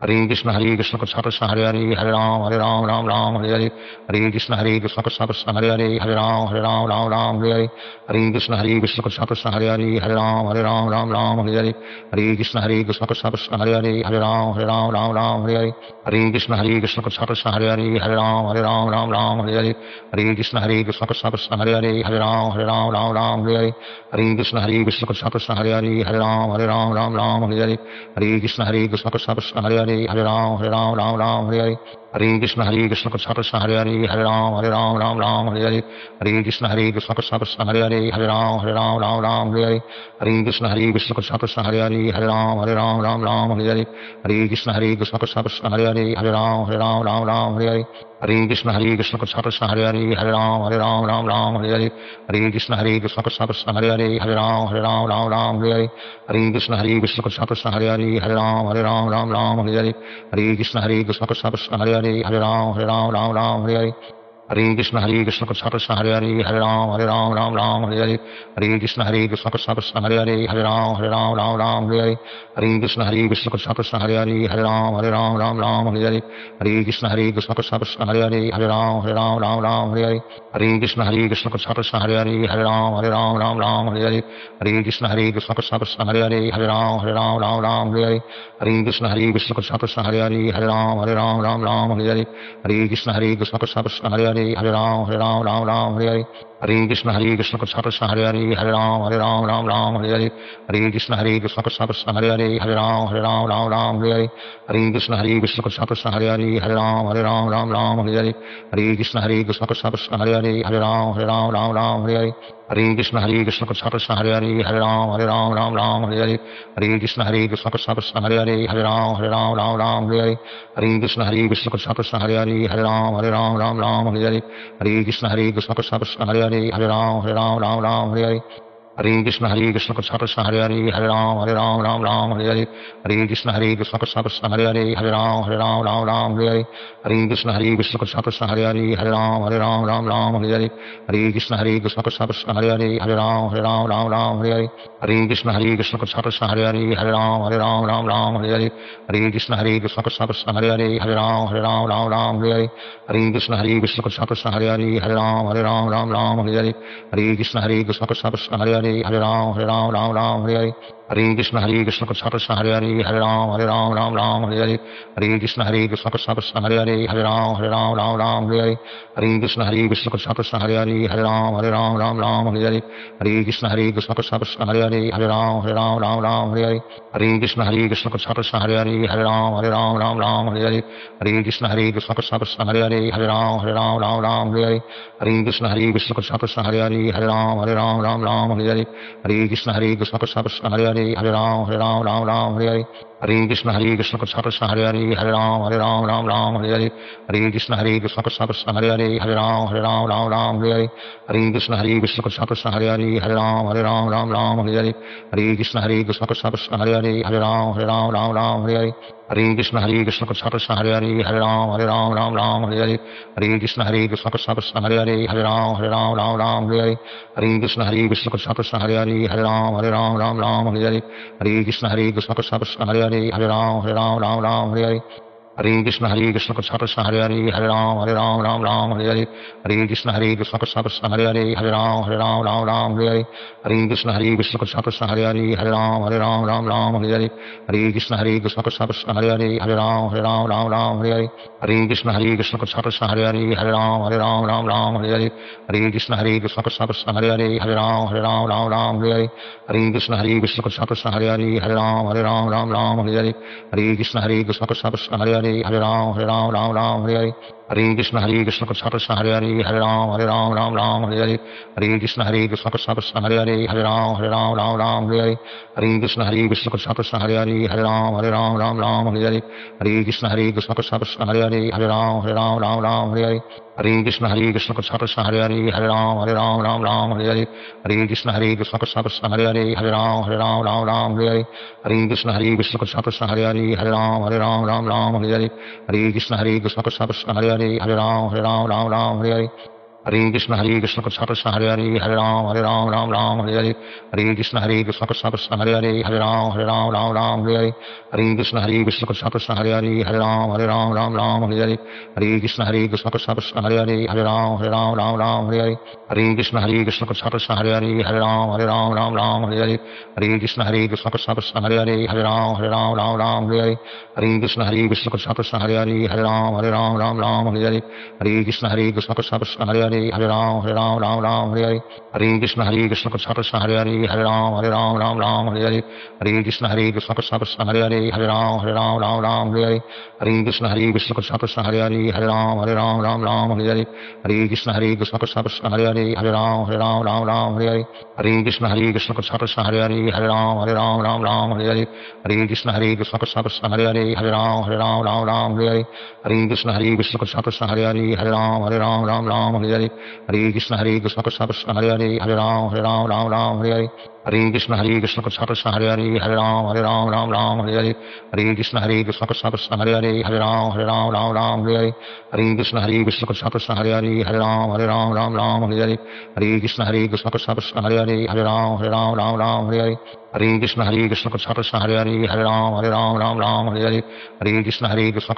Speaker 1: Hare Krishna Krishna Krishna Hare Hare Hare Ram Ram Hare Hare Hare Krishna Krishna Krishna Hare Hare Hare Ram Hare Hare Hare Krishna Krishna Krishna Hare Hare Hare Ram Hare Hare Hare Krishna Krishna Krishna Hare Hare Hare Ram Hare Hare Hare Krishna Krishna Krishna Hare Hare Hare Ram Hare Hare Hare Krishna Krishna Krishna Hare Hare Hare Ram Hare Hare Hare Krishna Krishna Krishna Hare Hare Hare Ram Hare Hare Hare Krishna Krishna Krishna Hare Hare Hare Ram Hare Hare Hare Krishna Krishna Krishna Hare Hare Hare Ram Hare Hare Hare Krishna Krishna Krishna Hare Hare Hare Ram Hare Hare Hare Krishna Krishna Krishna Hare Hare Hare Ram Hare Hare Hare Krishna Krishna Krishna Hare Hare Hare Ram Hare Hare Hare Krishna Krishna Krishna Hare Hare Hare Ram Hare Hare Hare Krishna Krishna Krishna Hare Hare Hare Ram Hare Hare Hare Krishna Krishna Krishna Hare Hare Hare Ram Hare Hare Hare Krishna Krishna Krishna Hare Hare Hare Ram Hare Hare Hare Krishna Krishna Krishna Hare Hare Hare Ram Hare Hare Hare Krishna Krishna Krishna Hare Hare Hare Ram Hare Hare Hare Krishna Krishna Krishna Hare Hare Hare Ram Hare Hare Hare Krishna Krishna Krishna Hare Hare Hare Ram Hare Hare Krishna Krishna Krishna Hare Hare Hare Ram Hare Hare Krishna Krishna Krishna Hare Hare Hare Ram Hare Hare Krishna Krishna Krishna Hare Hare Hare Ram Hare Hare Krishna Krishna Krishna Hare Hare Hare Ram Hare Hare Hare Krishna Krishna Krishna Hare Hare Hare Ram Hare Hare Hare Krishna Krishna Krishna Hare Hare Hare Ram Hare Hare Krishna Krishna Krishna Hare Hare Hare Ram Hare Hare Krishna Krishna Krishna Hare Hare Hare Ram Hare Hare Krishna Krishna Krishna Hare Hare Hare Ram Hare Hare Krishna Krishna Krishna Hare Hare Hare Ram Hare Hare Krishna Krishna Krishna Hare Hare Hare Ram Hare Hare Krishna Krishna Krishna Hare Hare Hare Ram Hare Hare Krishna Krishna Krishna Hare Hare Hare Ram Hare Hare Krishna Krishna Krishna Hare Hare Hare Ram Hare Hare Krishna Krishna Krishna Hare Hare Hare Ram Hare Hare Krishna Krishna Krishna Hare Hare Hare Ram Hare Hare Krishna Krishna Krishna Hare Hare Hare Ram Hare Hare Krishna Krishna Krishna Hare Hare Hare Ram Hare Hare Krishna Krishna Krishna Hare Hare Hare Ram Hare Hare Krishna Krishna Krishna Hare Hare Hare Ram Hare Hare Krishna Krishna Krishna Hare Hare Hare Ram Hare Hare Krishna Krishna Krishna Hare Hare Hare Ram Hare Hare Krishna Krishna Krishna Hare Hare Hare Ram Hare Hare Krishna Krishna Krishna Hare Hare Hare Ram Hare Hare Krishna Krishna Krishna Hare Hare Hare Ram Hare Krishna Krishna Krishna Hare Hare Hare Ram Hare Krishna Krishna Krishna Hare Hare Hare Ram Hare Krishna Krishna Krishna Hare Hare Hare Ram Hare Krishna Krishna Krishna Hare Hare Hare Ram Hare Krishna Krishna Krishna Hare Hare Hare Ram Hare Krishna Krishna Krishna Hare Hare Hare Ram Hare Krishna Krishna Krishna Hare Hare Hare Ram Hare Krishna Krishna Krishna Hare Hare Hare Ram Hare Krishna Krishna Krishna Hare Hare Hare Ram Hare Krishna Krishna Krishna Hare Hare Hare Ram Hare Krishna Krishna Krishna Hare Hare Hare Ram Hare Krishna Krishna Krishna Hare Hare Hare Ram Hare Krishna Krishna Krishna Hare Hare Hare Ram Hare Krishna Krishna Krishna Hare Hare Hare Ram Hare Krishna Krishna Krishna Hare Hare Hare Ram Hare Krishna Krishna Krishna Hare Hare Hare Ram Hare Krishna Krishna Krishna Hare Hare Hare Ram Hare Krishna Krishna Krishna Hare Hare Hare Ram Hare Krishna Krishna Krishna Hare Hare Hare Ram Hare Hare Krishna Krishna Krishna Hare Hare, Hare Ram Ram Hare Hare, Hare Krishna Krishna Krishna Hare Hare, Hare Ram Ram Hare Hare, Hare Krishna Krishna Krishna Hare Hare, Hare Ram Hare Hare, Hare Krishna Krishna Krishna Hare Hare, Hare Ram Hare Hare, Hare Krishna Krishna Krishna Hare Hare, Hare Ram Hare Hare, Hare Krishna Krishna Krishna Hare Hare, Hare Ram Hare Hare, Hare Krishna Krishna Krishna Hare Hare, Hare Ram Hare Hare, Hare Krishna Krishna Krishna Hare Hare, Hare Ram Hare Hare, Hare Krishna Krishna Krishna Hare Hare, Hare Ram Hare Hare, Hare Krishna Krishna Krishna Hare Hare, Hare Ram Hare Hare, Hare Krishna Krishna Krishna Hare Hare, Hare Ram Hare Hare, Hare Krishna Krishna Krishna Hare Hare, Hare Ram Hare Hare, Hare Krishna Krishna Krishna Hare Hare, Hare Ram Hare Hare, Hare Krishna Krishna Krishna Hare Hare, Hare Ram Hare Hare, Hare Krishna Krishna Krishna Hare Hare, Hare Ram Hare Hare, Hare Krishna Krishna Krishna Hare Hare, Hare Ram Hare Hare, Hare Krishna Krishna Krishna Hare Hare, Hare Ram Hare Hare, Hare Krishna Krishna Krishna Hare Hare, Hare Ram Hare Hare, Hare Krishna Krishna Krishna Hare Hare, Hare Ram Hare Hare, Hare Krishna Krishna Krishna Hare Hare, Hare Ram Hare Hare, Hare Krishna Krishna Krishna Hare Hare, Hare Ram Hare Hare, Hare Krishna Krishna Krishna Hare Hare, Hare Ram Hare Hare, Hare Krishna Krishna Krishna Hare Hare, Hare Ram Hare Hare, Hare Krishna Krishna Krishna Hare Hare, Hare Ram Hare Hare, Hare Krishna Krishna Krishna Hare Hare, Hare Ram Hare Hare, Hare Krishna Krishna Krishna Hare Hare, Hare Ram Hare Hare, Hare Krishna Krishna Krishna Hare Hare, Hare Ram Hare Hare, Hare Krishna Krishna Krishna Hare Hare, Hare Ram Hare Hare, Hare Krishna Krishna Krishna Hare Hare, Hare Ram Hare Hare, Hare Krishna Krishna Krishna Hare Hare, Hare Ram Hare Hare, Hare Krishna Krishna Krishna Hare Hare, Hare Ram Hare Hare, Hare Krishna Krishna Krishna Hare Hare, Hare Ram Hare Hare, Hare Krishna Krishna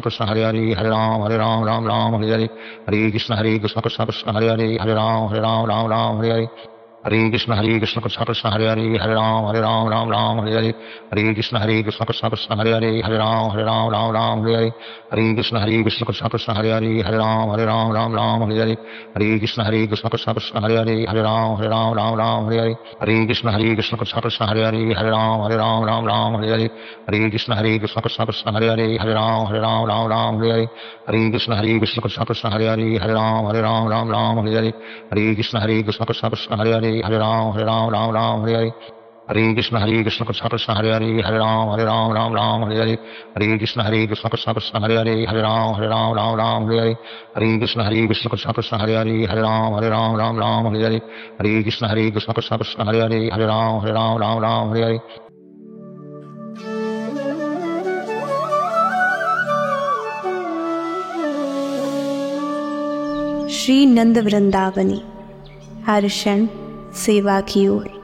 Speaker 1: Krishna Hare Hare, Hare Ram Hare Hare, Hare Krishna Krishna Krishna Hare Hare, Hare Ram Hare Hare, Hare Krishna Krishna Krishna Hare Hare, Hare Ram Hare Hare, Hare Krishna Krishna Krishna Hare Hare, Hare Ram Hare Hare, Hare Krishna Krishna Krishna Hare Hare, Hare Ram Hare Hare, Hare Krishna Krishna Krishna Hare Hare, Hare Ram Hare Hare, Hare Krishna Krishna Krishna Hare Hare, Hare Ram Hare Hare, Hare Krishna Krishna Krishna Hare Hare, Hare Ram Hare Hare, Hare Krishna Krishna Krishna Hare Hare, Hare Ram Hare Hare, Hare Krishna Krishna Krishna Hare Hare, Hare Ram Hare Hare, Hare Krishna Krishna Krishna Hare Hare, Hare Ram Hare Hare, Hare Krishna Krishna Krishna Hare Hare, Hare Ram Hare Hare.
Speaker 2: Shri नंद वृंदावनी, हर क्षण सेवा की ओर।